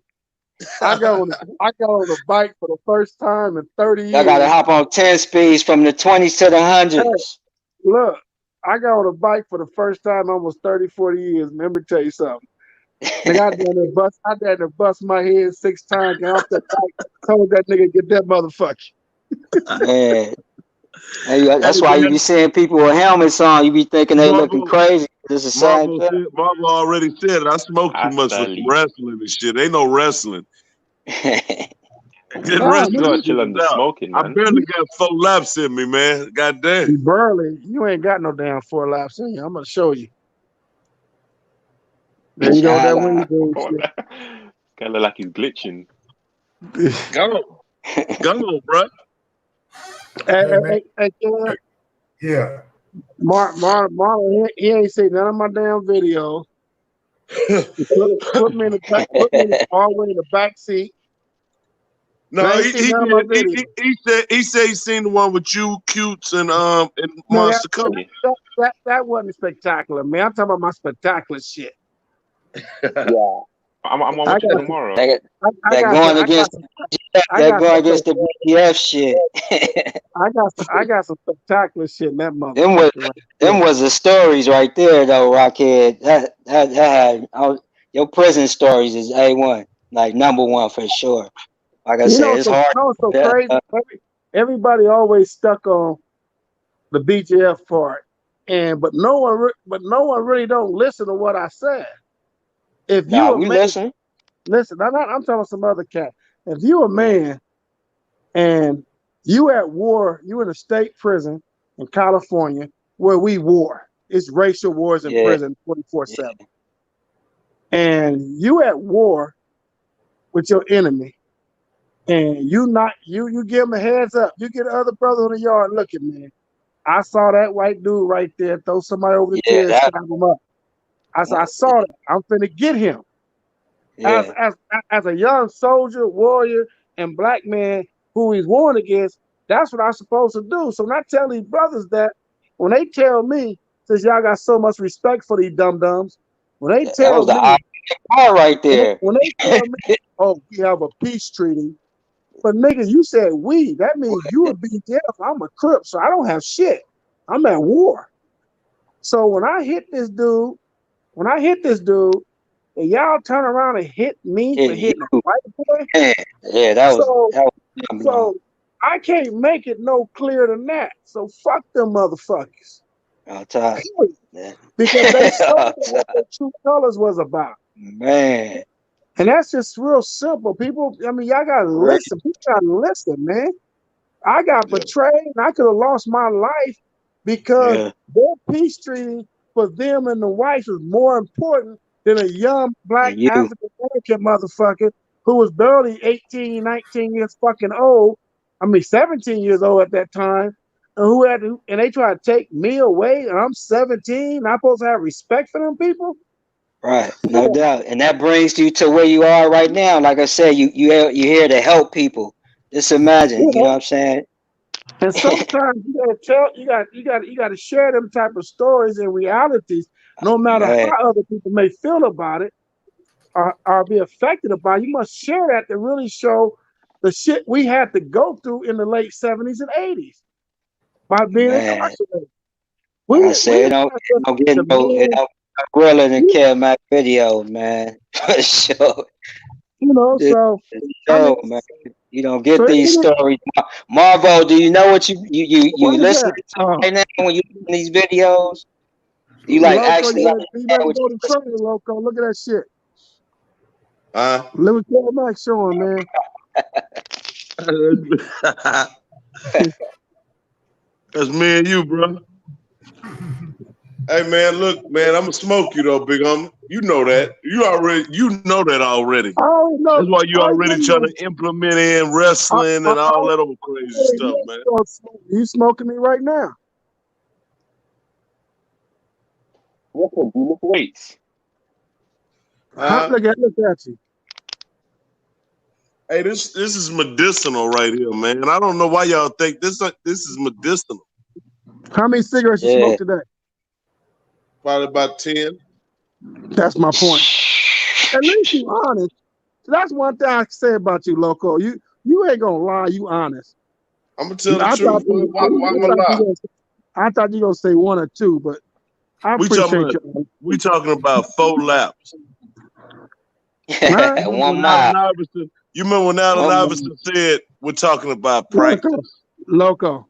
I got on a bike for the first time in 30 years.
I got to hop on 10 speeds from the 20s to the 100s.
Hey, look, I got on a bike for the first time almost 30, 40 years. Let me tell you something. Nigga, I had to bust my head 6 times, get off that bike, told that nigga get that motherfucker.
Man. Hey, that's why you be seeing people with helmets on. You be thinking they looking crazy. This is
Marvel already said it. I smoke too much for wrestling and shit. Ain't no wrestling.
Chillin the smoking, man.
I barely got 4 laps in me, man. God damn.
You ain't got no damn 4 laps in you. I'm gonna show you. There you go. That when you do shit.
Kinda like he's glitching.
Go on, bro.
Hey,
yeah.
Marlon, he ain't seen none of my damn videos. Put me in the back, put me all the way in the back seat.
No,
I ain't
he
seen none of my
did.
videos.
He said he seen the one with you, Cutes, and
Man,
Monster Cody.
that wasn't spectacular, man. I'm talking about my spectacular shit.
Yeah. I'm watching it tomorrow.
They're going against the BTF shit.
I got some spectacular shit in that motherfucker.
Them was the stories right there, though, Rockhead. That had your prison stories is A1, like #1 for sure. Like I said, it's hard.
So crazy. Everybody always stuck on the BTF part, but no one really don't listen to what I said. If you
we listen.
Listen, I'm talking about some other cat. If you a man and you at war, you in a state prison in California where we war. It's racial wars in prison 24/7. And you at war with your enemy, and you give him a heads up. You get the other brother in the yard. Look at me. I saw that white dude right there throw somebody over the chair and stab him up. I saw that. I'm finna get him. As a young soldier, warrior, and black man who he's warned against, that's what I'm supposed to do. So when I tell these brothers that, when they tell me, since y'all got so much respect for these dum-dums, when they tell me
right there.
When they tell me, oh, we have a peace treaty, but nigga, you said we, that means you a BTF, I'm a Crip, so I don't have shit. I'm at war. So when I hit this dude, and y'all turn around and hit me for hitting a white boy.
Yeah, that was
so I can't make it no clearer than that. So fuck them motherfuckers. Because they saw what their true colors was about.
Man.
And that's just real simple. People, I mean, y'all gotta listen. People gotta listen, man. I got betrayed and I could have lost my life because their peace treaty for them and the whites was more important than a young black African American motherfucker who was barely 18, 19 years fucking old. I mean, 17 years old at that time. And they try to take me away, and I'm 17. I'm supposed to have respect for them people?
Right, no doubt. And that brings you to where you are right now. Like I said, you're here to help people. Just imagine, you know what I'm saying?
And sometimes you gotta share them type of stories and realities, no matter how other people may feel about it or be affected about it. You must share that to really show the shit we had to go through in the late 70s and 80s by being incarcerated.
I say it don't get no realer than kevmacvideos, man. For sure.
You know,
man. You don't get these stories. Marvo, do you know what you listen to right now when you listen to these videos? You like actually understand what you
Loco, look at that shit. Let me tell Mike showing, man.
That's me and you, bro. Hey man, look, man, I'm gonna smoke you though, big homie. You know that. You know that already.
Oh no.
That's why you already trying to implement in wrestling and all that old crazy stuff, man.
You smoking me right now.
You lift weights.
Look at you.
Hey, this is medicinal right here, man. I don't know why y'all think this is medicinal.
How many cigarettes you smoke today?
Probably about 10.
That's my point. At least you honest. So that's one thing I can say about you, Loco. You ain't gonna lie. You honest.
I'm gonna tell the truth. Why am I lie?
I thought you gonna say 1 or 2, but I appreciate you.
We talking about 4 laps.
1 mile.
You remember when Allen Iverson said we're talking about practice?
Loco.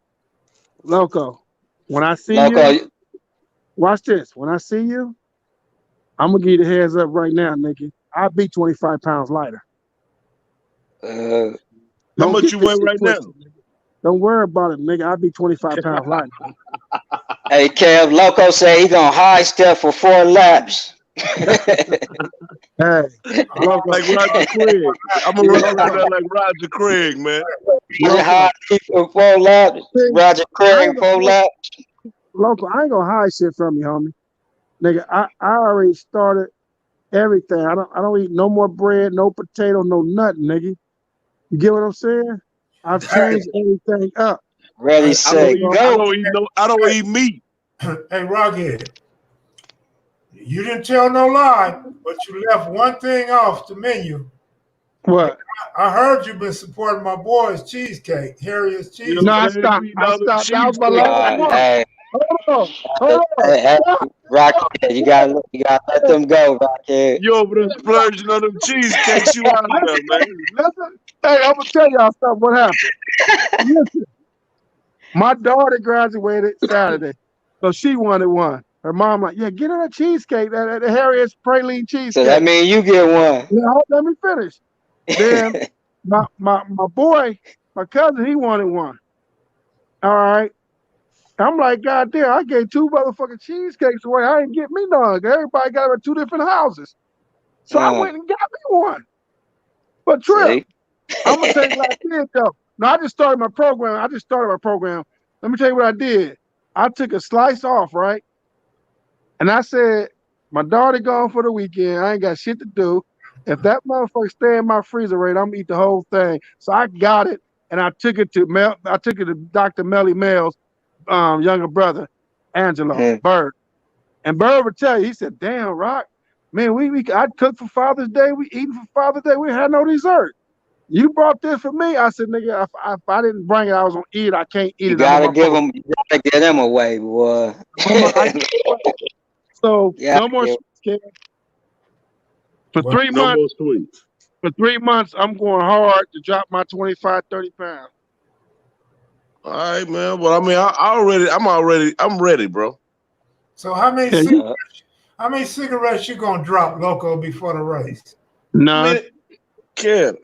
When I see you, watch this. When I see you, I'm gonna give you the heads up right now, nigga. I'll be 25 pounds lighter.
How much you weigh right now?
Don't worry about it, nigga. I'll be 25 pounds lighter.
Hey, Kev, Loco say he gonna high step for 4 laps.
Hey,
like Roger Craig. I'm gonna run around there like Roger Craig, man.
High for 4 laps. Roger Craig 4 laps.
local, I ain't gonna hide shit from you, homie. Nigga, I already started everything. I don't eat no more bread, no potato, no nothing, nigga. You get what I'm saying? I've changed everything up.
Ready, set, go.
I don't eat meat.
Hey, Rockhead, you didn't tell no lie, but you left one thing off the menu.
What?
I heard you've been supporting my boys' cheesecake, Harriet's cheesecake.
No, I stopped. That was my last one.
Hey,
Hold on.
hey, Rockhead, you gotta let them go, Rockhead.
You over there splurging on them cheesecakes, you out there, man.
Listen, hey, I'm gonna tell y'all something. What happened? Listen, my daughter graduated Saturday, so she wanted one. Her mom like, yeah, get her a cheesecake, that Harriet's praline cheesecake.
So that means you get one.
Now, let me finish. Then my boy, my cousin, he wanted one. All right. I'm like, God damn, I gave 2 motherfucking cheesecakes away. I didn't get me none. Everybody got them at 2 different houses. So I went and got me one. But Trip, I'm gonna tell you what I did though. No, I just started my program. Let me tell you what I did. I took a slice off, right? And I said, my daughter gone for the weekend. I ain't got shit to do. If that motherfucker stay in my freezer, right, I'm gonna eat the whole thing. So I got it and I took it to Dr. Melly Mel's younger brother, Angelo Bird. And Bird would tell you, he said, damn, Rock, man, I cooked for Father's Day. We eating for Father's Day. We had no dessert. You brought this for me. I said, nigga, if I didn't bring it, I was gonna eat it. I can't eat it.
You gotta get them away, boy.
So no more sweets, For 3 months.
No more sweets.
For 3 months, I'm going hard to drop my 25, 30 pounds.
All
right, man. Well, I mean, I'm ready, bro.
So how many cigarettes you gonna drop, Loco, before the race?
None.
Ken.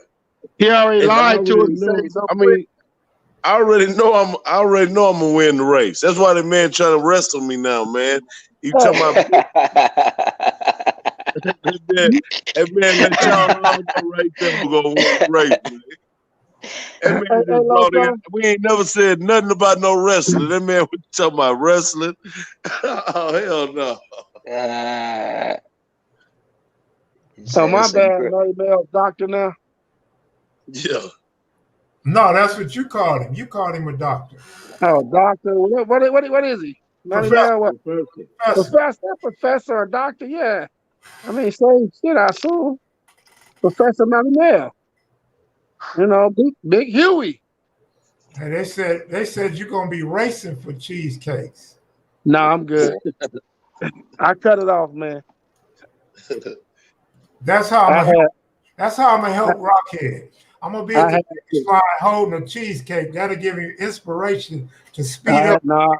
He already lied to us.
I already know I'm gonna win the race. That's why the man trying to wrestle me now, man. He talking about that man let y'all know right there we're gonna win the race, man. That man just brought in, we ain't never said nothing about no wrestling. That man was talking about wrestling. Oh hell no.
So my bad, Melly Mel doctor now.
Yeah.
No, that's what you called him. You called him a doctor.
Oh, doctor. What is he? Professor or doctor? Yeah. I mean, same shit, I assume. Professor Melly Mel. You know, big Huey.
And they said you're gonna be racing for cheesecakes.
No, I'm good. I cut it off, man.
That's how I'm gonna help Rockhead. I'm gonna be at the finish line holding a cheesecake. That'll give you inspiration to speed up.
Nah,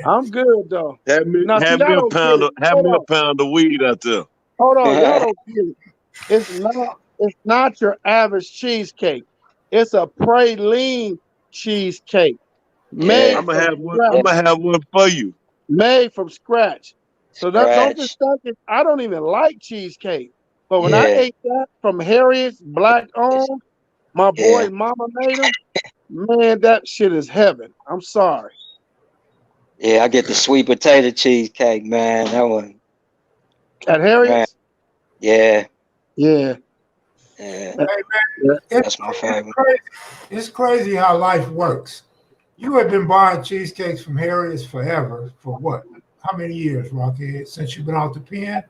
I'm good though.
Have me a pound of weed out there.
Hold on, y'all don't get it. It's not your average cheesecake. It's a praline cheesecake.
I'm gonna have one for you.
Made from scratch. So don't just think I don't even like cheesecake. But when I ate that from Harriet's black owned, my boy's mama made them, man, that shit is heaven. I'm sorry.
Yeah, I get the sweet potato cheesecake, man. That one.
At Harriet's?
Man.
Yeah.
Hey, man, that's my favorite. It's crazy how life works. You have been buying cheesecakes from Harriet's forever. For what? How many years, Rockhead? Since you've been out the pen?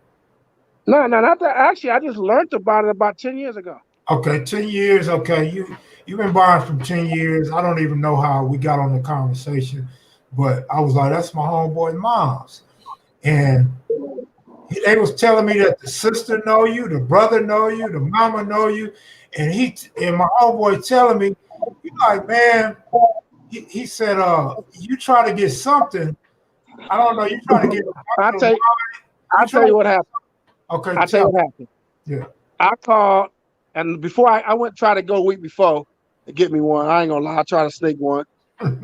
No, not that. Actually, I just learned about it about 10 years ago.
Okay, 10 years. Okay, you've been buying from 10 years. I don't even know how we got on the conversation, but I was like, that's my homeboy mom's. And they was telling me that the sister know you, the brother know you, the mama know you. And my homeboy telling me, he's like, man, he said, you try to get something. I don't know, you try to get
I'll tell you what happened.
Okay.
I'll tell you what happened.
Yeah.
I called, and before I went try to go a week before to get me one. I ain't gonna lie, I tried to sneak one.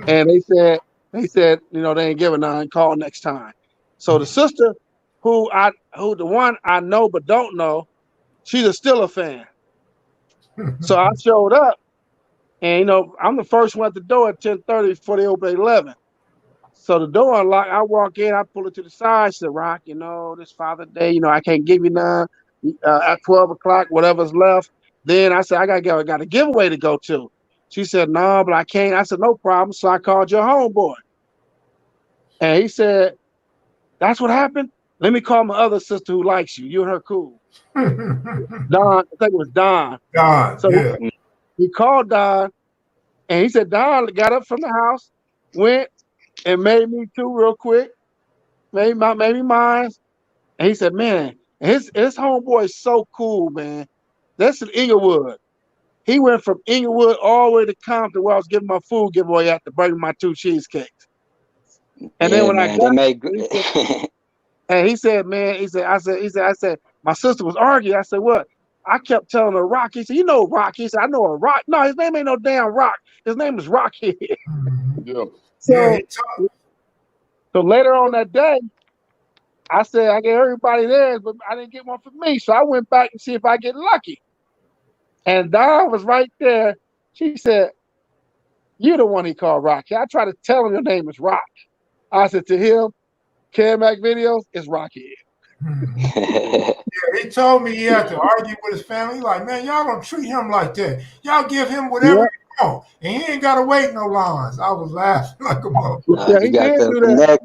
And they said, you know, they ain't giving none, call next time. So the sister who the one I know but don't know, she's still a fan. So I showed up, and you know, I'm the first one at the door at 10:30 before they open at 11. So the door unlocked. I walk in, I pull it to the side. I said, Rock, this Father's Day, I can't give you none. At 12 o'clock, whatever's left. Then I said, I got a giveaway to go to. She said, no, but I can't. I said, no problem. So I called your homeboy. And he said, that's what happened? Let me call my other sister who likes you. You and her cool. Don, I think it was Don.
Don,
So
yeah.
he called Don, and he said, Don got up from the house, went and made me two real quick, made me mine. And he said, man, his homeboy is so cool, man. That's in Inglewood. He went from Inglewood all the way to Compton where I was getting my food giveaway at to bring my 2 cheesecakes. And then when I got and he said, man, I said, my sister was arguing. I said, what? I kept telling her Rock. He said, you know Rock. He said, I know a Rock. No, his name ain't no damn Rock. His name is Rocky.
Yeah.
So later on that day, I said, I get everybody theirs, but I didn't get one for me. So I went back and see if I get lucky. And Don was right there. She said, you're the one he called Rocky. I tried to tell him your name is Rock. I said to him, kevmacvideos is Rocky.
Yeah, he told me he had to argue with his family. Like, man, y'all don't treat him like that. Y'all give him whatever you want, and he ain't got to wait no lines. I was laughing like a motherfucker.
Yeah, he did do that.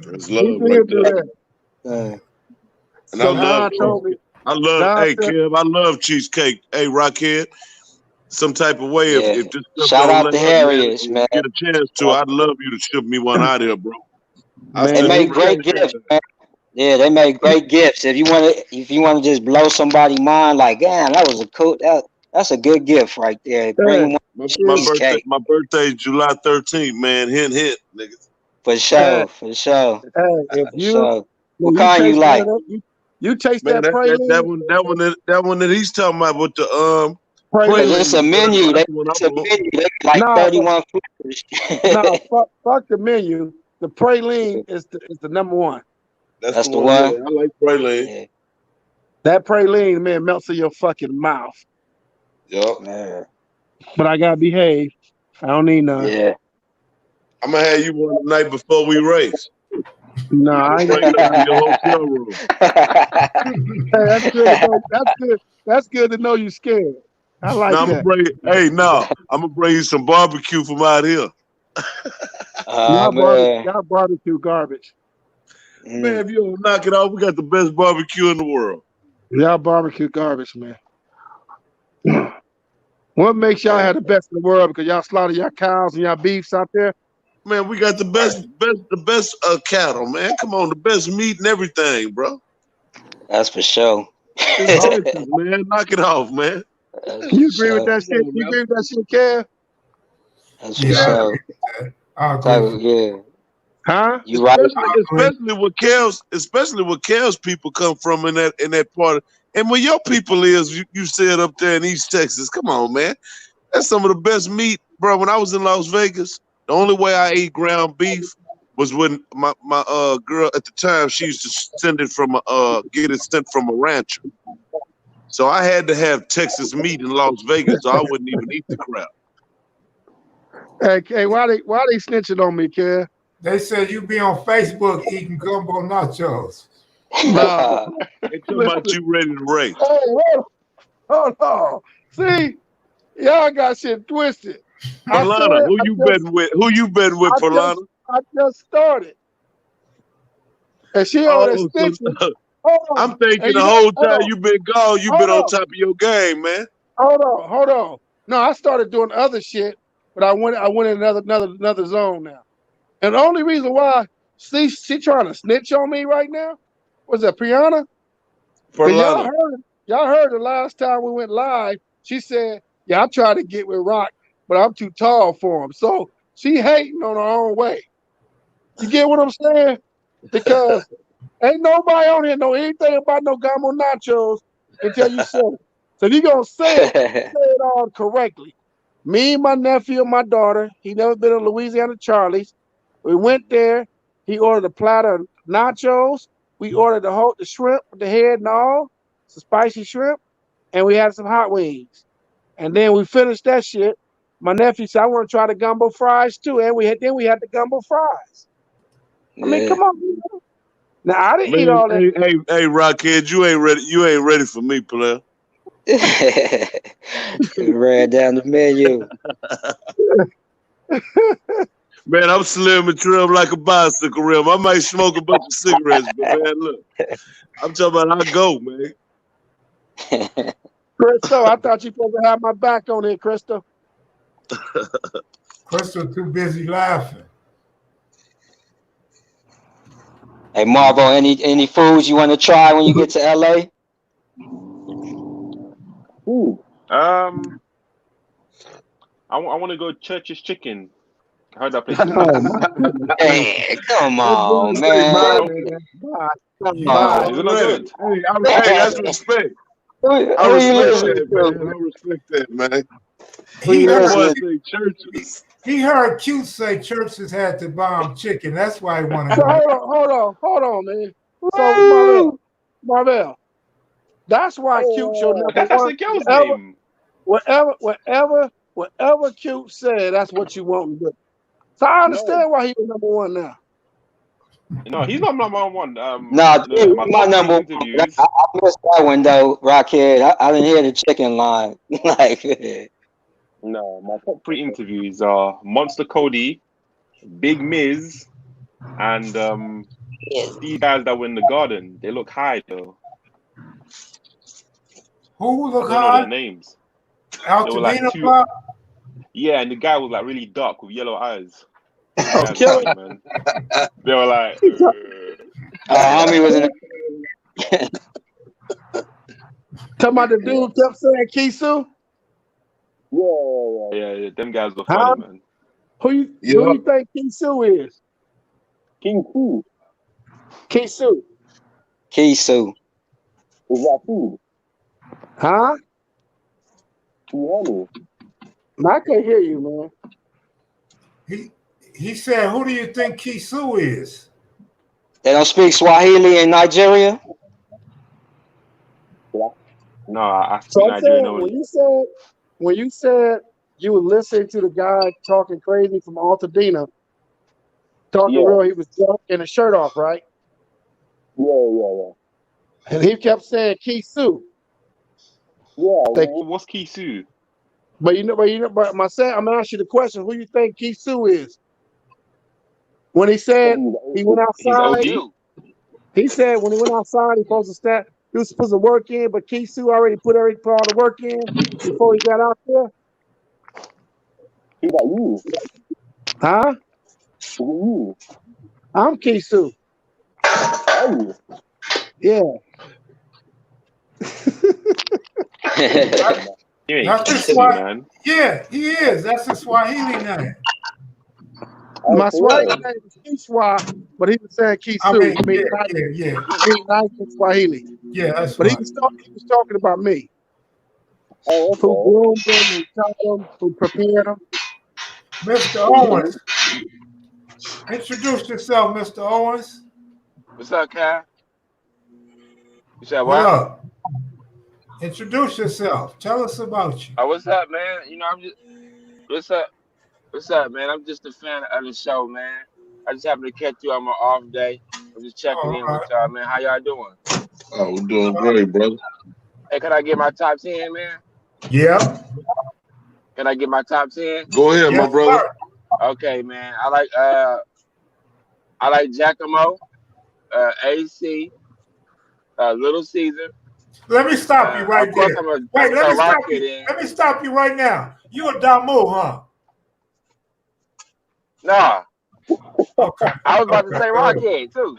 That's love right there. And
So Don told me.
Hey, Kev, I love cheesecake. Hey, Rockhead, some type of way, if this stuff
Shout
don't
out
let
to
up,
Harriet's, man.
Get a chance to, I'd love you to ship me one out here, bro.
They make great gifts, man. Yeah, they make great gifts. If you want to just blow somebody's mind, like, damn, that was a cool. That's a good gift right there. Bring one cheesecake.
My birthday is July 13th, man. Hint, niggas.
For sure, for sure.
Hey, if you,
what kind you like?
You taste
man,
that praline.
That one that he's talking about with the
praline. It's a menu. It's a menu. They like 31 flavors.
No, fuck the menu. The praline is the number one.
That's the one. Yeah, I like praline.
Yeah.
That praline, man, melts in your fucking mouth.
Yup.
But I gotta behave. I don't need none.
Yeah.
I'm gonna have you one the night before we race.
No, I ain't
gonna in your hotel room.
Hey, that's good. That's good to know you scared. I like that.
I'm gonna bring you some barbecue from out here.
Y'all barbecue garbage.
Man, if you don't knock it off, we got the best barbecue in the world.
Y'all barbecue garbage, man. What makes y'all have the best in the world? Because y'all slaughter y'all cows and y'all beefs out there?
Man, we got the best cattle, man. Come on, the best meat and everything, bro.
That's for sure.
Man, knock it off, man.
You agree with that shit? You agree with that shit, Kev?
That's for sure.
Yeah. Huh?
You right.
Especially where Kel's people come from in that part. And where your people is, you said up there in East Texas. Come on, man. That's some of the best meat, bro. When I was in Las Vegas, the only way I ate ground beef was when my girl at the time, she used to send it from get it sent from a rancher. So I had to have Texas meat in Las Vegas, so I wouldn't even eat the crap.
Hey, why they snitching on me, Kev?
They said you be on Facebook eating gumbo nachos.
No.
They talking about you ready to race.
Hey, hold on. See, y'all got shit twisted.
Polana, who you betting with? Who you betting with, Polana?
I just started. And she over there snitching.
I'm thinking the whole time you been gone, you been on top of your game, man.
Hold on. No, I started doing other shit, but I went in another zone now. And the only reason why she trying to snitch on me right now was that Brianna. Y'all heard the last time we went live. She said, "Yeah, I tried to get with Rock, but I'm too tall for him." So she hating on her own way. You get what I'm saying? Because ain't nobody on here know anything about no gumbo nachos until you say it. So if you gonna say it all correctly. Me, my nephew, and my daughter. He never been to Louisiana Charlie's. We went there. He ordered a platter of nachos. We ordered the shrimp with the head and all, some spicy shrimp, and we had some hot wings. And then we finished that shit. My nephew said, "I want to try the gumbo fries too." And we had the gumbo fries. I mean, come on. Now I didn't eat all that.
Hey, Rockhead, you ain't ready. You ain't ready for me, player.
Ran down the menu.
Man, I'm slim and trim like a bicycle rim. I might smoke a bunch of cigarettes, but man, look, I'm talking about I go, man.
Crystal, I thought you supposed to have my back on it, Crystal.
Crystal too busy laughing.
Hey Marvo, any foods you want to try when you get to LA?
Ooh. I want to go Church's Chicken. I heard that place is nice.
Hey, come on, man.
Bye.
Is it not good? Hey, that's respect. I respect that, man. I respect that, man.
He heard Q say churches had to bomb chicken. That's why he wanted to.
Hold on, man. So Marvel, that's why Cute your number
that's
one.
the girl's name.
Whatever Cute said, that's what you want to do. So I understand why he was number one now.
No, he's not number one.
No, my number one. I missed that one though, Rockhead. I didn't hear the chicken line. Like,
no, my top 3 interviews are Monster Cody, Big Miz, and these guys that were in the garden. They look high though.
Who look
I don't know
high?
their names.
Altadena
were like
Club?
Yeah, and the guy was like really dark with yellow eyes.
Oh, kill it.
Man. They were like,
homie was in.
Talking about the dude kept saying Kisu.
Yeah. Them guys were funny, man.
Who you think Kisu is?
King Fu.
Kisu.
Kisu.
Is that food?
Huh?
Kianu.
I can't hear you,
man. He said, who do you think Kisu is?
They don't speak Swahili in Nigeria?
No, I speak Nigerian only.
When you said you were listening to the guy talking crazy from Altadena, talking real, he was drunk and his shirt off, right?
Yeah.
And he kept saying Kisu.
Yeah, what's Kisu?
But I'm gonna ask you the question: who you think Kisu is? When he said he went outside, he said when he went outside, he was supposed to work in, but Kisu already put all the work in before he got out there.
He got you.
Huh?
You.
I'm Kisu.
Oh.
Yeah.
That's his Swahili, yeah, he is. That's his Swahili name.
My Swahili name is Kishwa, but he was saying Kisu.
Yeah.
Nice in Swahili.
Yeah, that's
but
right.
he was talking about me.
Oh, okay.
Who groomed him, who taught him, who prepared him.
Mr. Owens. Introduce yourself, Mr. Owens.
What's up, Cal? You said
What
what?
up? Introduce yourself. Tell us about you.
Oh, what's up, man? You know, I'm just what's up, man? I'm just a fan of the show, man. I just happened to catch you on my off day. I'm just checking in with y'all, man. How y'all doing?
Oh, we're doing great, brother.
Hey, can I get my top 10, man?
Yeah.
Can I get my top 10?
Go ahead, my brother.
Okay, man. I like Giacomo, AC, Little Caesar.
Let me stop you right there. Wait, let me stop you right now. You a Damu, huh?
Nah.
Okay.
I was about to say Rockhead too.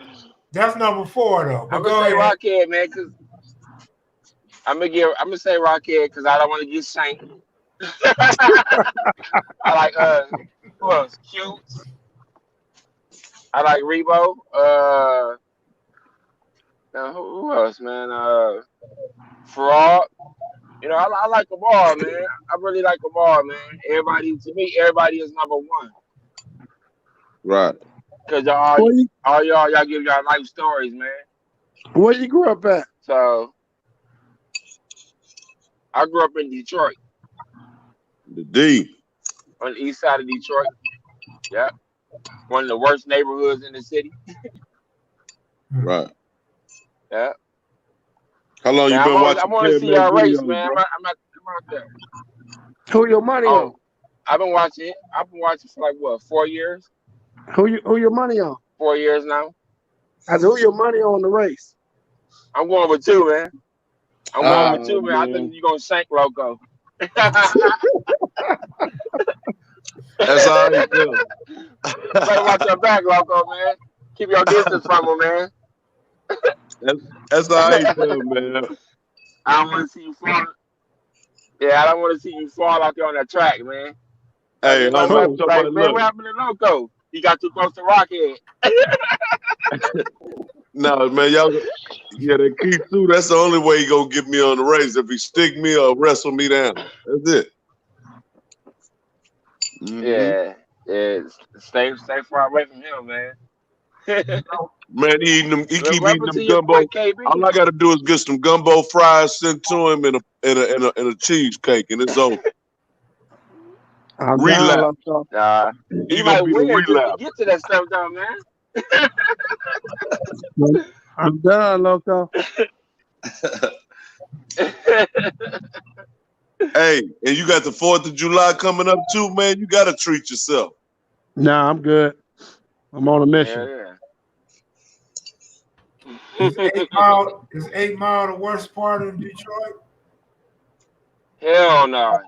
That's number 4 though.
I'm gonna say Rockhead, man, because I'm gonna say Rockhead because I don't want to get shanked. I like who else? Cute. I like Rebo. Who else, man? Fraud. You know, I like them all, man. I really like them all, man. To me, everybody is number 1.
Right.
Cause y'all give y'all life stories, man.
Where you grew up at?
So I grew up in Detroit.
The D.
On the east side of Detroit. Yeah. one of the worst neighborhoods in the city.
Right.
Yeah.
How long
Man,
you been watching
I want to see
KMA
y'all race,
videos,
man.
bro?
I'm out there.
Who your money on?
I've been watching it. I've been watching for like what, 4 years?
Who your money on?
4 years now.
I said, who your money on the race?
I'm going with 2, man. I'm going with 2, man. I
Man.
think you're gonna shank Loco.
That's all right, too.
Better watch your back, Loco, man. Keep your distance from him, man.
That's all right, too, man.
I don't want to see you fall. Yeah, I don't want to see you fall out there on that track, man.
Hey,
You know,
man,
man, what happened to Loco? He got too close to Rockhead.
No, man, y'all. Yeah, that Keith too. That's the only way he gonna get me on the race. If he stick me or wrestle me down, that's it.
Yeah, stay far away from him, man.
Man, he eating them. He keep
What
eating
happened
them
to your
gumbo.
boy KB?
All I gotta do is get some gumbo fries sent to him and a cheesecake, and it's over.
I'm
Relapse.
down,
He might win just to get to that stuff, though, man.
I'm done, Loco.
Hey, and you got the 4th of July coming up too, man. You gotta treat yourself.
Nah, I'm good. I'm on a mission.
Yeah.
Is 8 Mile the worst part of Detroit?
Hell no.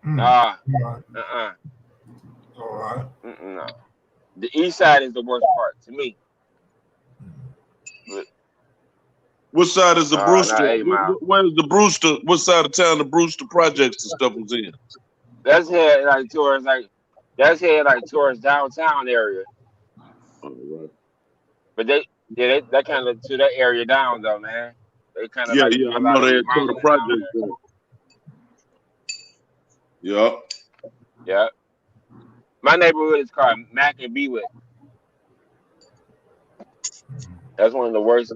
Nah.
All right.
No. The east side is the worst part to me.
What side is the Brewster?
8 Mile.
Where's the Brewster? What side of town the Brewster projects and stuff was in?
That's head towards downtown area.
All right.
But that kind of to that area down though, man. They kind of
Yeah,
do
I
a lot
know
of
they had tore the project down. Yeah.
Yeah. My neighborhood is called Mac and Bewick. That's one of the worst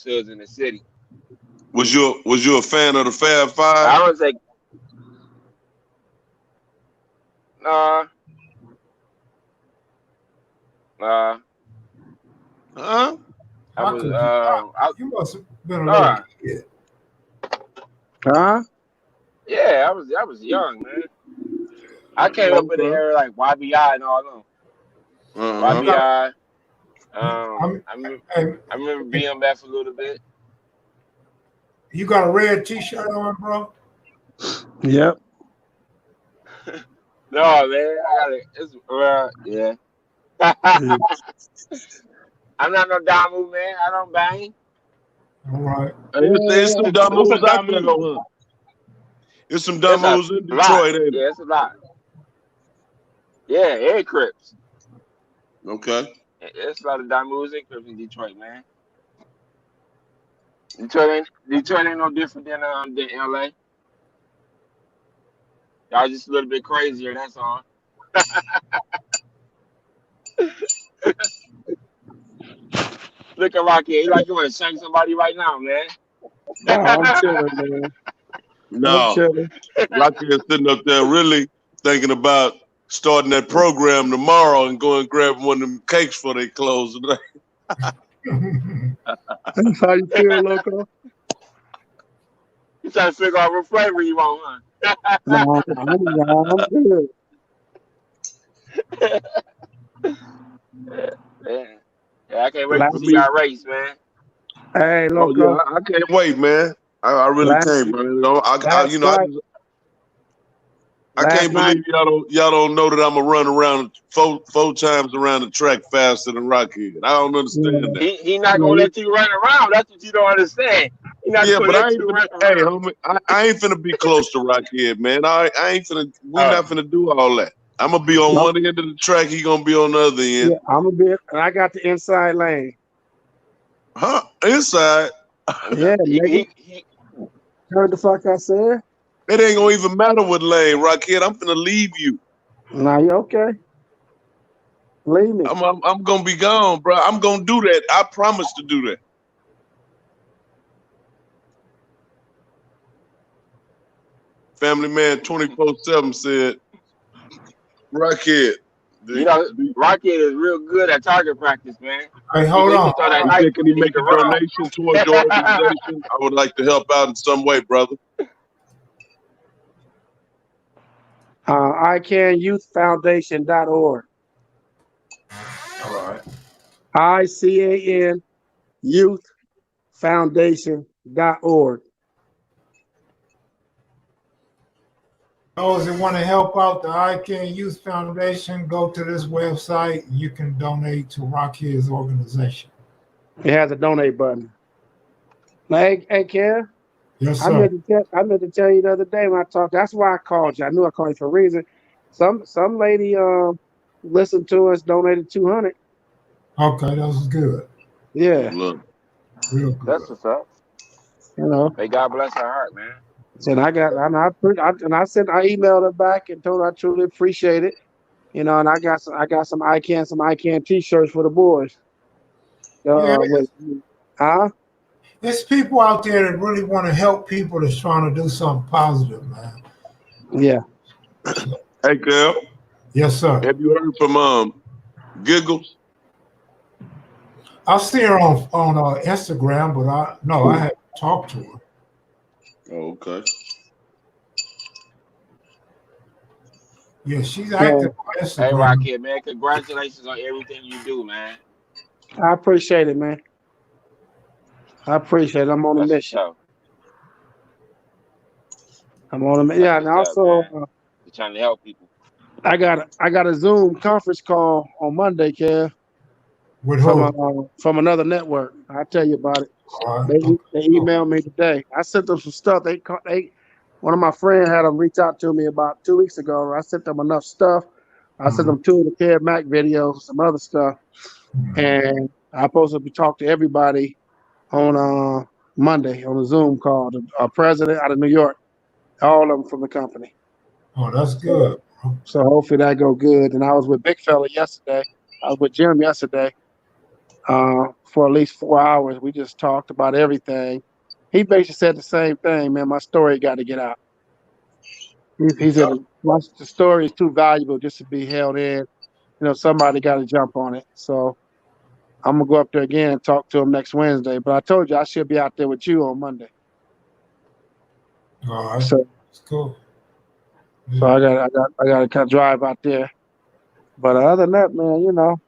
hoods in the city.
Was you a fan of the Fab Five?
I would say
Huh?
I was
you must have been a little kid.
Huh?
Yeah, I was young, man. I came up in the area like YBI and all them. YBI. I remember being back for a little bit.
You got a red T-shirt on, bro?
Yep.
No, man, I got it. It's yeah. I'm not no Damu, man. I don't bang.
All right.
There's some Damus out there, though. There's some Damus in Detroit, ain't it?
Yeah, it's a lot. Yeah, and Crips.
Okay.
It's a lot of Damus and Crips in Detroit, man. Detroit ain't no different than LA. Y'all just a little bit crazier, that's all. Look at Rocky. He like you want to shank somebody right now, man.
No, I'm chilling, man.
No, Rocky is sitting up there really thinking about starting that program tomorrow and going and grabbing one of them cakes for they close today.
That's how you feel, Loco?
You trying to figure out what flavor you want, huh?
No, I'm good.
Yeah, I can't wait to see y'all race, man.
Hey, Loco.
Oh, yeah, I can't wait, man. I really can't, man. I can't believe y'all don't know that I'm gonna run around four times around the track faster than Rockhead. I don't understand that.
He not gonna let you run around. That's what you don't understand. He not gonna let you run around.
Hey, homie, I ain't finna be close to Rockhead, man. I ain't finna. We're not finna do all that. I'm gonna be on one end of the track. He gonna be on the other end.
Yeah, I'm gonna be. I got the inside lane.
Huh? Inside?
Yeah, nigga. Heard the fuck I said?
It ain't gonna even matter what lane, Rockhead. I'm finna leave you.
Nah, you okay? Leave me.
I'm gonna be gone, bro. I'm gonna do that. I promise to do that. Family Man 24/7 said, Rockhead.
You know, Rockhead is real good at target practice, man.
Hey, hold on.
Can he make a donation towards the organization? I would like to help out in some way, brother.
ICANYouthFoundation.org.
All right.
ICAN youthfoundation.org.
Those that want to help out the ICANN Youth Foundation, go to this website. You can donate to Rockhead's organization.
It has a donate button. Hey, Ken.
Yes,
I
sir.
meant to tell you the other day when I talked. That's why I called you. I knew I called you for a reason. Some lady listened to us, donated 200.
Okay, that was good.
Yeah.
Real good.
That's what's up.
You know.
May God bless her heart, man.
And I emailed her back and told her I truly appreciate it. You know, and I got some ICANN t-shirts for the boys.
There's people out there that really want to help people that's trying to do something positive, man.
Yeah.
Hey, girl.
Yes, sir.
Have you heard from Giggles?
I see her on Instagram, but I haven't talked to her.
Oh, okay.
Yeah, she's active on Instagram.
Hey, Rockhead, man, congratulations on everything you do, man.
I appreciate it, man. I appreciate it. I'm on a mission. I'm on a mission. Yeah, and also
you're trying to help people.
I got a Zoom conference call on Monday, Kev.
With who?
From another network. I'll tell you about it. They emailed me today. I sent them some stuff. One of my friends had them reach out to me about 2 weeks ago. I sent them enough stuff. I sent them 2 of the kevmacvideos, some other stuff. And I'm supposed to be talking to everybody on Monday on a Zoom call. The president out of New York, all of them from the company.
Oh, that's good.
So hopefully that go good. And I was with Big Fella yesterday. I was with Jim yesterday for at least 4 hours. We just talked about everything. He basically said the same thing, man. My story got to get out. He said the story is too valuable just to be held in. You know, somebody got to jump on it. So I'm going to go up there again and talk to him next Wednesday. But I told you I should be out there with you on Monday.
All right.
So
that's cool.
So I got to kind of drive out there. But other than that, man, you know,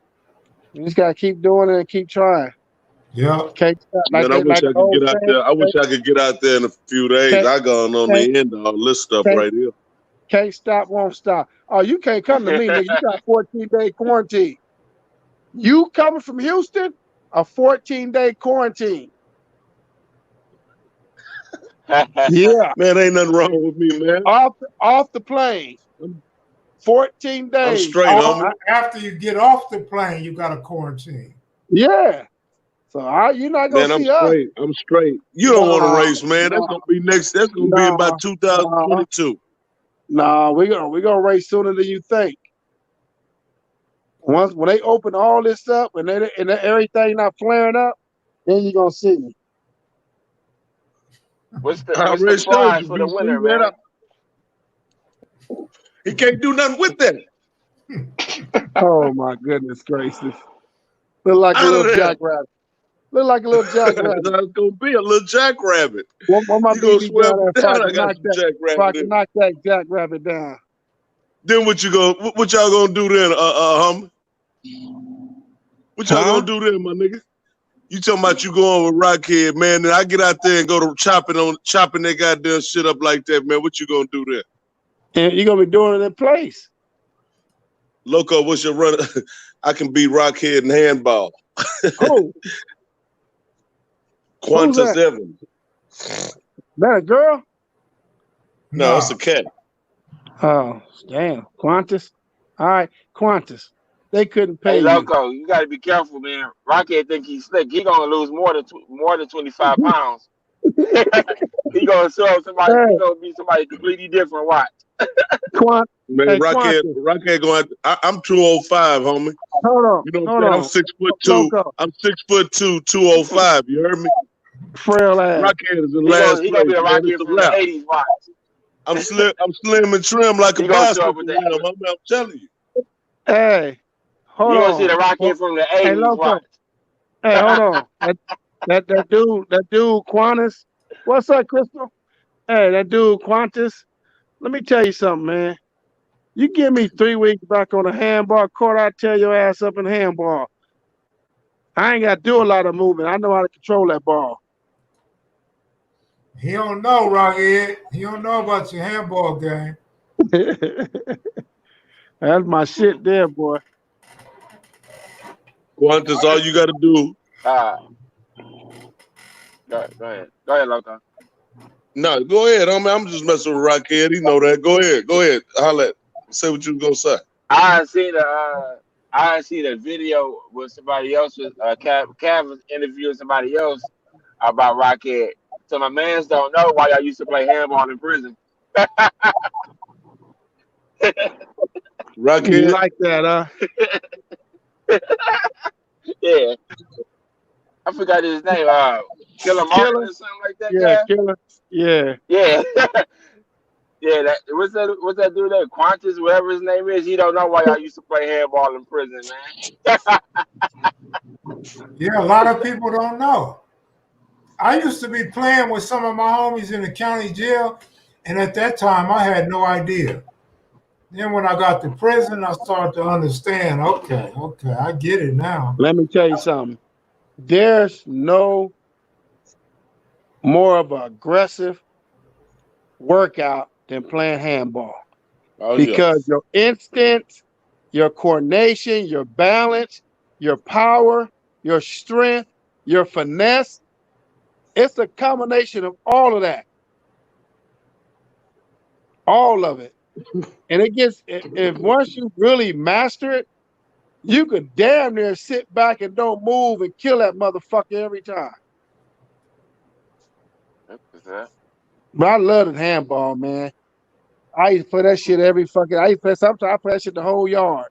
you just got to keep doing it and keep trying.
Yeah.
I wish I could get out there. I wish I could get out there in a few days. I gone on the end of all this stuff right here.
Can't stop, won't stop. Oh, you can't come to me, nigga. You got 14-day quarantine. You coming from Houston? A 14-day quarantine. Yeah.
Man, ain't nothing wrong with me, man.
Off the plane. 14 days.
I'm straight, homie.
After you get off the plane, you got to quarantine.
Yeah. So you're not going to see us.
I'm straight. You don't want to race, man. That's going to be next. That's going to be about 2022.
Nah, we're gonna race sooner than you think. When they open all this up and everything not flaring up, then you're gonna see me.
What's the prize for the winner, man?
He can't do nothing with that.
Oh my goodness gracious! Look like a little jackrabbit. Look like a little jackrabbit.
It's gonna be a little jackrabbit.
What my
BB down there? I got some
if I can knock that jackrabbit down.
Then what y'all gonna do then, homie? What y'all gonna do then, my nigga? You talking about you going with Rockhead, man? Then I get out there and go to chopping that goddamn shit up like that, man. What you gonna do then?
And you gonna be doing it in place.
Loco, what's your run? I can beat Rockhead in handball.
Oh.
Qantas Evans.
That a girl?
No, it's a cat.
Oh, damn. Qantas? All right, Qantas. They couldn't pay you.
Loco, you got to be careful, man. Rockhead think he's slick. He going to lose more than 25 pounds. He going to show somebody. He going to be somebody completely different. Watch.
Man, Rockhead going. I'm 205, homie.
Hold on.
You know what I'm saying? I'm 6'2". I'm 6'2", 205. You heard me?
Frail ass.
Rockhead is in last place.
He gonna be a Rockhead from the 80s. Watch.
I'm slim and trim like a basketball. I'm telling you.
Hey, hold
You gonna see the
on.
Rocket from the
Hey,
80s,
Loco.
watch.
Hey, hold on. That dude, Qantas. What's up, Crystal? Hey, that dude, Qantas. Let me tell you something, man. You give me 3 weeks back on the handball court, I tear your ass up in handball. I ain't got to do a lot of movement. I know how to control that ball.
He don't know, Rockhead. He don't know about your handball game.
That's my shit there, boy.
Qantas, all you got to do.
Go ahead, Loco.
No, go ahead. I'm just messing with Rockhead. He know that. Go ahead. Holla. Say what you gonna say.
I see the video with somebody else with Cav was interviewing somebody else about Rocket. So my mans don't know why y'all used to play handball in prison.
Rockhead.
You like that, huh?
Yeah. I forgot his name. Killer Martin or something like that.
Yeah,
Cav?
Killer. Yeah.
Yeah. Yeah, what's that dude there? Qantas, whatever his name is, he don't know why y'all used to play handball in prison, man.
Yeah, a lot of people don't know. I used to be playing with some of my homies in the county jail, and at that time I had no idea. Then when I got to prison, I started to understand. Okay, I get it now.
Let me tell you something. There's no more of an aggressive workout than playing handball.
Oh,
Because
yes.
your instincts, your coordination, your balance, your power, your strength, your finesse, it's a combination of all of that. All of it. And it gets, if once you really master it, you could damn near sit back and don't move and kill that motherfucker every time. But I love the handball, man. I used to play that shit every fucking. Sometimes I play that shit the whole yard.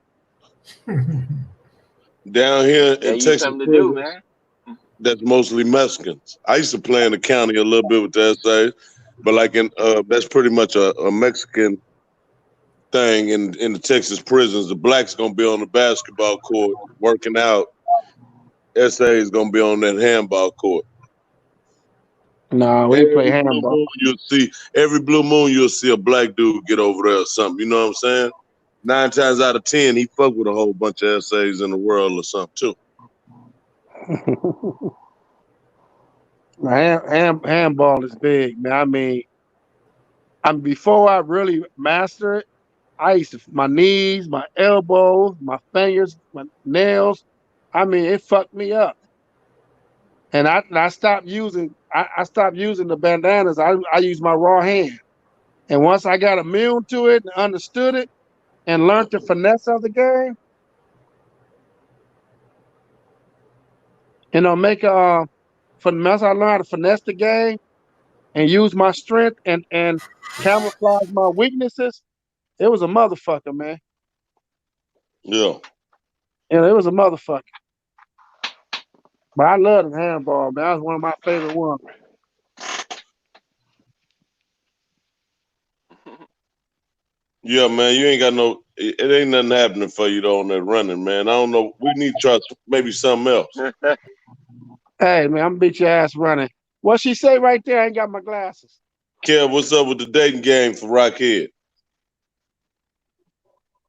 Down here
Yeah,
in
you
Texas
something to do,
prisons,
man.
that's mostly Mexicans. I used to play in the county a little bit with the essays, but like that's pretty much a Mexican thing in the Texas prisons. The blacks gonna be on the basketball court working out. Essays gonna be on that handball court.
No, we play handball.
Every blue moon you'll see a black dude get over there or something. You know what I'm saying? 9 times out of 10, he fuck with a whole bunch of essays in the world or something too.
Handball is big, man. I mean, before I really master it, I used to my knees, my elbows, my fingers, my nails. I mean, it fucked me up. And I stopped using I stopped using the bandanas. I use my raw hand. And once I got immune to it and understood it and learned the finesse of the game, once I learned how to finesse the game and use my strength and camouflage my weaknesses, it was a motherfucker, man.
Yeah.
And it was a motherfucker. But I love the handball, man. That was one of my favorite ones.
Yeah, man, you ain't got it ain't nothing happening for you though on that running, man. I don't know. We need to try maybe something else.
Hey, man, I'm gonna beat your ass running. What she say right there? I ain't got my glasses.
Kev, what's up with the dating game for Rockhead?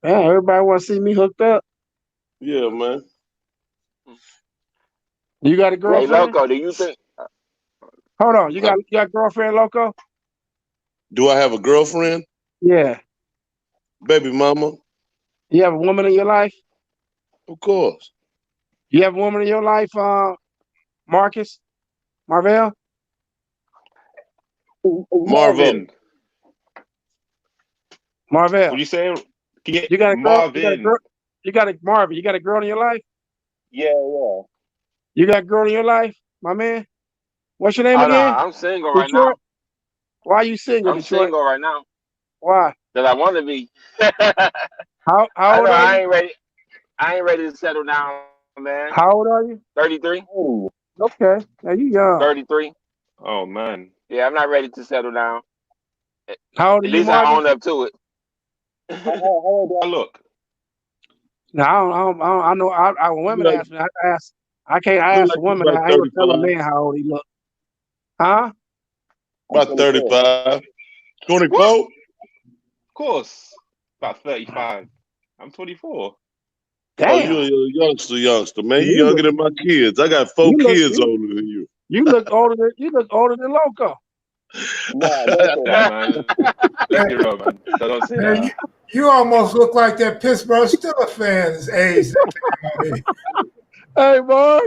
Yeah, everybody want to see me hooked up.
Yeah, man.
You got a girlfriend?
Hey, Loco, do you think?
Hold on, you got a girlfriend, Loco?
Do I have a girlfriend?
Yeah.
Baby mama?
You have a woman in your life?
Of course.
You have a woman in your life, Marcus? Marvell?
Marvin.
Marvell.
What you saying?
You got a girl?
Marvin.
You got a Marvin. You got a girl in your life?
Yeah.
You got a girl in your life, my man? What's your name
Oh no,
again?
I'm single
Detroit?
right now.
Why are you single,
I'm
Detroit?
single right now.
Why?
Because I want to be.
How old are you?
I ain't ready to settle down, man.
How old are you?
33.
Oh.
Okay. Now you young.
33.
Oh man.
Yeah, I'm not ready to settle down.
How old are
At
you,
least I
Marvin?
own up to it.
How old do I look?
I know. Women
Like,
ask me. I can't
look
ask
like
a
you
woman
about
that. I ain't gonna tell a
35.
man how old he look. Huh?
About 35. 24?
What? Of course. About 35. I'm 24.
Oh,
Damn.
you're a youngster, man. You
You
younger
look.
than my kids. I got 4
You look.
kids older than you.
You look older than. You look older than Loco.
Nah, don't say
Nah,
that.
man. Let's be real, man. Don't say
Man,
that.
you almost look like that Pittsburgh Steelers fan's age.
Hey, boy.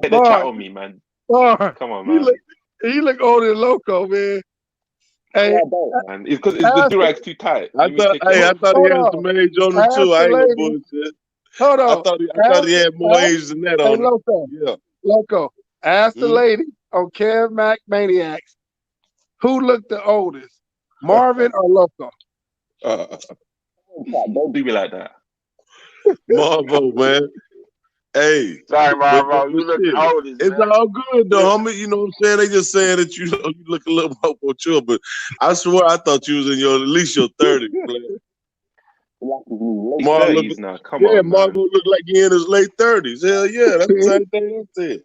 Take the chat on me, man.
Boy.
Come on,
You
man.
look older than Loco, man. Hey,
Man, it's because the durag's too tight.
I
Let me take it
I
off.
thought he
hold
had
on.
some age on him
Ask
too. I
the
ain't gonna
lady.
bullshit.
Hold on.
I thought he had more age than that on him.
Loco.
Yeah.
Loco. Ask the lady on Kev Mac Maniacs who looked the oldest, Marvin or Loco.
Don't do me like that.
Marvo, man. Hey.
Sorry,
But
Marvo. You look the
shit,
oldest,
it's
man.
all good though, homie. You know what I'm saying? They just saying that you look a little more mature, but I swear I thought you was in at least your 30s, man.
Late 30s now. Come on, man.
Marvo look like he in his late 30s. Hell yeah, that's the same thing I said.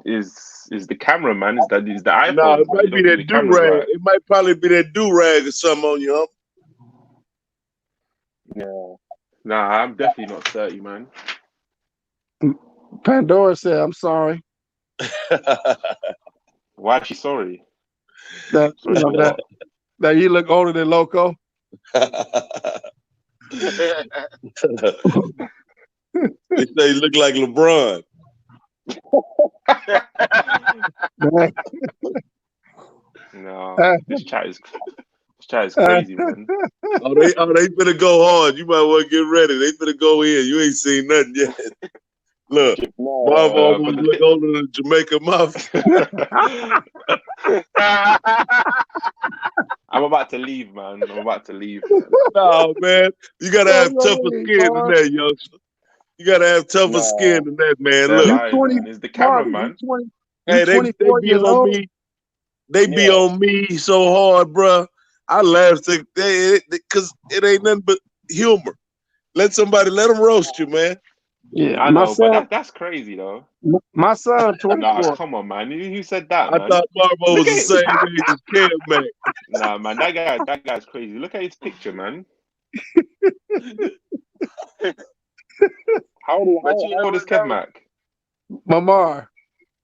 Is the camera, man? Is the iPhone?
No, it
They
might be
don't do
that
the cameras
do-rag.
right.
It might probably be that do-rag or something on you, huh?
Yeah. Nah, I'm definitely not 30, man.
Pandora said, "I'm sorry."
Why is she sorry?
That
Sorry for what?
that you look older than Loco.
They say you look like LeBron.
No, this chat is crazy, man.
Oh, they finna go hard. You might want to get ready. They finna go in. You ain't seen nothing yet. Look, Marv almost look older than Jamaica Mafia.
I'm about to leave, man. I'm about to leave.
No, man. You gotta have tougher skin than that, youngster. You gotta have tougher skin than that, man.
They're
Look,
lying, man. It's the camera, man.
Hey, they be on me. They be on me so hard, bro. I laugh because it ain't nothing but humor. Let them roast you, man.
Yeah,
I know, but that's crazy though.
My son, 24.
Nah, come on, man. Who said that, man?
I thought Marvo was the same age as Kev Mac.
Nah, man, that guy's crazy. Look at his picture, man. How old is Kev Mac?
Mamar,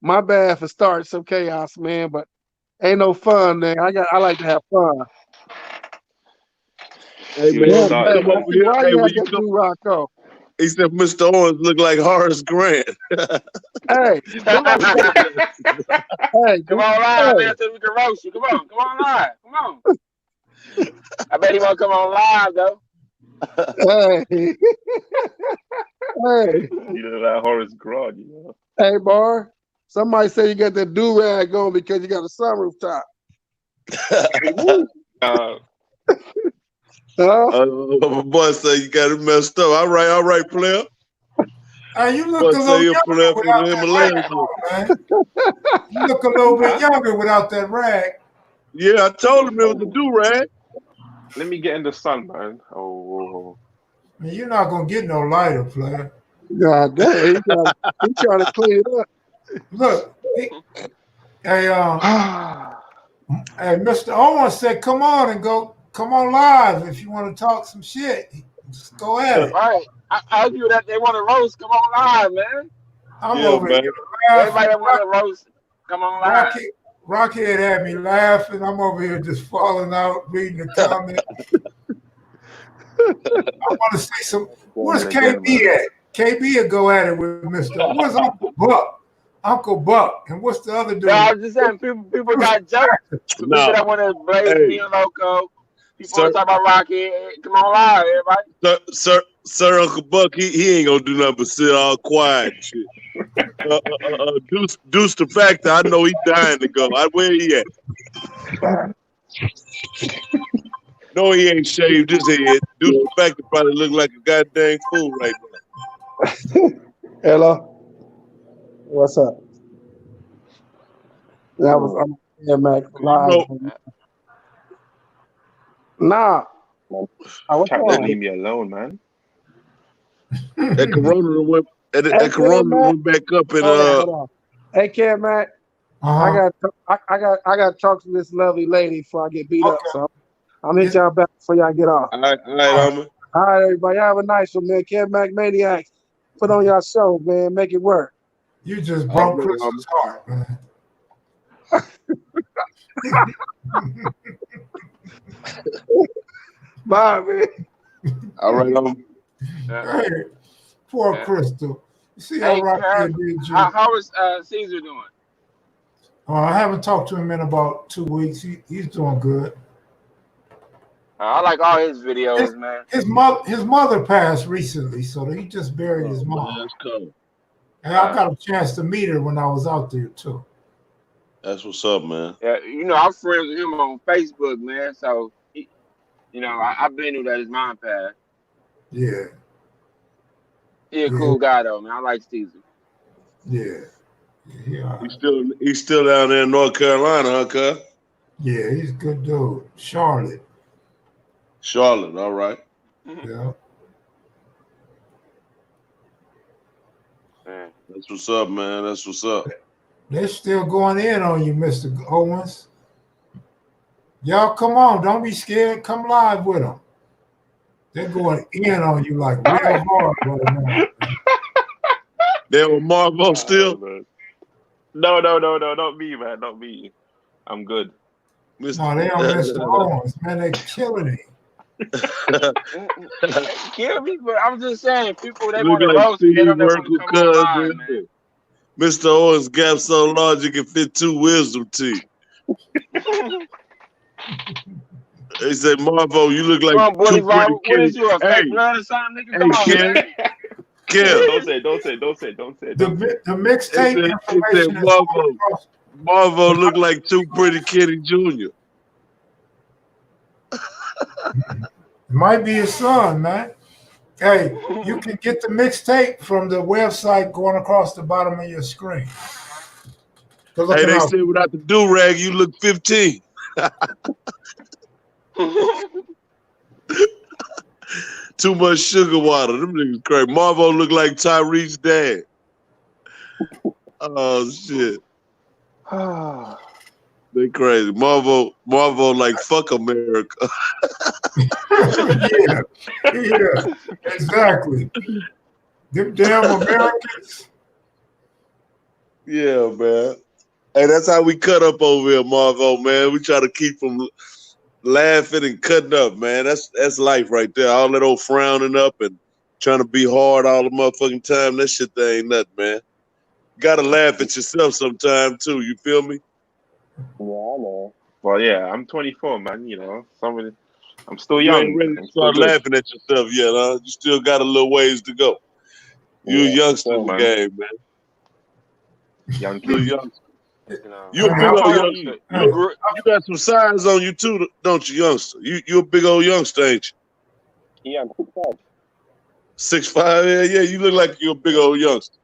my bad for starting some chaos, man, but ain't no fun, man. I like to have fun.
Hey, man,
You
come over here.
Why
Hey,
you
when
have
you
that
come,
do Rocco?
he said Mr. Owens look like Horace Grant.
Hey,
come on live, man, so we can roast you. Come on live. Come on. I bet he won't come on live though.
Hey. Hey.
You look like Horace Grant, you know.
Hey, Bar. Somebody say you got that do-rag on because you got a sunroof top.
My boy say you got it messed up. All right, player.
Hey, you look a little younger without that rag on, man. You look a little bit younger without that rag.
Yeah, I told him it was a do-rag.
Let me get in the sun, man. Oh.
Man, you're not going to get no lighter, player.
God damn, he trying to clean it up.
Look, hey, Mr. Owens said, come on live if you want to talk some shit. Just go at it.
All right. I argue that they want to roast. Come on live, man.
I'm over here laughing.
Everybody that want to roast, come on live.
Rockhead had me laughing. I'm over here just falling out, reading the comments. I want to see some. Where's KB at? KB will go at it with Mr. Where's Uncle Buck? Uncle Buck. And what's the other dude?
No, I was just saying, people got jokes. People that want to blaze me and Loco. People want to talk about Rocky. Come on live, everybody.
Sir, Uncle Buck, he ain't gonna do nothing but sit all quiet and shit. Deuce the Factor, I know he dying to go. Where he at? No, he ain't shaved his head. Deuce the Factor probably look like a goddamn fool right now.
Hello. What's up? That was Mac live. Nah.
Chat, don't leave me alone, man.
That Corona went. That
Hey,
Corona
Mac.
went back up and
Hold on. Hey, Mac. I got to talk to this lovely lady before I get beat up. So I'm hit y'all back before y'all get off.
All right, homie.
All right, everybody. Have a nice one, man. Mac Maniacs. Put on your show, man. Make it work.
You just broke Crystal's heart, man.
Bye, man.
All right,
Hey, poor Crystal. You see
Hey,
how Rocky
Kev,
did you?
how is Caesar doing?
I haven't talked to him in about 2 weeks. He's doing good.
I like all his videos, man.
His mother passed recently, so he just buried his mom.
That's cool.
And I got a chance to meet her when I was out there too.
That's what's up, man.
Yeah, I'm friends with him on Facebook, man. So, I've been knew that his mom passed.
Yeah.
He a cool guy though, man. I like Caesar.
Yeah. Yeah.
He's still down there in North Carolina, huh, cuz?
Yeah, he's a good dude. Charlotte,
all right.
Yeah.
Man.
That's what's up, man. That's what's up.
They're still going in on you, Mr. Owens. Y'all come on, don't be scared. Come live with them. They're going in on you like real hard right now.
They with Marvo still?
No, not me, man. Not me. I'm good.
No, they on Mr. Owens, man. They're killing it.
Kill me, but I'm just saying, people they
Look
want to
like
roast me, they don't want to
Steve
come online, man.
Mr. Owens gap so large you can fit 2 wisdom teeth. They said, Marvo, you look like
Come on,
two
Boulevard,
pretty
what
kitties.
is you, a fake blood or something, nigga? Come on, man.
Kim.
Don't say.
The mixtape information is
Marvo look like 2 pretty kitty junior.
Might be his son, man. Hey, you can get the mixtape from the website going across the bottom of your screen.
Hey, they said without the do-rag, you look 15. Too much sugar water. Them niggas crazy. Marvo look like Tyreek's dad. Oh, shit. They crazy. Marvo like fuck America.
yeah, exactly. Them damn Americans.
Yeah, man. Hey, that's how we cut up over here, Marvo, man. We try to keep them laughing and cutting up, man. That's life right there. All that old frowning up and trying to be hard all the motherfucking time. That shit there ain't nothing, man. You gotta laugh at yourself sometime too. You feel me?
Yeah, I know. Well, yeah, I'm 24, man. I'm still
You
young.
ain't ready to start laughing at yourself yet, huh? You still got a little ways to go. You a youngster in the game, man.
Young
kid. You a
man,
big old youngster. You got some size on you too, don't you, youngster? You a big old youngster, ain't you?
Yeah, I'm 6'5".
6'5", yeah. You look like you're a big old youngster.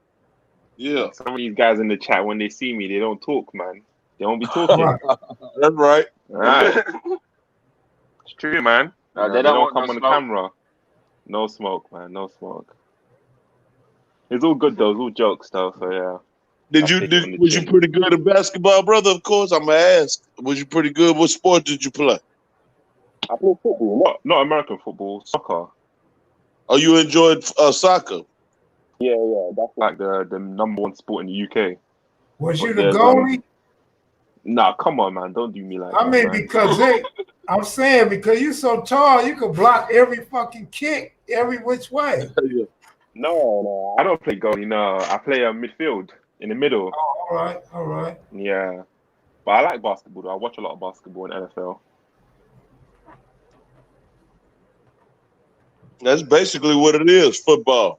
Yeah.
Some of these guys in the chat, when they see me, they don't talk, man. They won't be talking.
That's right.
All right. It's true, man.
They
don't come
no
on the
smoke.
camera. No smoke, man. No smoke. It's all good though. It's all jokes though. So yeah.
Was you pretty good at basketball, brother? Of course, I'm gonna ask. Was you pretty good? What sport did you play?
I played football, not American football, soccer.
Oh, you enjoyed soccer?
Yeah. That's like the number 1 sport in the UK.
Was you the goalie?
Nah, come on, man. Don't do me like that.
I mean, because I'm saying because you're so tall, you could block every fucking kick every which way.
No. I don't play goalie. No, I play midfield in the middle.
Oh, all right.
Yeah, but I like basketball. Though. I watch a lot of basketball in NFL.
That's basically what it is. Football.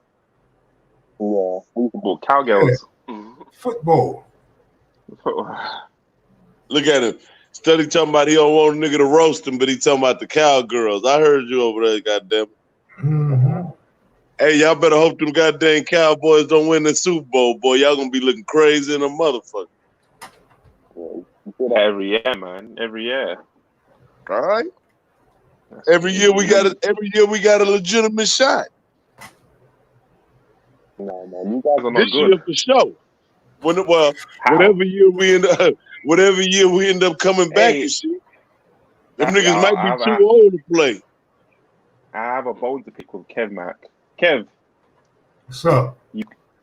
Yeah, football. Cowgirls.
Yeah. Football.
Look at him. Study talking about he don't want a nigga to roast him, but he talking about the cowgirls. I heard you over there, goddamn.
Mm-hmm.
Hey, y'all better hope them goddamn Cowboys don't win the Super Bowl, boy. Y'all gonna be looking crazy in a motherfucker.
You do that every year, man. Every year.
All right. Every year we got a legitimate shot.
No, man, you guys are not
This year
good.
for sure. Whatever year we end up coming back, you see, them niggas might be too old to play.
I have a bone to pick with Kev Mac. Kev,
what's up?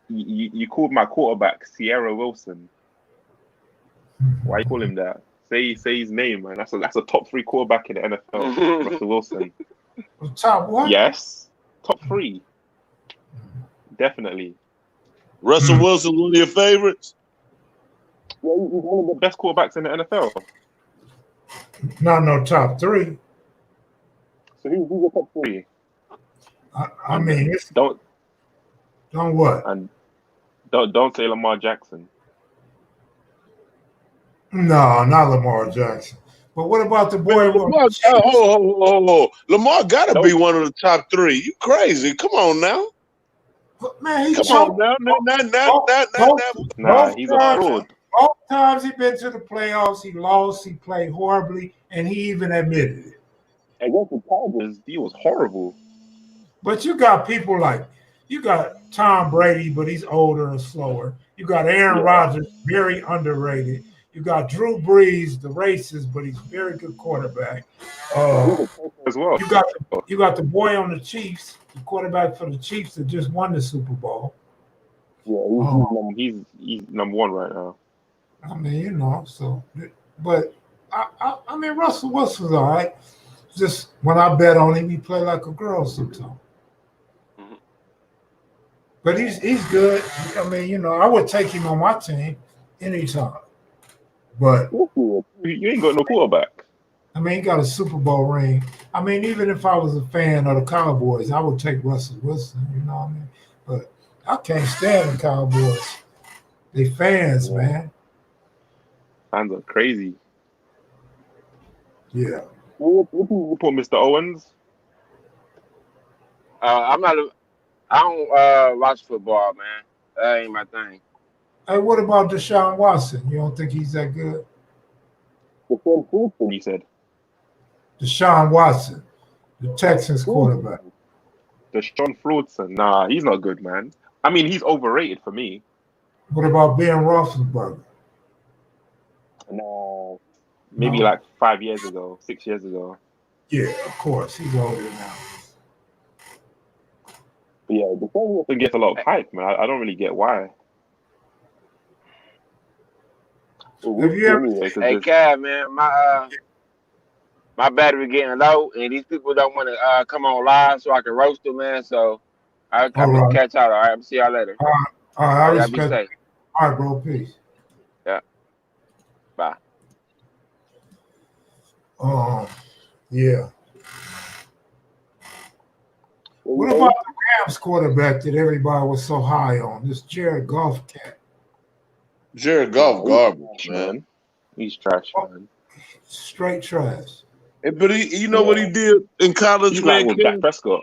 You called my quarterback Sierra Wilson. Why you call him that? Say his name, man. That's a top 3 quarterback in the NFL. Russell Wilson.
Top what?
Yes, top 3. Definitely.
Russell Wilson, one of your favorites?
Yeah, he's one of the best quarterbacks in the NFL.
No, top 3.
So who's your top 3?
I mean,
don't
what?
And don't say Lamar Jackson.
No, not Lamar Jackson. But what about the boy?
Lamar gotta be one of the top 3. You crazy? Come on now.
Man, he
Come
choked.
on now.
Nah, he's a fraud.
Both times he been to the playoffs, he lost. He played horribly, and he even admitted it.
Against the Tigers, he was horrible.
But you got people like Tom Brady, but he's older and slower. You got Aaron Rodgers, very underrated. You got Drew Brees, the racist, but he's a very good quarterback.
As well.
You got the boy on the Chiefs, the quarterback for the Chiefs that just won the Super Bowl.
Yeah, he's number 1 right now.
I mean, but I mean, Russell Wilson's all right. Just when I bet on him, he play like a girl sometimes. But he's good. I mean, I would take him on my team anytime. But
you ain't got no quarterback.
I mean, he got a Super Bowl ring. I mean, even if I was a fan of the Cowboys, I would take Russell Wilson. You know what I mean? But I can't stand the Cowboys. They fans, man.
Fans are crazy.
Yeah.
What do you report, Mr. Owens?
I don't watch football, man. That ain't my thing.
Hey, what about Deshaun Watson? You don't think he's that good?
He said.
Deshaun Watson, the Texans quarterback.
Deshaun Flodson. Nah, he's not good, man. I mean, he's overrated for me.
What about Ben Roethlisberger?
No. Maybe like 5 years ago, 6 years ago.
Yeah, of course. He's older now.
But yeah, Deshaun Watson gets a lot of hype, man. I don't really get why.
Hey, Kev, man, my battery getting low, and these people don't want to come on live so I can roast them, man. So I'm gonna catch out. All right, I'm see y'all later.
All right,
y'all be safe.
All right, bro. Peace.
Yeah. Bye.
Yeah. What about the Rams quarterback that everybody was so high on? This Jared Goff cat.
Jared Goff garbage, man.
He's trash, man.
Straight trash.
But you know what he did in college,
He's
man?
like with Dak Prescott.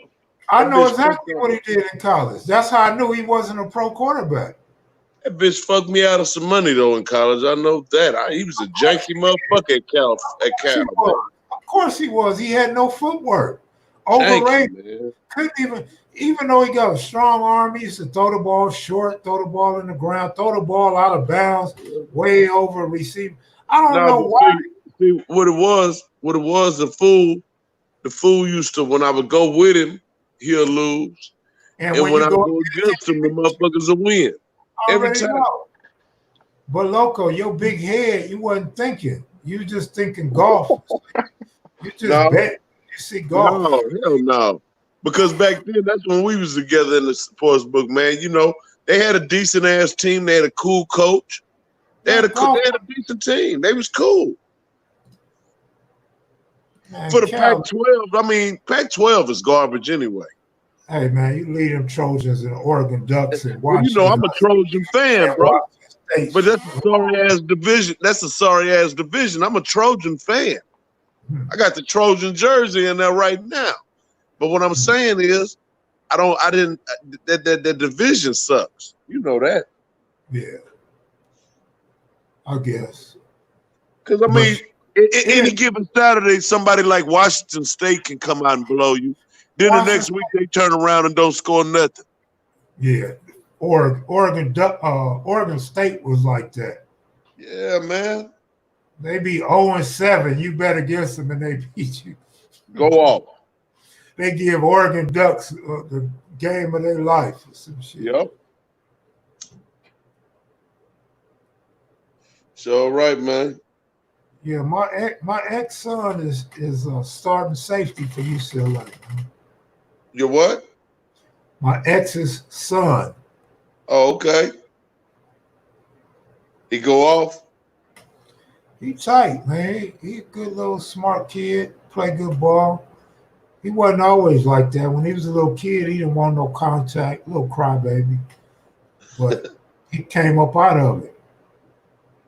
I know exactly what he did in college. That's how I knew he wasn't a pro quarterback.
That bitch fucked me out of some money though in college. I know that. He was a janky motherfucker at Cal.
Of course he was. He had no footwork. Overrated. Couldn't even though he got a strong arm, he used to throw the ball short, throw the ball in the ground, throw the ball out of bounds, way over receiver. I don't know why.
See, what it was, the fool used to, when I would go with him, he'll lose. And when I go against him, the motherfuckers will win. Every time.
Know. But Loco, your big head, you wasn't thinking. You just thinking golf. You just bet. You see golf.
No, hell no. Because back then, that's when we was together in the sports book, man. They had a decent ass team. They had a cool coach. They had a decent team. They was cool. Man, for the Pac-12, I mean, Pac-12 is garbage anyway.
Hey, man, you lead them Trojans and Oregon Ducks and Washington.
Well, I'm a Trojan fan, bro. But that's a sorry-ass division. That's a sorry-ass division. I'm a Trojan fan. I got the Trojan jersey in there right now. But what I'm saying is, that division sucks. You know that.
Yeah. I guess.
Because, I mean, any given Saturday, somebody like Washington State can come out and blow you. Then the next week, they turn around and don't score nothing.
Yeah. Oregon State was like that.
Yeah, man.
They be 0-7. You bet against them, and they beat you.
Go off.
They give Oregon Ducks the game of their life or some shit.
Yep. So right, man.
Yeah, my ex son is starting safety for UCLA.
Your what?
My ex's son.
Oh, okay. He go off.
He tight, man. He a good little smart kid. Play good ball. He wasn't always like that. When he was a little kid, he didn't want no contact. Little crybaby. But he came up out of it.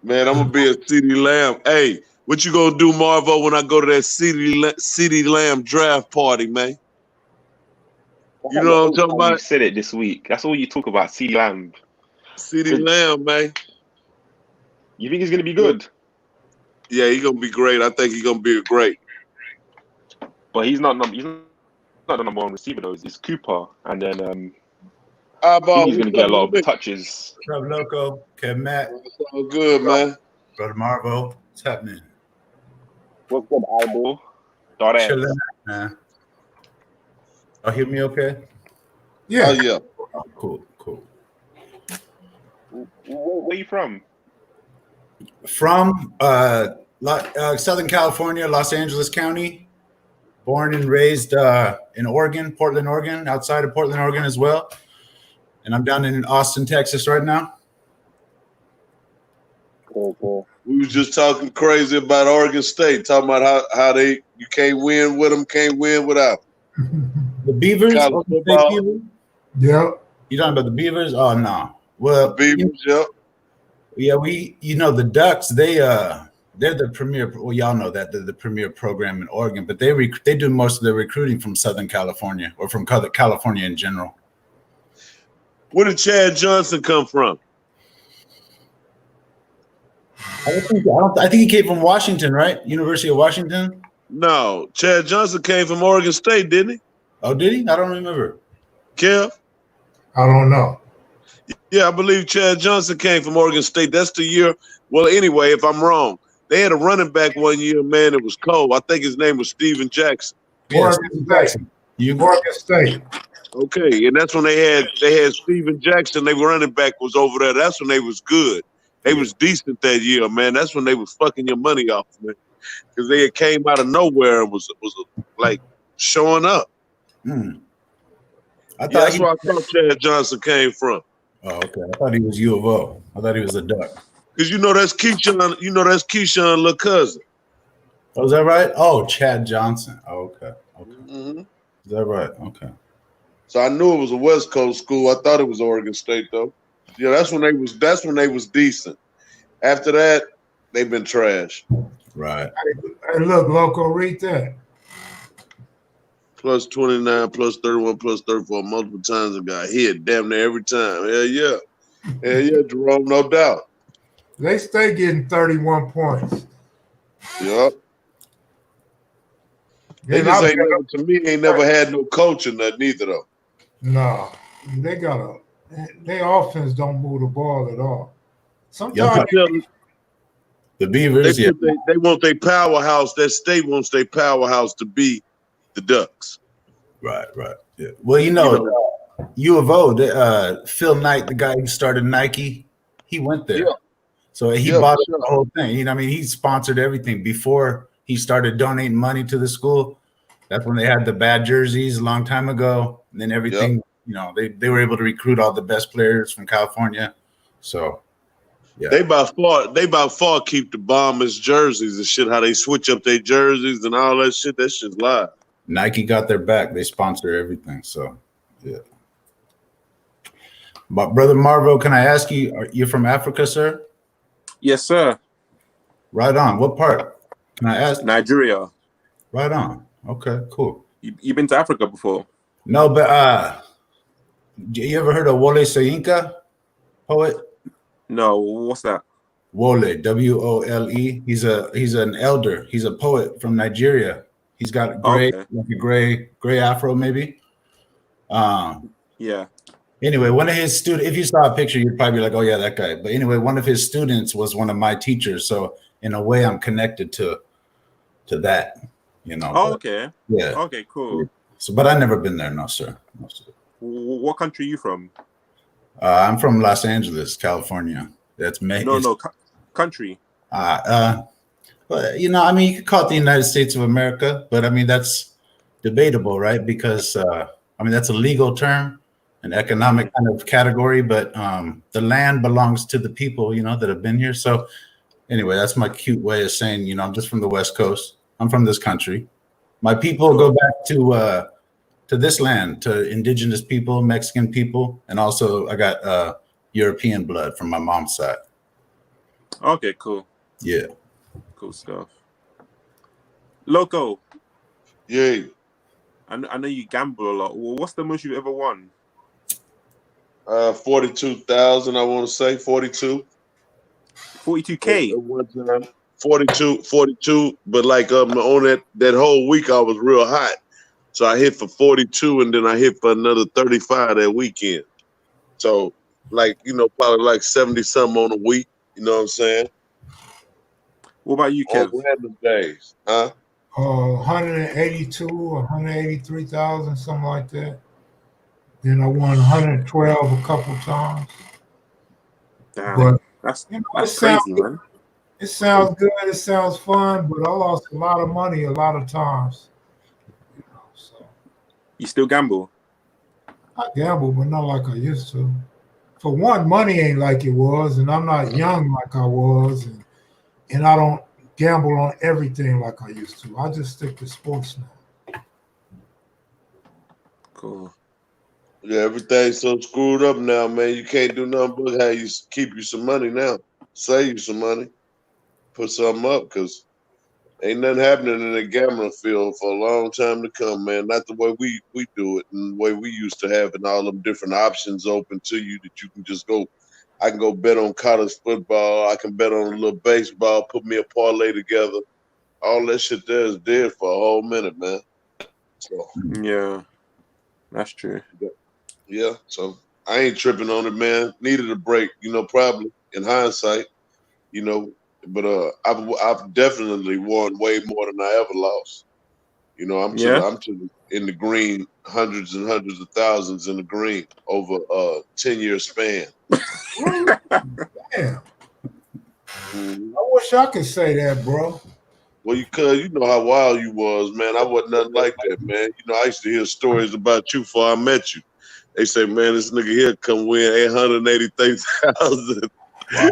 Man, I'm gonna be a CeeDee Lamb. Hey, what you gonna do, Marvo, when I go to that CeeDee Lamb draft party, man? You know what I'm talking about?
You said it this week. That's all you talk about, CeeDee Lamb.
CeeDee Lamb, man.
You think he's gonna be good?
Yeah, he's gonna be great. I think he's gonna be great.
But he's not the number one receiver though. It's Cooper, and then
I
think he's gonna get a lot of touches.
What's up, Loco? Kev Mac.
It's all good, man.
Brother Marvo, what's happening?
What's good, eyeball?
Chillin, man. Oh, hear me okay?
Yeah.
Oh, yeah.
Oh, cool.
Where you from?
From Southern California, Los Angeles County. Born and raised in Oregon, Portland, Oregon, outside of Portland, Oregon as well. And I'm down in Austin, Texas right now.
Cool.
We was just talking crazy about Oregon State, talking about how you can't win with them, can't win without them.
The Beavers?
Yeah.
You talking about the Beavers? Oh, no. Well,
the Beavers, yep.
Yeah, the Ducks, they're the premier. Well, y'all know that they're the premier program in Oregon, but they do most of their recruiting from Southern California or from California in general.
Where did Chad Johnson come from?
I think he came from Washington, right? University of Washington?
No, Chad Johnson came from Oregon State, didn't he?
Oh, did he? I don't remember.
Kev?
I don't know.
Yeah, I believe Chad Johnson came from Oregon State. That's the year. Well, anyway, if I'm wrong, they had a running back one year, man. It was cold. I think his name was Steven Jackson.
Yes.
Oregon State.
Okay, and that's when they had Steven Jackson. Their running back was over there. That's when they was good. They was decent that year, man. That's when they was fucking your money off, man, because they came out of nowhere and was like showing up. That's where I thought Chad Johnson came from.
Oh, okay. I thought he was U of O. I thought he was a Duck.
Because that's Keyshawn. That's Keyshawn, little cousin.
Oh, is that right? Oh, Chad Johnson. Oh, okay.
Mm-hmm.
Is that right? Okay.
So I knew it was a West Coast school. I thought it was Oregon State though. Yeah, that's when they was decent. After that, they've been trash.
Right.
Hey, look, Loco, read that.
Plus 29, plus 31, plus 34 multiple times and got hit damn near every time. Hell yeah. Hell yeah, Jerome, no doubt.
They stay getting 31 points.
Yep. They just ain't never had no coach in that neither though.
No. Their offense don't move the ball at all. Sometimes
the Beavers,
they want their powerhouse. That state wants their powerhouse to be the Ducks.
Right. Yeah. Well, U of O, Phil Knight, the guy who started Nike, he went there. Yeah. So he bought the whole thing. He sponsored everything before he started donating money to the school. That's when they had the bad jerseys a long time ago. And then everything, they were able to recruit all the best players from California. So yeah.
They by far keep the bombers jerseys and shit, how they switch up their jerseys and all that shit. That shit's live.
Nike got their back. They sponsor everything. So yeah. But Brother Marvo, can I ask you, are you from Africa, sir?
Yes, sir.
Right on. What part? Can I ask?
Nigeria.
Right on. Okay, cool.
You been to Africa before?
No, but you ever heard of Wole Soyinka, poet?
No, what's that?
Wole, W-O-L-E. He's an elder. He's a poet from Nigeria. He's got gray afro, maybe.
Yeah.
Anyway, one of his students, if you saw a picture, you'd probably be like, oh yeah, that guy. But anyway, one of his students was one of my teachers. So in a way, I'm connected to that, you know.
Oh, okay.
Yeah.
Okay, cool.
So, but I've never been there, no, sir. No, sir.
What country are you from?
I'm from Los Angeles, California. That's
country.
But you know, I mean, you could call it the United States of America, but I mean that's debatable, right? Because I mean that's a legal term, an economic kind of category, but the land belongs to the people, you know, that have been here. So anyway, that's my cute way of saying, you know, I'm just from the West Coast. I'm from this country. My people go back to this land, to indigenous people, Mexican people, and also I got European blood from my mom's side.
Okay, cool.
Yeah.
Cool stuff. Loco.
Yeah.
I know you gamble a lot. Well, what's the most you've ever won?
42,000, I want to say 42.
42K.
At one time. 42. But like on that whole week, I was real hot. So I hit for 42, and then I hit for another 35 that weekend. So like, you know, probably like 70 something on a week. You know what I'm saying?
What about you, Kev?
On random days, huh?
182 or 183,000, something like that. Then I won 112 a couple times.
Damn,
but
that's
crazy,
man.
It sounds good. It sounds fun, but I lost a lot of money a lot of times. You know, so
you still gamble?
I gamble, but not like I used to. For one, money ain't like it was, and I'm not young like I was, and I don't gamble on everything like I used to. I just stick to sports now.
Cool.
Yeah, everything's so screwed up now, man. You can't do nothing but have you keep you some money now. Save you some money. Put something up, because ain't nothing happening in the gambling field for a long time to come, man. Not the way we do it and the way we used to have, and all them different options open to you that you can just go. I can go bet on college football. I can bet on a little baseball, put me a parlay together. All that shit there is dead for a whole minute, man. So,
yeah, that's true.
Yeah, so I ain't tripping on it, man. Needed a break, you know, probably in hindsight, you know. But I've definitely won way more than I ever lost. You know, I'm in the green, hundreds and hundreds of thousands in the green over a 10-year span.
Damn. I wish I could say that, bro.
Well, you know how wild you was, man. I wasn't nothing like that, man. You know, I used to hear stories about you before I met you. They say, man, this nigga here come win 883,000. Wow.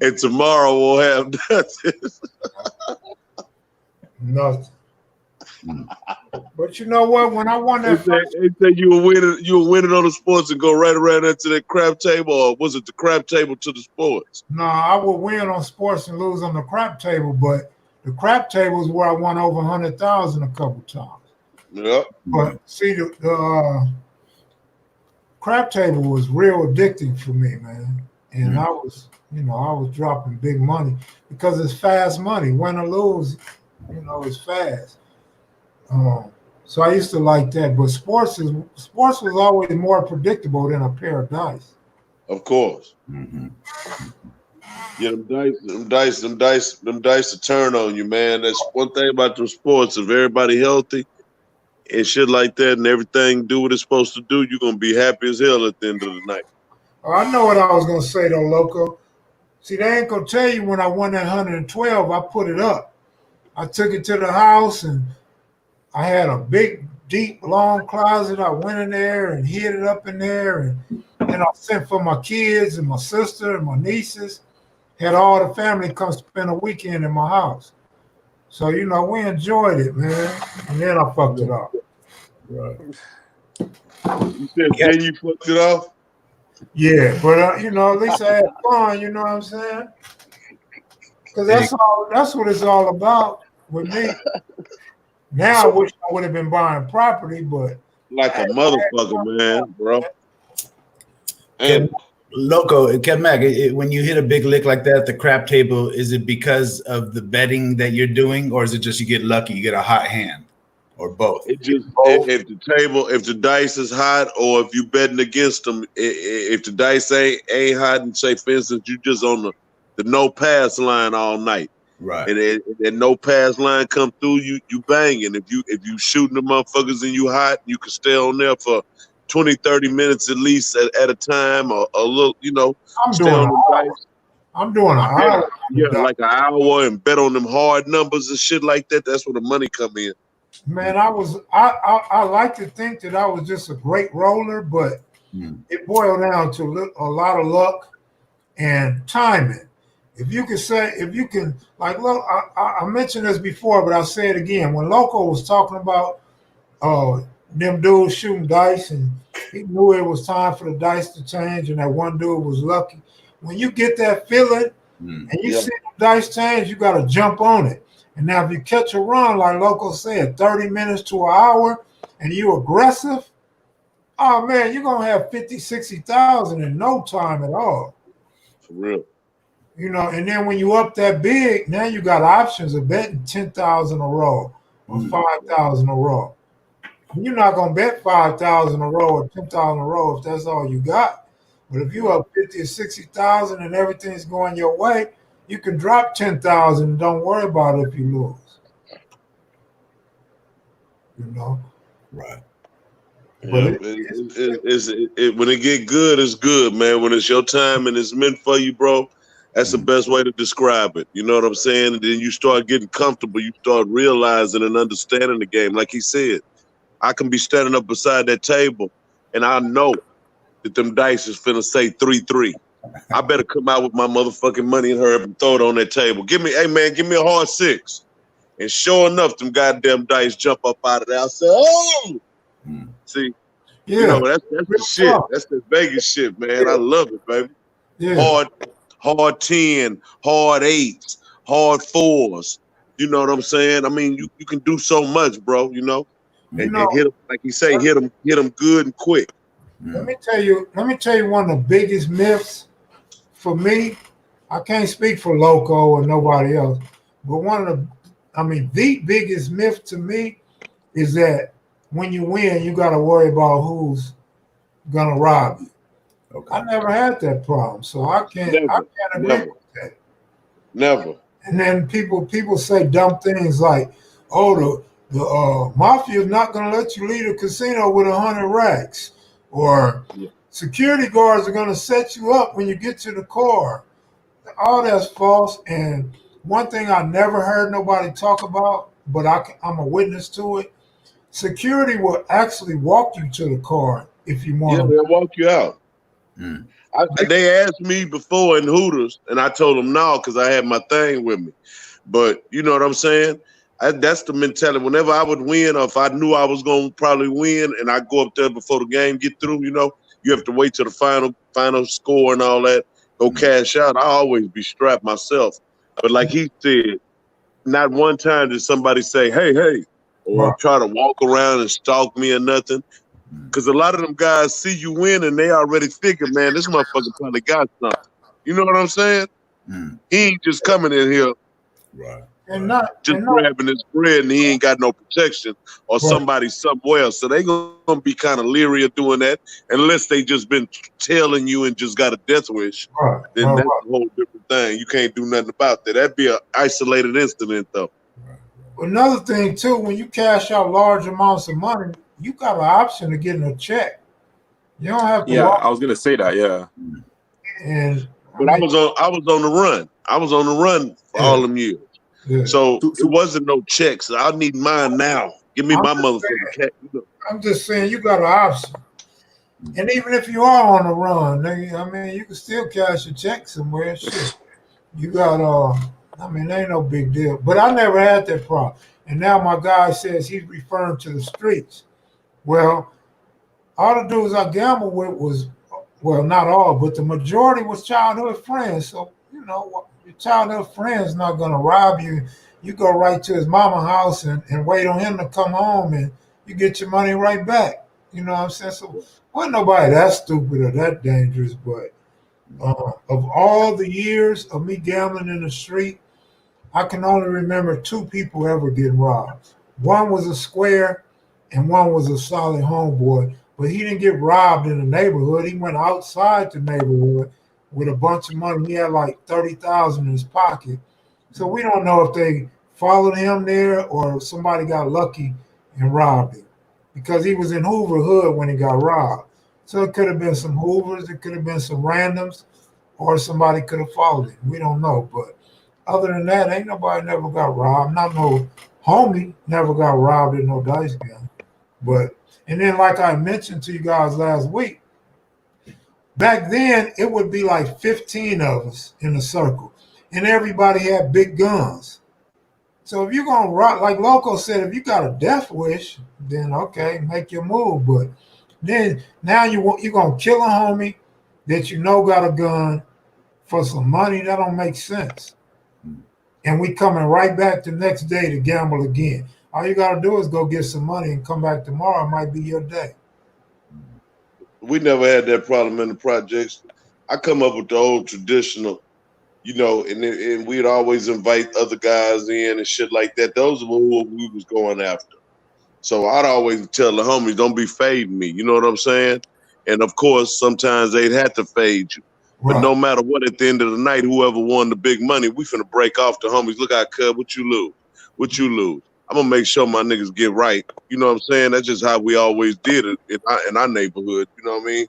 And tomorrow we'll have nothing.
Nothing. But you know what? When I won that,
they say you were winning on the sports and go right around into that crap table, or was it the crap table to the sports?
No, I would win on sports and lose on the crap table, but the crap table is where I won over 100,000 a couple times.
Yeah.
But see, the crap table was real addicting for me, man. And I was dropping big money because it's fast money. Win or lose, you know, it's fast. So I used to like that. But sports was always more predictable than a pair of dice.
Of course. Mm-hmm. Yeah, them dice to turn on you, man. That's one thing about them sports. If everybody healthy and shit like that, and everything do what it's supposed to do, you're gonna be happy as hell at the end of the night.
I know what I was gonna say though, Loco. See, they ain't gonna tell you when I won that 112. I put it up. I took it to the house, and I had a big, deep, long closet. I went in there and hid it up in there, and then I sent for my kids and my sister and my nieces. Had all the family come spend a weekend in my house. So, you know, we enjoyed it, man. And then I fucked it up.
Right. You said then you fucked it off?
Yeah, but, you know, at least I had fun, you know what I'm saying? Because that's what it's all about with me. Now I wish I would have been buying property, but...
Like a motherfucker, man, bro.
And Loco, Kev, when you hit a big lick like that at the crap table, is it because of the betting that you're doing, or is it just you get lucky, you get a hot hand? or both?
It just if the dice is hot, or if you betting against them, if the dice ain't hot, and say for instance you just on the no pass line all night,
right?
And no pass line come through, you banging. If you shooting the motherfuckers and you hot, you can stay on there for 20, 30 minutes at least at a time, or a little, stay on the dice.
I'm doing an hour.
Yeah, like an hour, and bet on them hard numbers and shit like that. That's where the money come in.
Man, I like to think that I was just a great roller, but it boiled down to a lot of luck and timing. If you can, like, look, I mentioned this before, but I'll say it again. When Loco was talking about them dudes shooting dice, and he knew it was time for the dice to change, and that one dude was lucky. When you get that feeling and you see the dice change, you got to jump on it. And now if you catch a run, like Loco said, 30 minutes to an hour, and you aggressive, oh, man, you're going to have 50, 60,000 in no time at all.
For real.
And then when you up that big, now you got options of betting 10,000 a row or 5,000 a row. You're not going to bet 5,000 a row or 10,000 a row if that's all you got. But if you up 50 or 60,000 and everything's going your way, you can drop 10,000 and don't worry about it if you lose.
Right.
But when it get good, it's good, man. When it's your time and it's meant for you, bro, that's the best way to describe it. You know what I'm saying? And then you start getting comfortable. You start realizing and understanding the game. Like he said, I can be standing up beside that table, and I know that them dice is finna say 3-3. I better come out with my motherfucking money and hurry up and throw it on that table. Give me a hard 6. And sure enough, them goddamn dice jump up out of there. I say, oh! See?
Yeah.
That's the shit. That's the Vegas shit, man. I love it, baby. Yeah. Hard 10, hard 8s, hard 4s. You know what I'm saying? I mean, you can do so much, bro, and hit them, like you say, hit them good and quick.
Let me tell you one of the biggest myths for me. I can't speak for Loco or nobody else, but the biggest myth to me is that when you win, you got to worry about who's gonna rob you. Okay. I never had that problem, so I can't agree with that.
Never.
And then people say dumb things like, "Oh, the mafia is not gonna let you leave a casino with 100 racks," or security guards are gonna set you up when you get to the car. All that's false. And one thing I never heard nobody talk about, but I'm a witness to it. Security will actually walk you to the car if you want.
Yeah, they'll walk you out. They asked me before in Hooters, and I told them no because I had my thing with me. But you know what I'm saying? That's the mentality. Whenever I would win, or if I knew I was going to probably win, and I go up there before the game get through, you have to wait till the final score and all that, go cash out. I always be strapped myself. But like he said, not one time did somebody say, hey, or try to walk around and stalk me or nothing. Because a lot of them guys see you win and they already figure, man, this motherfucker probably got something. You know what I'm saying? He ain't just coming in here grabbing his bread and he ain't got no protection or somebody somewhere. So they gonna be kind of leery of doing that unless they just been tailing you and just got a death wish. Then that's a whole different thing. You can't do nothing about that. That'd be an isolated incident though.
Another thing too, when you cash out large amounts of money, you got an option of getting a check. You don't have to.
Yeah, I was gonna say that. Yeah.
But I was on the run. I was on the run for all them years. Yeah. So it wasn't no checks. I need mine now. Give me my motherfucking check.
I'm just saying you got an option. And even if you are on the run, you can still cash a check somewhere. Shit. You got ain't no big deal. But I never had that problem. And now my guy says he's referring to the streets. Well, all the dudes I gambled with was, well, not all, but the majority was childhood friends. So, your childhood friend's not going to rob you. You go right to his mama house and wait on him to come home and you get your money right back. You know what I'm saying? So, wasn't nobody that stupid or that dangerous, but of all the years of me gambling in the street, I can only remember 2 people ever getting robbed. One was a square and one was a solid homeboy. But he didn't get robbed in the neighborhood. He went outside the neighborhood with a bunch of money. He had like 30,000 in his pocket. So we don't know if they followed him there or somebody got lucky and robbed him, because he was in Hoover Hood when he got robbed. So it could have been some Hoovers, it could have been some randoms, or somebody could have followed him. We don't know. But other than that, ain't nobody never got robbed. Not no homie never got robbed in no dice game. But, and then like I mentioned to you guys last week, back then it would be like 15 of us in a circle, and everybody had big guns. So if you're gonna rock, like Loco said, if you got a death wish, then okay, make your move. But then now you're gonna kill a homie that you know got a gun for some money. That don't make sense. And we coming right back the next day to gamble again. All you gotta do is go get some money and come back tomorrow. It might be your day.
We never had that problem in the projects. I come up with the old traditional, you know, and we'd always invite other guys in and shit like that. Those were who we was going after. So I'd always tell the homies, don't be fading me. You know what I'm saying? And of course, sometimes they'd have to fade you. But no matter what, at the end of the night, whoever won the big money, we finna break off the homies. Look out, cuz, what you lose? What you lose? I'm gonna make sure my niggas get right. You know what I'm saying? That's just how we always did it in our neighborhood. You know what I mean?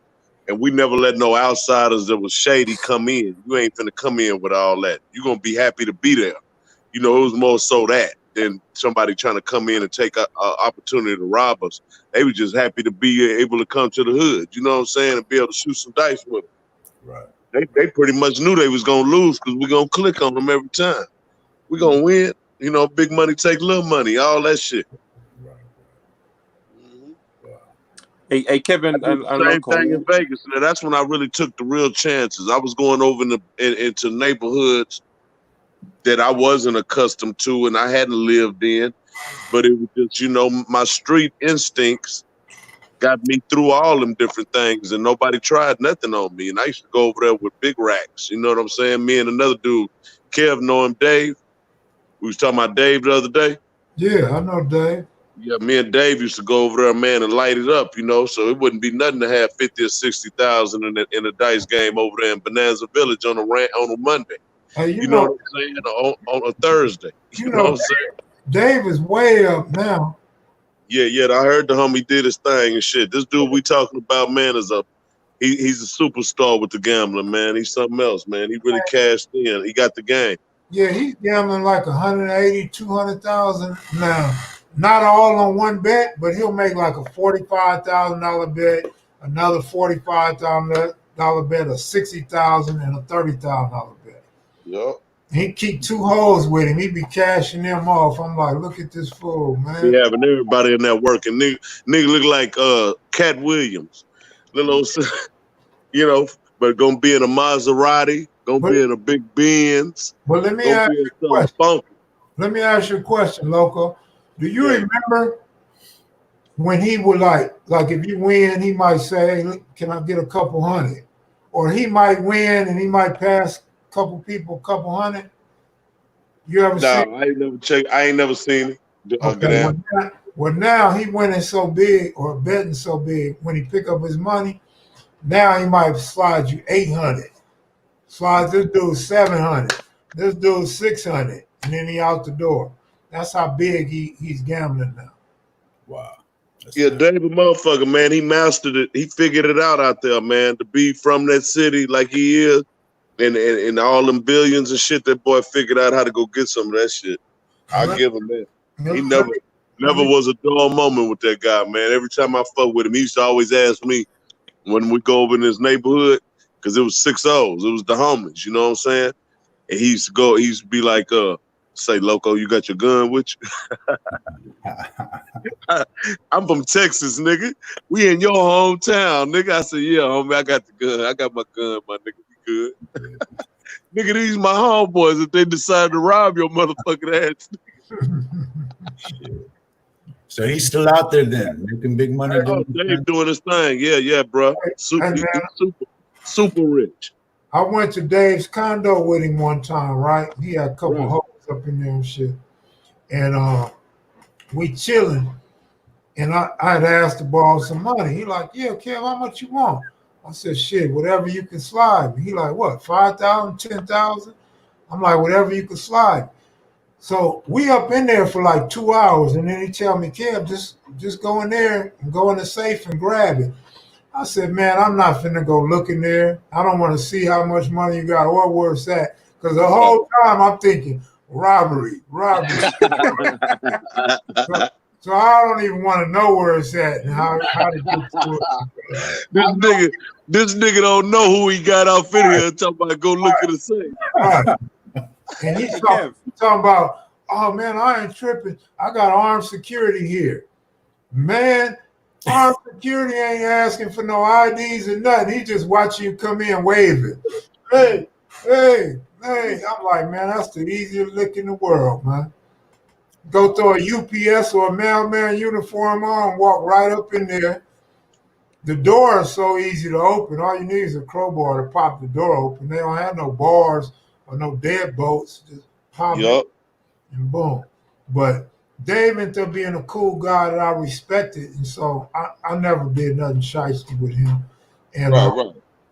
And we never let no outsiders that was shady come in. You ain't finna come in with all that. You're gonna be happy to be there. You know, it was more so that than somebody trying to come in and take an opportunity to rob us. They were just happy to be able to come to the hood. You know what I'm saying? And be able to shoot some dice with them.
Right.
They pretty much knew they was gonna lose because we're gonna click on them every time. We're gonna win. You know, big money take little money, all that shit.
Hey, Kevin and
same
Loco.
thing in Vegas. And that's when I really took the real chances. I was going over into neighborhoods that I wasn't accustomed to and I hadn't lived in, but it was just, you know, my street instincts got me through all them different things, and nobody tried nothing on me. And I used to go over there with big racks. You know what I'm saying? Me and another dude, Kev, know him, Dave. We was talking about Dave the other day.
Yeah, I know Dave.
Yeah, me and Dave used to go over there, man, and light it up, you know. So it wouldn't be nothing to have 50 or 60,000 in a dice game over there in Bonanza Village on a Monday.
Hey,
you know what I'm saying? On a Thursday. You know what I'm saying?
Dave is way up now.
Yeah, I heard the homie did his thing and shit. This dude we talking about, man, is he's a superstar with the gambling, man. He's something else, man. He really cashed in. He got the game.
Yeah, he's gambling like 180, 200,000 now. Not all on one bet, but he'll make like a $45,000 bet, another $45,000 bet, a $60,000, and a $30,000 bet.
Yep.
He keep two hoes with him. He be cashing them off. I'm like, look at this fool, man.
He having everybody in there working. Nigga look like Cat Williams, little, you know, but gonna be in a Maserati, be in a big Benz.
But let me ask you a question. Let me ask you a question, Loco. Do you remember when he would like if you win, he might say, "Can I get a couple hundred?" Or he might win and he might pass a couple people a couple hundred. You ever seen?
I ain't never checked. I ain't never seen it.
Okay, well, now he winning so big or betting so big. When he pick up his money, now he might slide you 800. Slide this dude 700. This dude 600, and then he out the door. That's how big he's gambling now.
Wow.
Yeah, Dave a motherfucker, man. He mastered it. He figured it out there, man. To be from that city like he is, and all them billions and shit, that boy figured out how to go get some of that shit. I give him that. He never was a dull moment with that guy, man. Every time I fuck with him, he used to always ask me when we go over in his neighborhood, because it was 6 O's. It was the homies, you know what I'm saying? And he used to be like, say, Loco, you got your gun with you? I'm from Texas, nigga. We in your hometown, nigga. I said, yeah, homie, I got the gun. I got my gun, my nigga. We good. Nigga, these my homeboys if they decide to rob your motherfucking ass.
So he's still out there then, making big money.
Dave doing his thing. Yeah, bro. Super rich.
I went to Dave's condo with him one time, right? He had a couple hoes up in there and shit. And we chilling, and I'd asked to borrow some money. He like, yeah, Kev, how much you want? I said, shit, whatever you can slide me. He like, what, 5,000, 10,000? I'm like, whatever you can slide. So we up in there for like 2 hours, and then he tell me, Kev, just go in there and go in the safe and grab it. I said, man, I'm not finna go look in there. I don't want to see how much money you got or where it's at. Because the whole time I'm thinking, robbery. So I don't even want to know where it's at and how to get to
it. This nigga don't know who he got off in here talking about go look at the safe.
Right. And he's talking about, oh man, I ain't tripping. I got armed security here. Man, armed security ain't asking for no IDs or nothing. He just watching you come in waving. Hey. I'm like, man, that's the easiest lick in the world, man. Go throw a UPS or a mailman uniform on, walk right up in there. The door is so easy to open. All you need is a crowbar to pop the door open. They don't have no bars or no deadbolts. Just pop it and boom. But Dave ended up being a cool guy that I respected, and so I never did nothing shiesty with him. And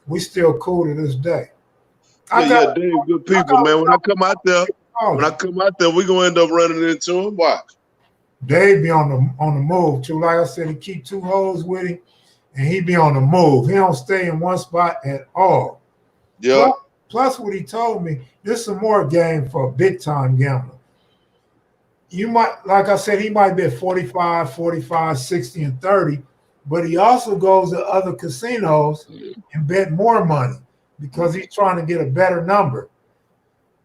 we still cool to this day.
Dave, good people, man. When I come out there, we're gonna end up running into him. Watch.
Dave be on the move too. Like I said, he keep 2 hoes with him, and he be on the move. He don't stay in one spot at all.
Yeah.
Plus what he told me, this is some more game for a big time gambler. You might, like I said, he might be at 45, 60, and 30, but he also goes to other casinos and bet more money because he's trying to get a better number.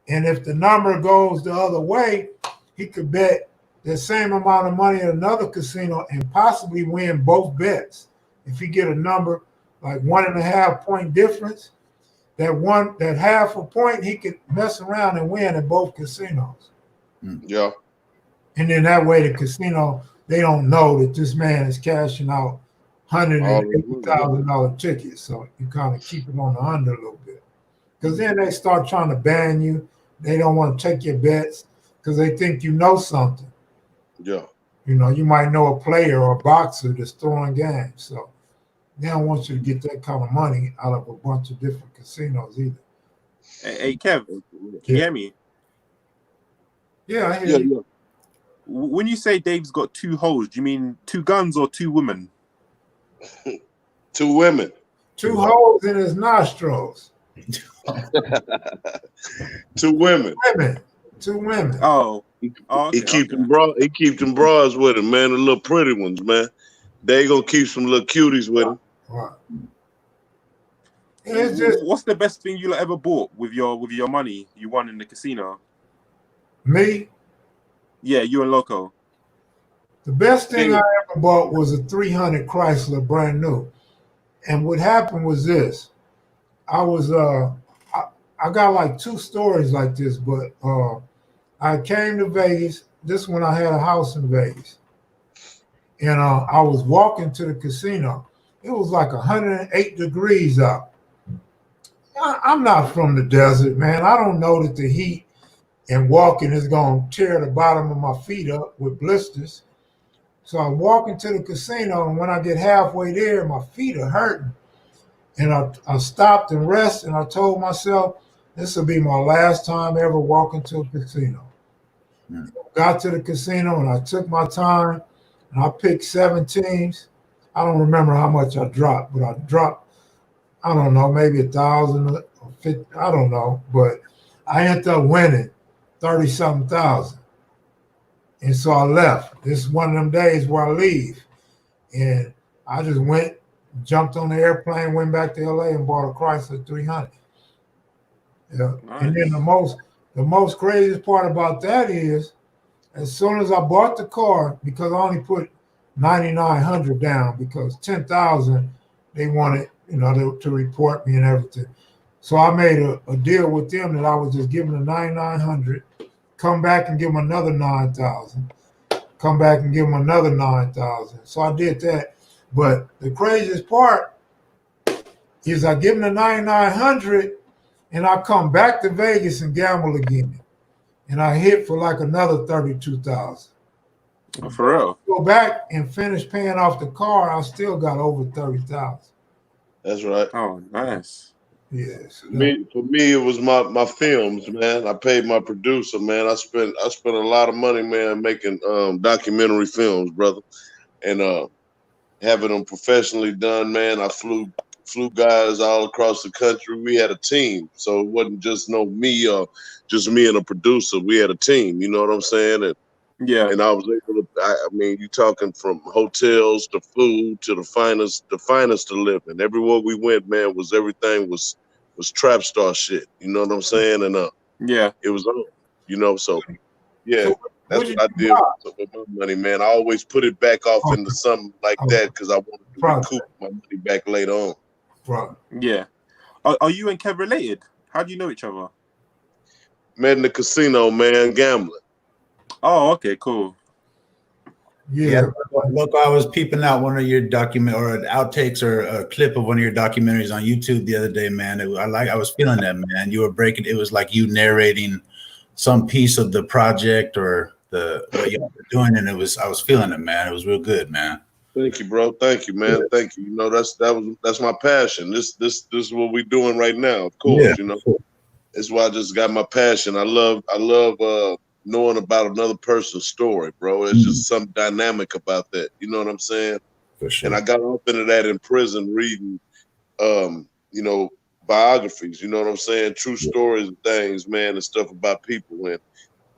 And if the number goes the other way, he could bet the same amount of money at another casino and possibly win both bets. If he get a number like 1.5 point difference, that half a point, he could mess around and win at both casinos.
Yeah.
And then that way the casino, they don't know that this man is cashing out $180,000 tickets. So you kind of keep it on the under a little bit. Because then they start trying to ban you. They don't want to take your bets because they think you know something.
Yeah.
You know, you might know a player or a boxer that's throwing games. So they don't want you to get that kind of money out of a bunch of different casinos either.
Hey Kev, can you hear me?
Yeah, I hear you.
When you say Dave's got 2 hoes, do you mean 2 guns or 2 women?
2 women.
2 holes in his nostrils.
2 women.
2 women.
Oh.
He keep them bras with him, man. The little pretty ones, man. They gonna keep some little cuties with him.
Right.
What's the best thing you ever bought with your money you won in the casino?
Me?
Yeah, you and Loco.
The best thing I ever bought was a 300 Chrysler, brand new. And what happened was this. I was I got like 2 stories like this, but I came to Vegas. This when I had a house in Vegas. And I was walking to the casino. It was like 108 degrees out. I'm not from the desert, man. I don't know that the heat and walking is going to tear the bottom of my feet up with blisters. So I'm walking to the casino, and when I get halfway there, my feet are hurting. And I stopped and rested, and I told myself, this will be my last time ever walking to a casino. Got to the casino, and I took my time, and I picked 7 teams. I don't remember how much I dropped, but I dropped, I don't know, maybe 1,000 or 50, I don't know. But I ended up winning 30-something thousand. And so I left. This is one of them days where I leave. And I just went, jumped on the airplane, went back to LA and bought a Chrysler 300. Yeah. Nice. And then the most craziest part about that is, as soon as I bought the car, because I only put $9,900 down because $10,000 they wanted, to report me and everything. So I made a deal with them that I would just give them the $9,900, come back and give them another $9,000, come back and give them another $9,000. So I did that. But the craziest part is I give them the $9,900 and I come back to Vegas and gamble again. And I hit for like another $32,000.
Oh, for real?
Go back and finish paying off the car, I still got over 30,000.
That's right.
Oh, nice.
Yes.
For me, it was my films, man. I paid my producer, man. I spent a lot of money, man, making documentary films, brother, and having them professionally done, man. I flew guys all across the country. We had a team, so it wasn't just me or just me and a producer. We had a team. You know what I'm saying? And I was able to. I mean, you talking from hotels to food to the finest to live in. Everywhere we went, man, everything was trap star shit. You know what I'm saying? And it was on. You know, so yeah,
So
that's what I did with my money, man. I always put it back off into something like that because I wanted to recoup my money back later on.
Right.
Yeah. Are you and Kev related? How do you know each other?
Met in the casino, man, gambling.
Oh, okay, cool.
Yeah.
Look, I was peeping out one of your outtakes or a clip of one of your documentaries on YouTube the other day, man. I was feeling that, man. You were breaking. It was like you narrating some piece of the project or what you were doing, and I was feeling it, man. It was real good, man.
Thank you, bro. Thank you, man. Thank you. You know, that's my passion. This is what we're doing right now. Of course, you know. It's why I just got my passion. I love knowing about another person's story, bro. There's just some dynamic about that. You know what I'm saying?
For sure.
And I got up into that in prison reading, you know, biographies. You know what I'm saying? True stories and things, man, and stuff about people.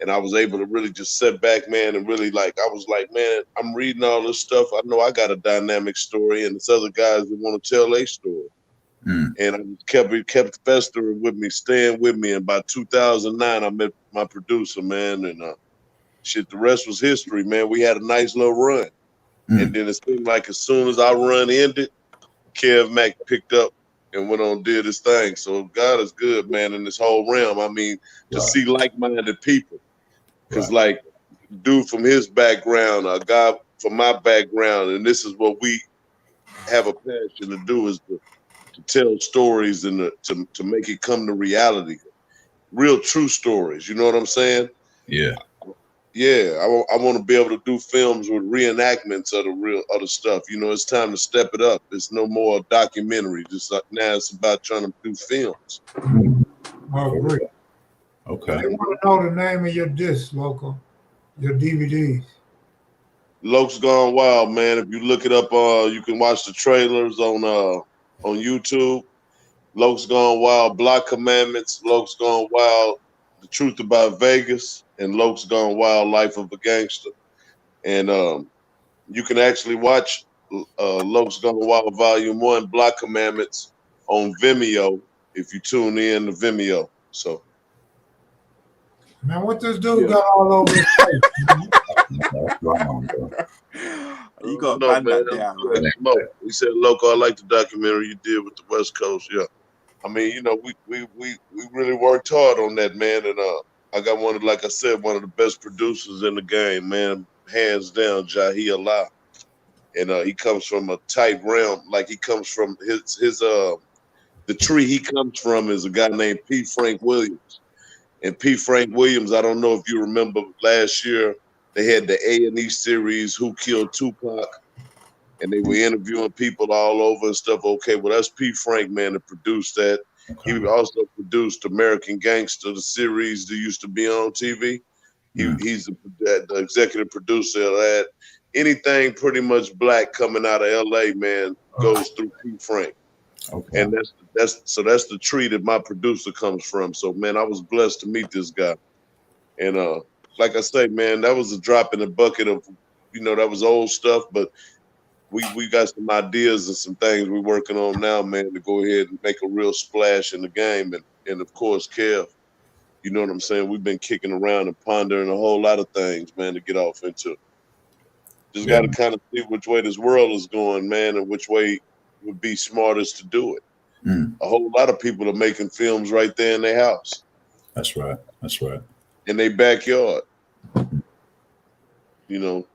And I was able to really just sit back, man, and really I was like, man, I'm reading all this stuff. I know I got a dynamic story, and there's other guys that want to tell their story. And I kept festering with me, staying with me. And by 2009, I met my producer, man, and the rest was history, man. We had a nice little run. And then it seemed like as soon as our run ended, Kev Mac picked up and went on and did his thing. So God is good, man, in this whole realm. I mean, to see like-minded people. Because dude from his background, a guy from my background, and this is what we have a passion to do, is to tell stories and to make it come to reality. Real true stories. You know what I'm saying?
Yeah.
Yeah, I want to be able to do films with reenactments of the stuff. You know, it's time to step it up. It's no more documentary. Just now, it's about trying to do films.
I agree.
Okay.
I want to know the name of your disc, Loco. Your DVDs.
Loke's Gone Wild, man. If you look it up, you can watch the trailers on YouTube. Loke's Gone Wild, Block Commandments, Loke's Gone Wild, The Truth About Vegas, and Loke's Gone Wild, Life of a Gangster. And you can actually watch Loke's Gone Wild Volume 1, Block Commandments, on Vimeo if you tune in to Vimeo. So,
man, what this dude got all over his face?
You got banned that down, man.
He said, Loco, I like the documentary you did with the West Coast. Yeah. I mean, you know, we really worked hard on that, man. And I got one of the best producers in the game, man. Hands down, Jahi Allah. And he comes from a tight realm. Like he comes from the tree he comes from is a guy named P. Frank Williams. And P. Frank Williams, I don't know if you remember last year, they had the A&E series, Who Killed Tupac? And they were interviewing people all over and stuff. Okay, well, that's P. Frank, man, that produced that. Okay. He also produced American Gangster, the series that used to be on TV. He's the executive producer of that. Anything pretty much black coming out of LA, man, goes through P. Frank. Okay. And that's the tree that my producer comes from. So, man, I was blessed to meet this guy. And like I say, man, that was a drop in the bucket of, you know, that was old stuff, but we got some ideas and some things we're working on now, man, to go ahead and make a real splash in the game. And of course, Kev, you know what I'm saying? We've been kicking around and pondering a whole lot of things, man, to get off into. Just got to kind of see which way this world is going, man, and which way would be smartest to do it. A whole lot of people are making films right there in their house.
That's right. That's right.
In their backyard. You know,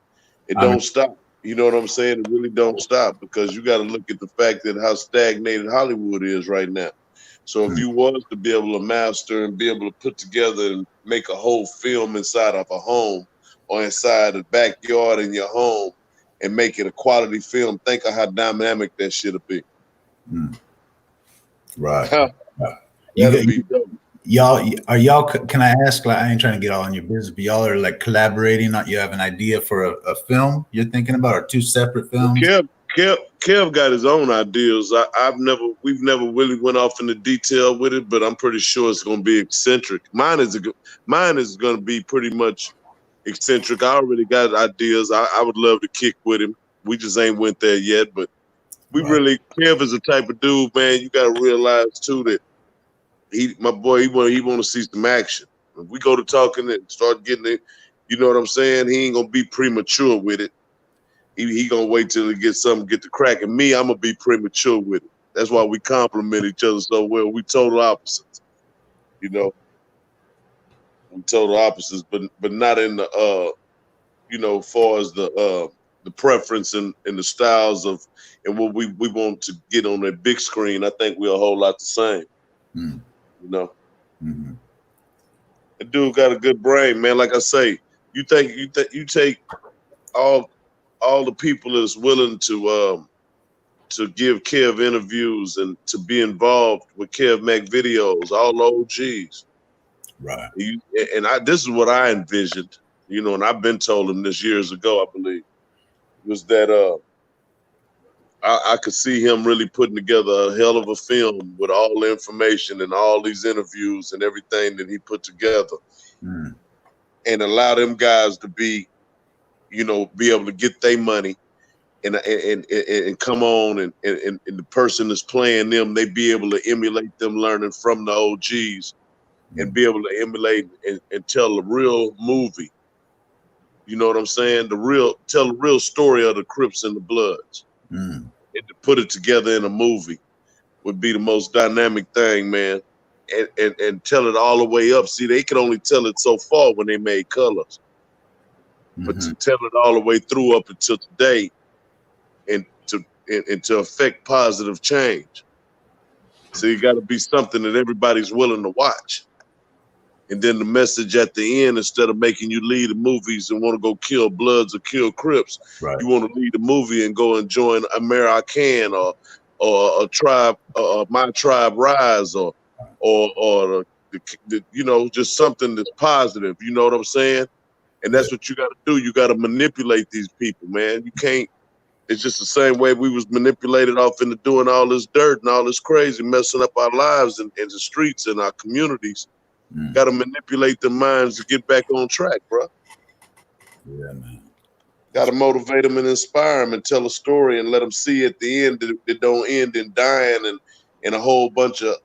it don't stop. You know what I'm saying? It really don't stop, because you got to look at the fact that how stagnated Hollywood is right now. So if you was to be able to master and be able to put together and make a whole film inside of a home or inside the backyard in your home and make it a quality film, think of how dynamic that shit'll be.
Right.
That'll be dope.
Y'all, can I ask, like, I ain't trying to get all in your business, but y'all are like collaborating, you have an idea for a film you're thinking about, or two separate films?
Kev got his own ideas. We've never really went off into detail with it, but I'm pretty sure it's going to be eccentric. Mine is going to be pretty much eccentric. I already got ideas. I would love to kick with him. We just ain't went there yet, but Kev is the type of dude, man. You got to realize too that he want to see some action. If we go to talking and start getting it, you know what I'm saying? He ain't gonna be premature with it. He gonna wait till he gets something, get the crack. And me, I'm gonna be premature with it. That's why we complement each other so well. We total opposites, you know. We total opposites, but not in the as far as the preference and the styles of and what we want to get on that big screen. I think we're a whole lot the same. You know. The dude got a good brain, man. Like I say, you take all the people that's willing to give Kev interviews and to be involved with kevmacvideos, all the OGs.
Right.
This is what I envisioned, you know, and I've been told him this years ago, I believe, was that I could see him really putting together a hell of a film with all the information and all these interviews and everything that he put together, and allow them guys to be able to get their money and come on and the person that's playing them, they be able to emulate them learning from the OGs and be able to emulate and tell a real movie. You know what I'm saying? Tell the real story of the Crips and the Bloods. And to put it together in a movie would be the most dynamic thing, man. And tell it all the way up. See, they could only tell it so far when they made colors. But to tell it all the way through up until today and to affect positive change. So you got to be something that everybody's willing to watch. And then the message at the end, instead of making you leave the movies and want to go kill Bloods or kill Crips, you want to leave the movie and go and join American or a tribe, My Tribe Rise, or just something that's positive. You know what I'm saying? And that's what you got to do. You got to manipulate these people, man. You can't. It's just the same way we was manipulated off into doing all this dirt and all this crazy, messing up our lives in the streets and our communities. Got to manipulate the minds to get back on track, bro.
Yeah, man.
Got to motivate them and inspire them and tell a story and let them see at the end that it don't end in dying and a whole bunch of,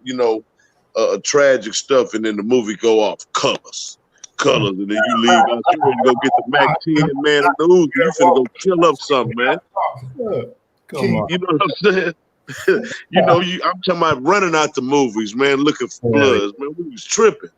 tragic stuff. And then the movie go off colors. And then you leave out here and go get the Mac 10 man in the Uzi. You finna go kill up something, man.
Come on.
You know what I'm saying? I'm talking about running out the movies, man, looking for Bloods, man. We was tripping.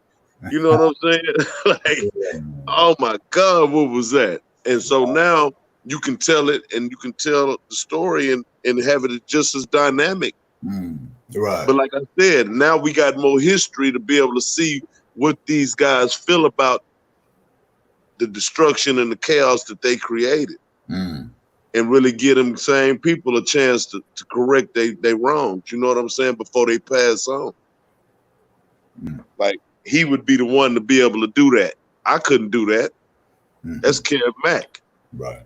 You know what I'm saying? Oh my God, what was that? And so now you can tell it and you can tell the story and have it just as dynamic.
Right.
But like I said, now we got more history to be able to see what these guys feel about the destruction and the chaos that they created. And really give them same people a chance to correct they wrongs. You know what I'm saying? Before they pass on. Like, he would be the one to be able to do that. I couldn't do that. That's Kev Mac.
Right.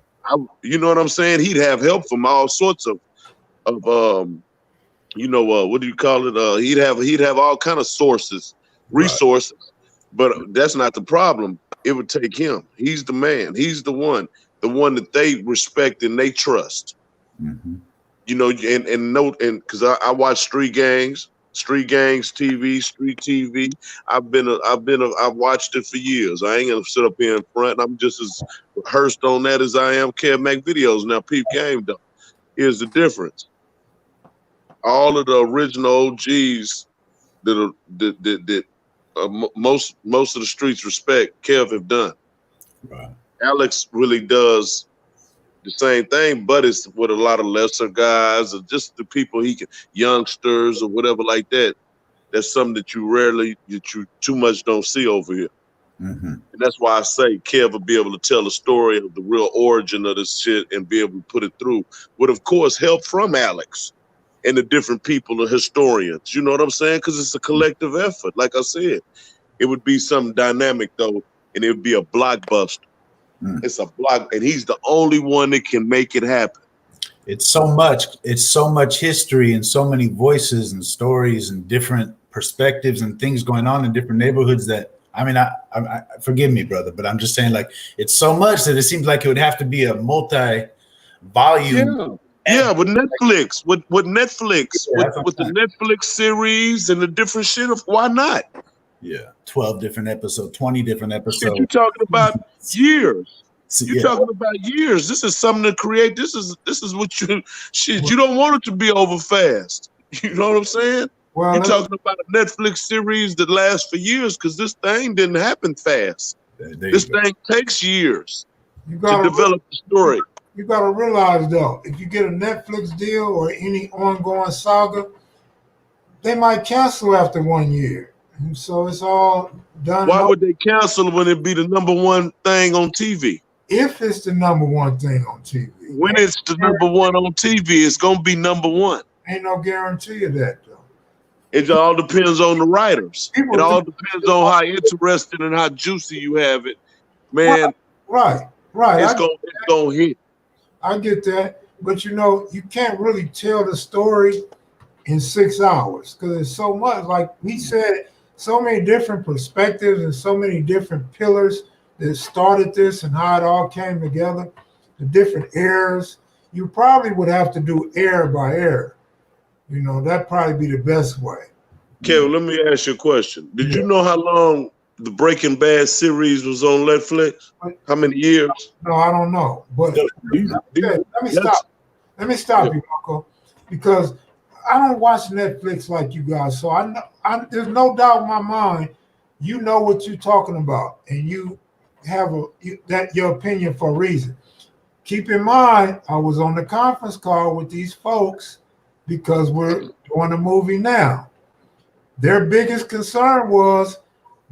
You know what I'm saying? He'd have help from all sorts of what do you call it? He'd have all kind of resources, but that's not the problem. It would take him. He's the man. He's the one that they respect and they trust. You know, and because I watch Street Gangs TV, Street TV. I've watched it for years. I ain't gonna sit up here in front. I'm just as rehearsed on that as I am kevmacvideos. Now, peep game though. Here's the difference. All of the original OGs that most of the streets respect, Kev have done.
Right.
Alex really does the same thing, but it's with a lot of lesser guys or just the people youngsters or whatever like that. That's something that you too much don't see over here. And that's why I say Kev will be able to tell the story of the real origin of this shit and be able to put it through. With, of course, help from Alex and the different people, the historians. You know what I'm saying? Because it's a collective effort. Like I said, it would be something dynamic, though, and it would be a blockbuster. It's a block, and he's the only one that can make it happen.
It's so much history and so many voices and stories and different perspectives and things going on in different neighborhoods that, I mean, I forgive me, brother, but I'm just saying, like, it's so much that it seems like it would have to be a multi-volume.
Yeah, with Netflix, with Netflix, with the Netflix series and the different shit. Why not?
Yeah, 12 different episodes, 20 different episodes.
Shit, you're talking about years. You're talking about years. This is something to create. This is what you shit. You don't want it to be over fast. You know what I'm saying?
Well,
you're talking about a Netflix series that lasts for years because this thing didn't happen fast. This thing takes years to develop the story.
You got to realize, though, if you get a Netflix deal or any ongoing saga, they might cancel after 1 year. And so it's all done.
Why would they cancel when it be the #1 thing on TV?
If it's the #1 thing on TV.
When it's the #1 on TV, it's going to be #1.
Ain't no guarantee of that, though.
It all depends on the writers. It all depends on how interesting and how juicy you have it. Man.
Right.
It's going to hit.
I get that. But, you know, you can't really tell the story in 6 hours because there's so much. Like we said, so many different perspectives and so many different pillars that started this and how it all came together, the different eras. You probably would have to do era by era. You know, that'd probably be the best way.
Kevin, let me ask you a question. Did you know how long the Breaking Bad series was on Netflix? How many years?
No, I don't know. But let me stop you, Marco, because I don't watch Netflix like you guys. So there's no doubt in my mind, you know what you're talking about, and you have your opinion for a reason. Keep in mind, I was on the conference call with these folks because we're doing a movie now. Their biggest concern was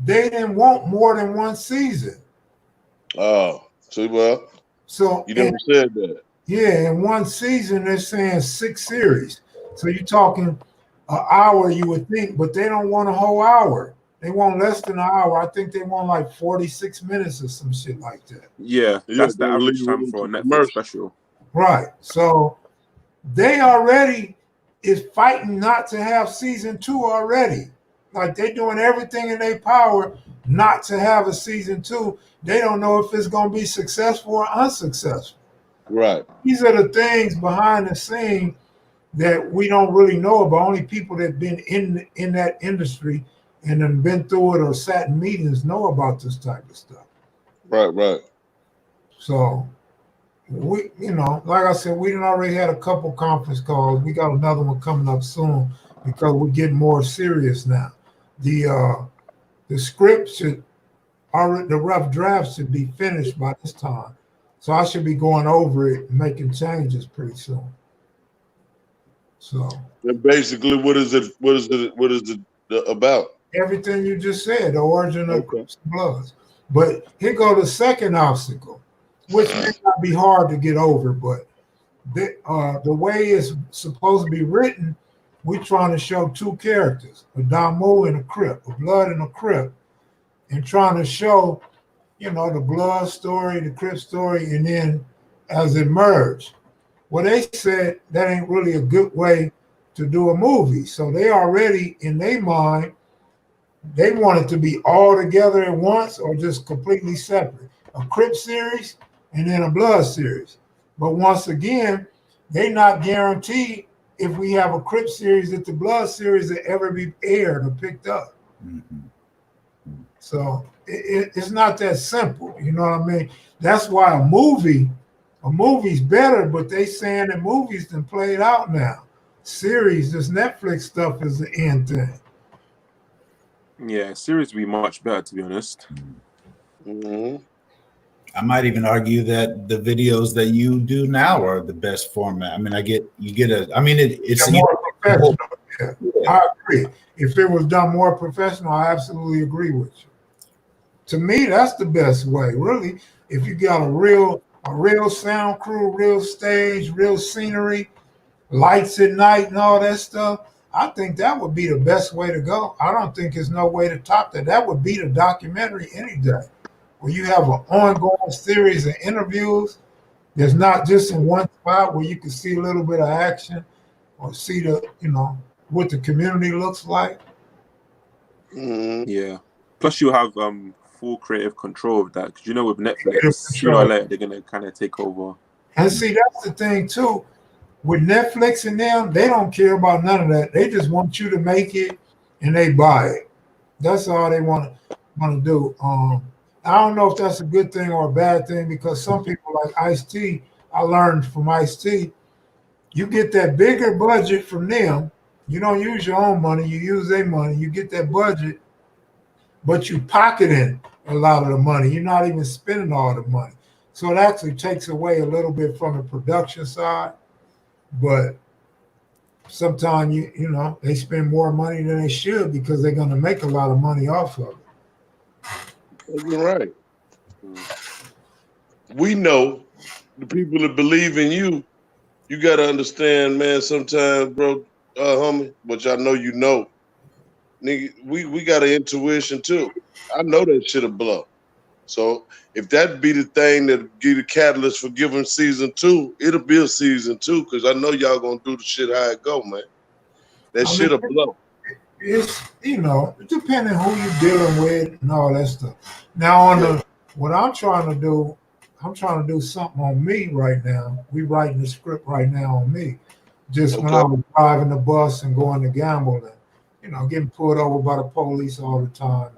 they didn't want more than 1 season.
Oh, see, well,
so
you never said that.
Yeah, in 1 season, they're saying 6 series. So you're talking an hour, you would think, but they don't want a whole hour. They want less than an hour. I think they want like 46 minutes or some shit like that.
Yeah, that's the average time for a Netflix special.
Right. So they already is fighting not to have season 2 already. Like they're doing everything in their power not to have a season 2. They don't know if it's going to be successful or unsuccessful.
Right.
These are the things behind the scene that we don't really know about. Only people that have been in that industry and have been through it or sat in meetings know about this type of stuff.
Right.
So we, you know, like I said, we already had a couple conference calls. We got another one coming up soon because we're getting more serious now. The script the rough draft should be finished by this time. So I should be going over it and making changes pretty soon. So
and basically, what is it about?
Everything you just said, the origin of Crips and Bloods. But here go the second obstacle, which may not be hard to get over, but the way it's supposed to be written, we're trying to show 2 characters, a Damu and a Crip, a Blood and a Crip, and trying to show, you know, the Blood story, the Crip story, and then as it merged. Well, they said that ain't really a good way to do a movie. So they already, in their mind, they want it to be all together at once or just completely separate. A Crip series and then a Blood series. But once again, they not guaranteed if we have a Crip series that the Blood series will ever be aired or picked up. So it's not that simple. You know what I mean? That's why a movie's better, but they saying that movies done played out now. Series, this Netflix stuff is the end thing.
Yeah, series would be much better, to be honest.
I might even argue that the videos that you do now are the best format. I mean, it's
more professional. Yeah. I agree. If it was done more professional, I absolutely agree with you. To me, that's the best way, really. If you got a real sound crew, real stage, real scenery, lights at night, and all that stuff, I think that would be the best way to go. I don't think there's no way to top that. That would be the documentary any day, where you have an ongoing series of interviews. There's not just in one spot where you can see a little bit of action or see what the community looks like.
Yeah. Plus, you have full creative control of that, because with Netflix, sooner or later they're gonna kind of take over.
And see, that's the thing too. With Netflix and them, they don't care about none of that. They just want you to make it, and they buy it. That's all they want to do. I don't know if that's a good thing or a bad thing, because some people like Ice-T, I learned from Ice-T, you get that bigger budget from them. You don't use your own money, you use their money. You get that budget, but you pocketing a lot of the money. You're not even spending all the money. So it actually takes away a little bit from the production side. But sometimes they spend more money than they should, because they're going to make a lot of money off of it.
You're right. We know the people that believe in you. You got to understand, man. Sometimes, bro, homie, which I know nigga, we got an intuition too. I know that shit'll blow. So if that be the thing that give the catalyst for giving season 2, it'll be a season 2, because I know y'all gonna do the shit how it go, man. That shit'll blow.
It's depending who you're dealing with and all that stuff. Now what I'm trying to do something on me right now. We writing the script right now on me. Just when I was driving the bus and going to gamble and getting pulled over by the police all the time,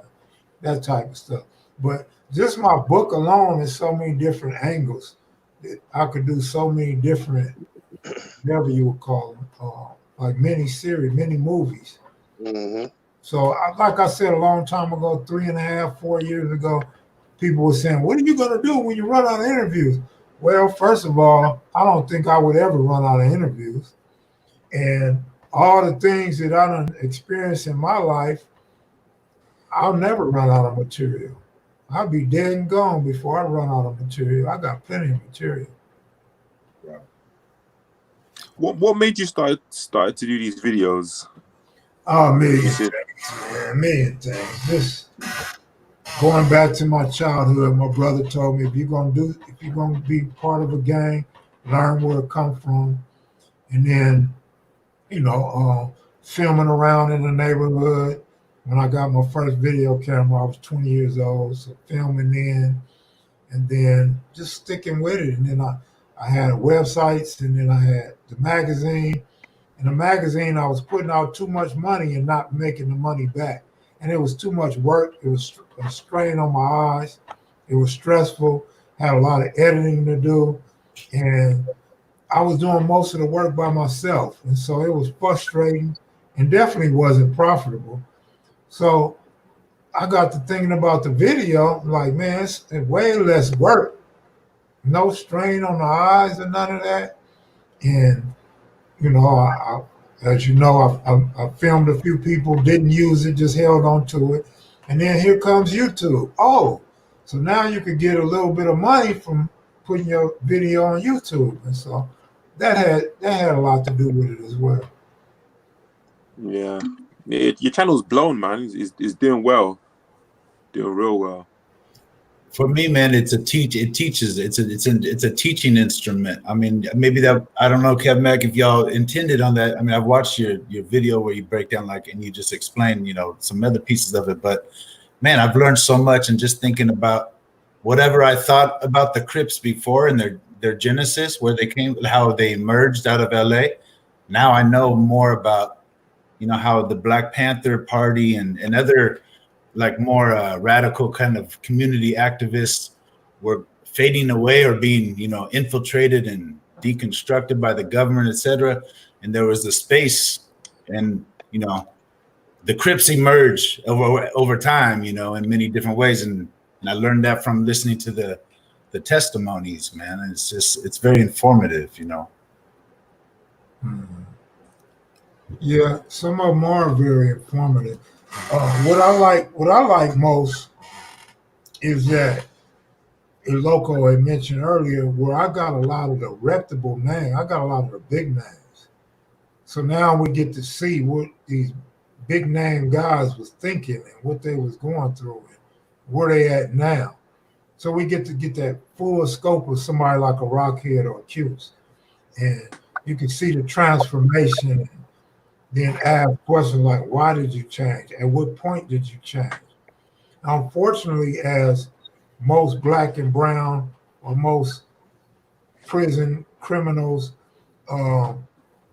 that type of stuff. But just my book alone is so many different angles that I could do so many different, whatever you would call them, like mini series, mini movies.
Mm-hmm.
So, like I said a long time ago, 3.5, 4 years ago, people were saying, "What are you going to do when you run out of interviews?" Well, first of all, I don't think I would ever run out of interviews. And all the things that I done experienced in my life, I'll never run out of material. I'll be dead and gone before I run out of material. I got plenty of material.
Right. What made you start to do these videos?
Oh, million things, man. Million things. Just going back to my childhood, my brother told me, if you're gonna be part of a gang, learn where it come from, and then filming around in the neighborhood. When I got my first video camera, I was 20 years old, so filming then, and then just sticking with it. And then I had websites, and then I had the magazine. In the magazine, I was putting out too much money and not making the money back. And it was too much work. It was a strain on my eyes. It was stressful, had a lot of editing to do. And I was doing most of the work by myself. And so it was frustrating and definitely wasn't profitable. So I got to thinking about the video, like, man, it's way less work. No strain on the eyes or none of that. And, as you know, I filmed a few people, didn't use it, just held on to it. And then here comes YouTube. Oh, so now you could get a little bit of money from putting your video on YouTube. And so that had a lot to do with it as well.
Yeah. Your channel's blown, man. It's doing well. Doing real well.
For me, man, it teaches. It's a teaching instrument. I mean, maybe that, I don't know, Kev Mac, if y'all intended on that. I mean, I've watched your video where you break down and you just explain, some other pieces of it. But man, I've learned so much, and just thinking about whatever I thought about the Crips before and their genesis, where they came, how they emerged out of LA. Now I know more about, how the Black Panther Party and other more radical kind of community activists were fading away or being, infiltrated and deconstructed by the government, etc. And there was the space, and the Crips emerged over time, in many different ways. And I learned that from listening to the testimonies, man. And it's very informative,
Yeah, some of them are very informative. What I like most is that Loco had mentioned earlier, where I got a lot of the reputable names. I got a lot of the big names. So now we get to see what these big name guys was thinking and what they was going through and where they at now. So we get to get that full scope of somebody like a Rockhead or a Cuse. And you can see the transformation and then ask questions like, why did you change? At what point did you change? Unfortunately, as most black and brown or most prison criminals,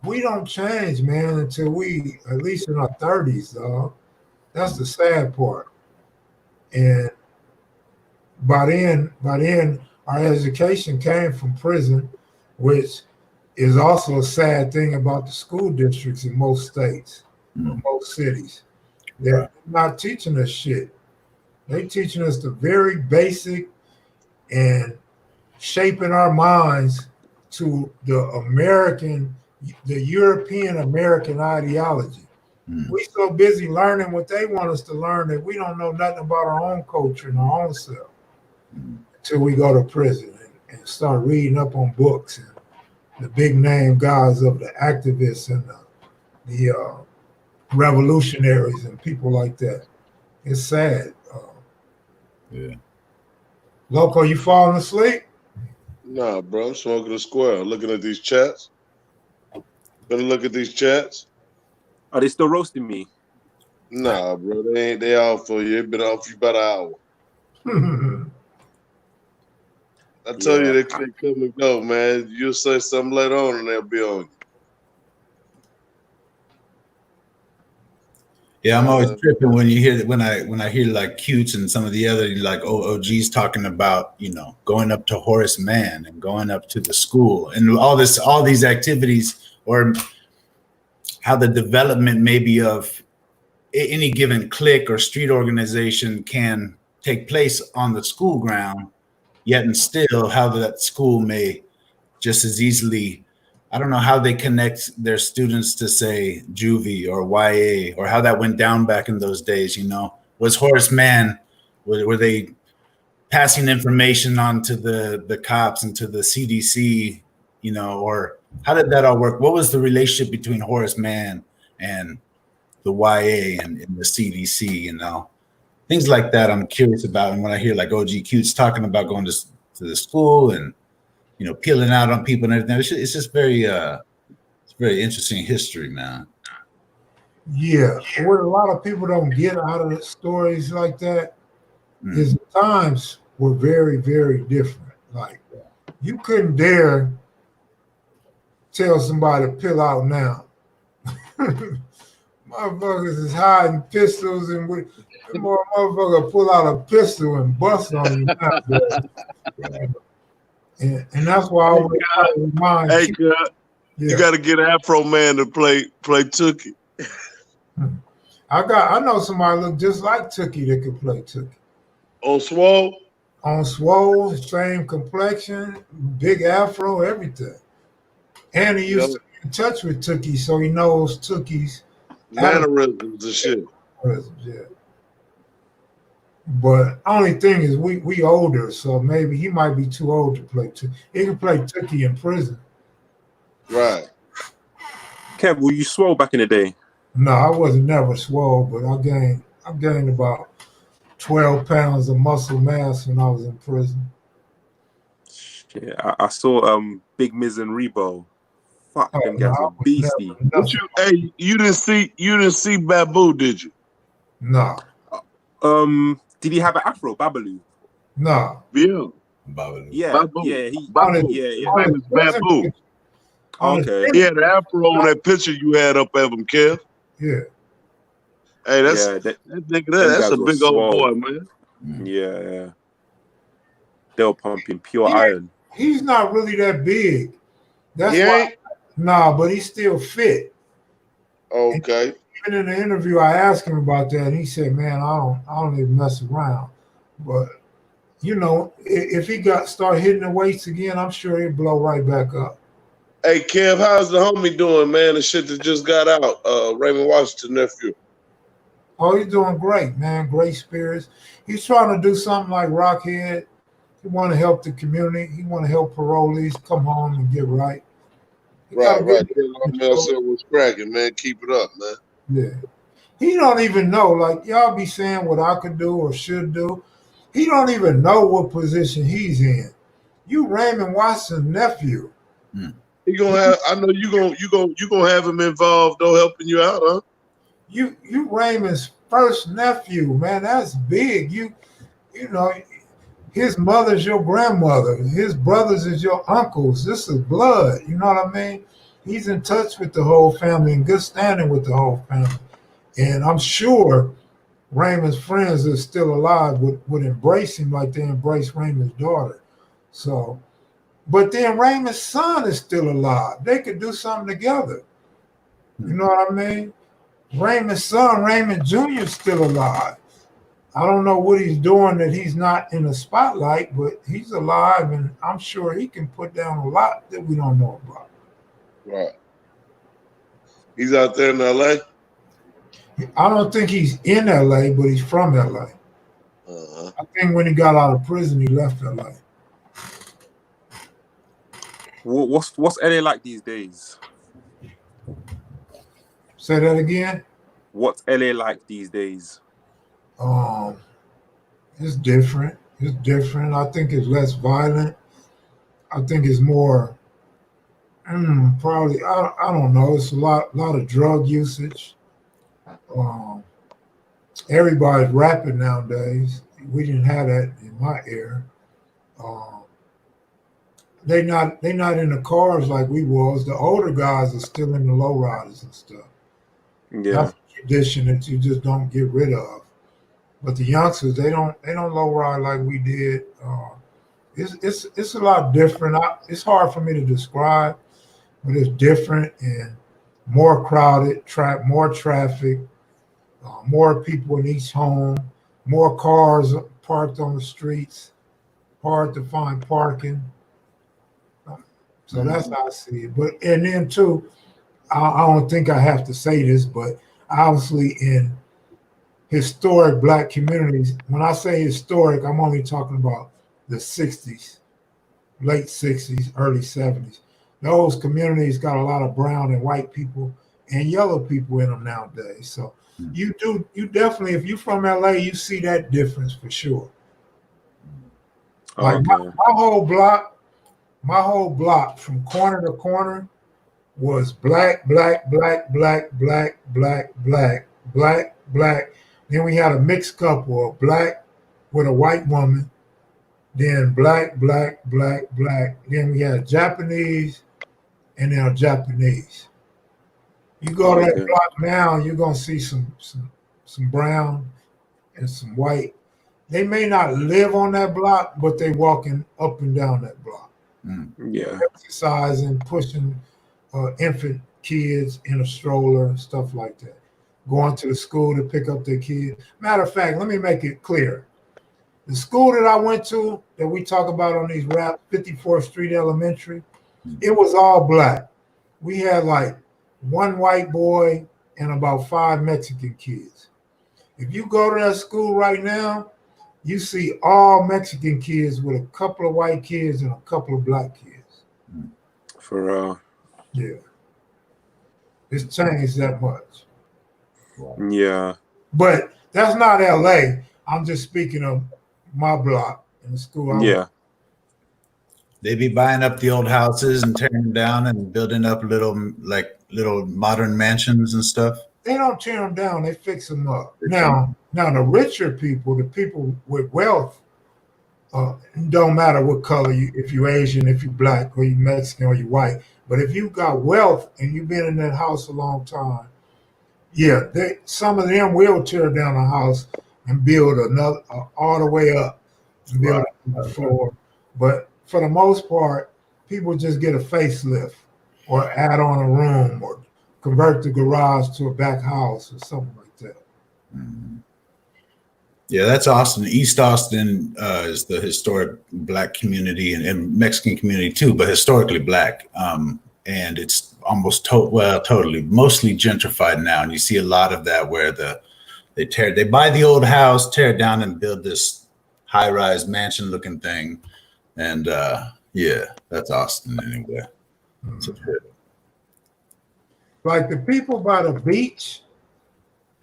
we don't change, man, until we, at least in our 30s, dog. That's the sad part. And by then, our education came from prison, which is also a sad thing about the school districts in most states, most cities. They're not teaching us shit. They're teaching us the very basic and shaping our minds to the European American ideology. We so busy learning what they want us to learn that we don't know nothing about our own culture and our own self until we go to prison and start reading up on books and the big name guys of the activists and the revolutionaries and people like that. It's sad.
Yeah.
Loco, you falling asleep?
Nah, bro. I'm smoking a square. Looking at these chats. Gonna look at these chats.
Are they still roasting me?
Nah, bro. They ain't. They out for you. They been out for you about an hour. I tell you, they come and go, man. You'll say something later on, and they'll be on you.
Yeah, I'm always tripping when you hear when I hear like Cutes and some of the other like OGs talking about, you know, going up to Horace Mann and going up to the school and all these activities, or how the development maybe of any given clique or street organization can take place on the school ground, yet and still how that school may just as easily, I don't know how they connect their students to, say, juvie or YA, or how that went down back in those days. You know, was Horace Mann, were they passing information on to the cops and to the CDC, you know, or how did that all work? What was the relationship between Horace Mann and the YA and the CDC, you know? Things like that I'm curious about. And when I hear like OG Cutes talking about going to the school and, you know, peeling out on people and everything, it's just very interesting history, man.
Yeah, what a lot of people don't get out of the stories like that is the times were very, very different. Like, you couldn't dare tell somebody to pill out now. Motherfuckers is hiding pistols, and motherfucker pull out a pistol and bust on you now. And that's why I always try to remind
you got to get Afro Man to play Tookie.
I know somebody look just like Tookie that could play Tookie.
On Swole?
On Swole, same complexion, big afro, everything. And he used to be in touch with Tookie, so he knows Tookie's
mannerisms and shit.
Yeah. But only thing is we older, so maybe he might be too old to play Tookie. He can play Tookie in prison.
Right.
Kev, were you swole back in the day?
No, I wasn't never swole, but I gained about 12 pounds of muscle mass when I was in prison.
Shit, I saw Big Miz and Rebo. Fuck, them guys are beastie.
You didn't see Babu, did you?
No.
Did he have an afro, Babalu?
No.
Yeah.
Babalu.
Yeah.
Babu.
Yeah.
Babu. His name is Babu.
Okay.
He had an afro on that picture you had up of him, Kev.
Yeah.
Hey, that's a big old boy, man.
Yeah. They were pumping pure iron.
He's not really that big. That's why. Nah, but he's still fit.
Okay.
And even in the interview, I asked him about that, and he said, "Man, I don't even mess around." But you know, if he start hitting the weights again, I'm sure he'll blow right back up.
Hey, Kev, how's the homie doing, man? The shit that just got out, Raymond Washington nephew.
Oh, he's doing great, man. Great spirits. He's trying to do something like Rockhead. He want to help the community. He want to help parolees come home and get right.
Right. Tell man said what's cracking, man. Keep it up, man.
Yeah. He don't even know. Like y'all be saying what I could do or should do. He don't even know what position he's in. You Raymond Watson's nephew.
He gonna have. I know you gonna have him involved, though, helping you out, huh?
You Raymond's first nephew, man. That's big. You know, his mother's your grandmother. His brothers is your uncles. This is blood. You know what I mean? He's in touch with the whole family, in good standing with the whole family. And I'm sure Raymond's friends that are still alive would embrace him like they embrace Raymond's daughter. So, but then Raymond's son is still alive. They could do something together. You know what I mean? Raymond's son, Raymond Jr., is still alive. I don't know what he's doing that he's not in the spotlight, but he's alive, and I'm sure he can put down a lot that we don't know about.
Right. He's out there in LA?
I don't think he's in LA, but he's from LA. I think when he got out of prison, he left LA.
What's LA like these days?
Say that again?
What's LA like these days?
It's different. It's different. I think it's less violent. I think it's more, probably, I don't know. It's a lot of drug usage. Everybody's rapping nowadays. We didn't have that in my era. They not in the cars like we was. The older guys are still in the lowriders and stuff.
Yeah.
That's a tradition that you just don't get rid of. But the youngsters, they don't low ride like we did. It's a lot different. It's hard for me to describe, but it's different and more crowded, more traffic, more people in each home, more cars parked on the streets, hard to find parking. So that's how I see it. But and then too, I don't think I have to say this, but obviously in historic Black communities, when I say historic, I'm only talking about the 60s, late 60s, early 70s. Those communities got a lot of brown and white people and yellow people in them nowadays. So you definitely, if you're from LA, you see that difference for sure. Like my whole block from corner to corner was black. Then we had a mixed couple of black with a white woman, then black. Then we had Japanese and then Japanese. You go to that block now, you're gonna see some brown and some white. They may not live on that block, but they walking up and down that block.
Yeah.
Exercising, pushing infant kids in a stroller, stuff like that. Going to the school to pick up their kids. Matter of fact, let me make it clear. The school that I went to, that we talk about on these raps, 54th Street Elementary, it was all black. We had like one white boy and about 5 Mexican kids. If you go to that school right now, you see all Mexican kids with a couple of white kids and a couple of black kids.
For
yeah. It's changed that much.
Yeah.
But that's not LA. I'm just speaking of my block in the school.
Yeah. They be buying up the old houses and tearing them down and building up little modern mansions and stuff.
They don't tear them down. They fix them up. Now the richer people, the people with wealth, don't matter what color if you're Asian, if you're black, or you're Mexican, or you're white. But if you got wealth and you've been in that house a long time, yeah, some of them will tear down a house and build another all the way up and build another floor. But for the most part, people just get a facelift or add on a room or convert the garage to a back house or something like that.
Mm-hmm. Yeah, that's Austin. East Austin is the historic Black community and Mexican community too, but historically Black. And it's almost mostly gentrified now. And you see a lot of that where the They buy the old house, tear it down, and build this high-rise mansion-looking thing. And yeah, that's Austin anyway. So,
like the people by the beach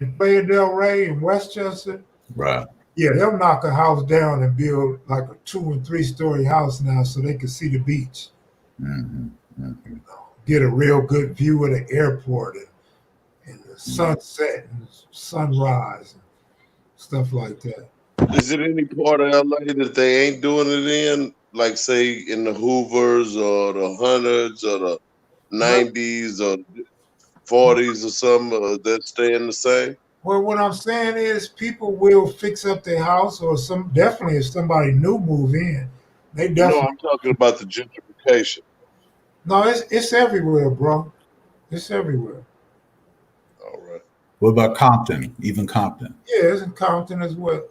in Playa del Rey in Westchester.
right.
Yeah, they'll knock a house down and build like a 2 and 3 story house now so they can see the beach.
Mm-hmm. Mm-hmm.
You know, get a real good view of the airport and the sunset and sunrise and stuff like that.
Is it any part of LA that they ain't doing it in? Like say in the Hoovers or the hundreds or the 90s or 40s or something that's staying the same?
Well, what I'm saying is people will fix up their house or definitely if somebody new move in, they
No,
definitely.
I'm talking about the gentrification.
No, it's everywhere, bro. It's everywhere.
All right.
What about Compton? Even Compton?
Yeah, it's in Compton as well.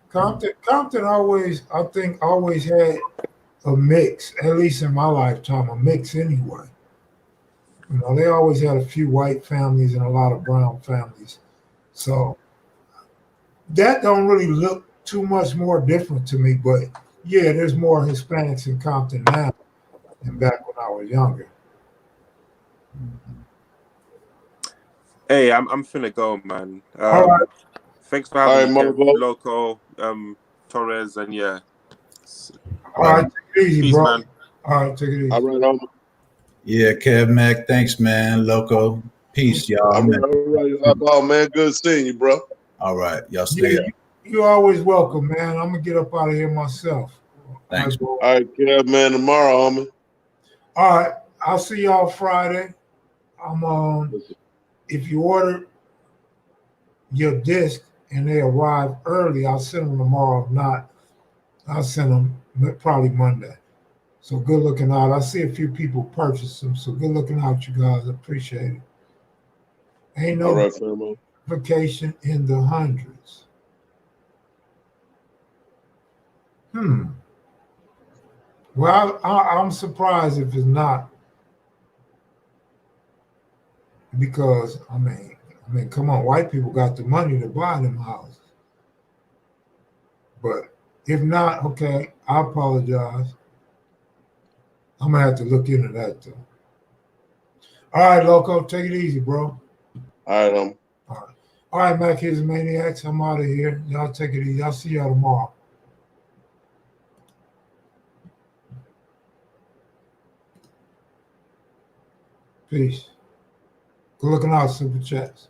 Compton always, I think, always had a mix, at least in my lifetime, a mix anyway. You know, they always had a few white families and a lot of brown families. So that don't really look too much more different to me. But yeah, there's more Hispanics in Compton now than back when I was younger.
Hey, I'm finna go, man.
All right.
Thanks for having me, Kev,
Marvo.
Loco, Torres, and yeah.
All right, take it easy,
Peace,
bro.
man.
All right, take it easy.
All right, homie.
Yeah, Kev Mac, thanks, man. Loco, peace, y'all.
All right, man. Good seeing you, bro.
All right, y'all stay up.
You're always welcome, man. I'm gonna get up out of here myself.
Thanks.
All right, Kev, man. Tomorrow, homie.
All right, I'll see y'all Friday. I'm if you order your disc and they arrive early, I'll send them tomorrow. If not, I'll send them probably Monday. So good looking out. I see a few people purchase them. So good looking out, you guys. I appreciate it. Ain't no vacation in the hundreds. Well, I'm surprised if it's not. Because I mean, come on, white people got the money to buy them houses. But if not, okay, I apologize. I'm gonna have to look into that though. All right, Loco, take it easy, bro.
All right,
All right, Mac, here's the Maniacs. I'm out of here. Y'all take it easy. I'll see y'all tomorrow. Peace. Good looking out, Super Chats.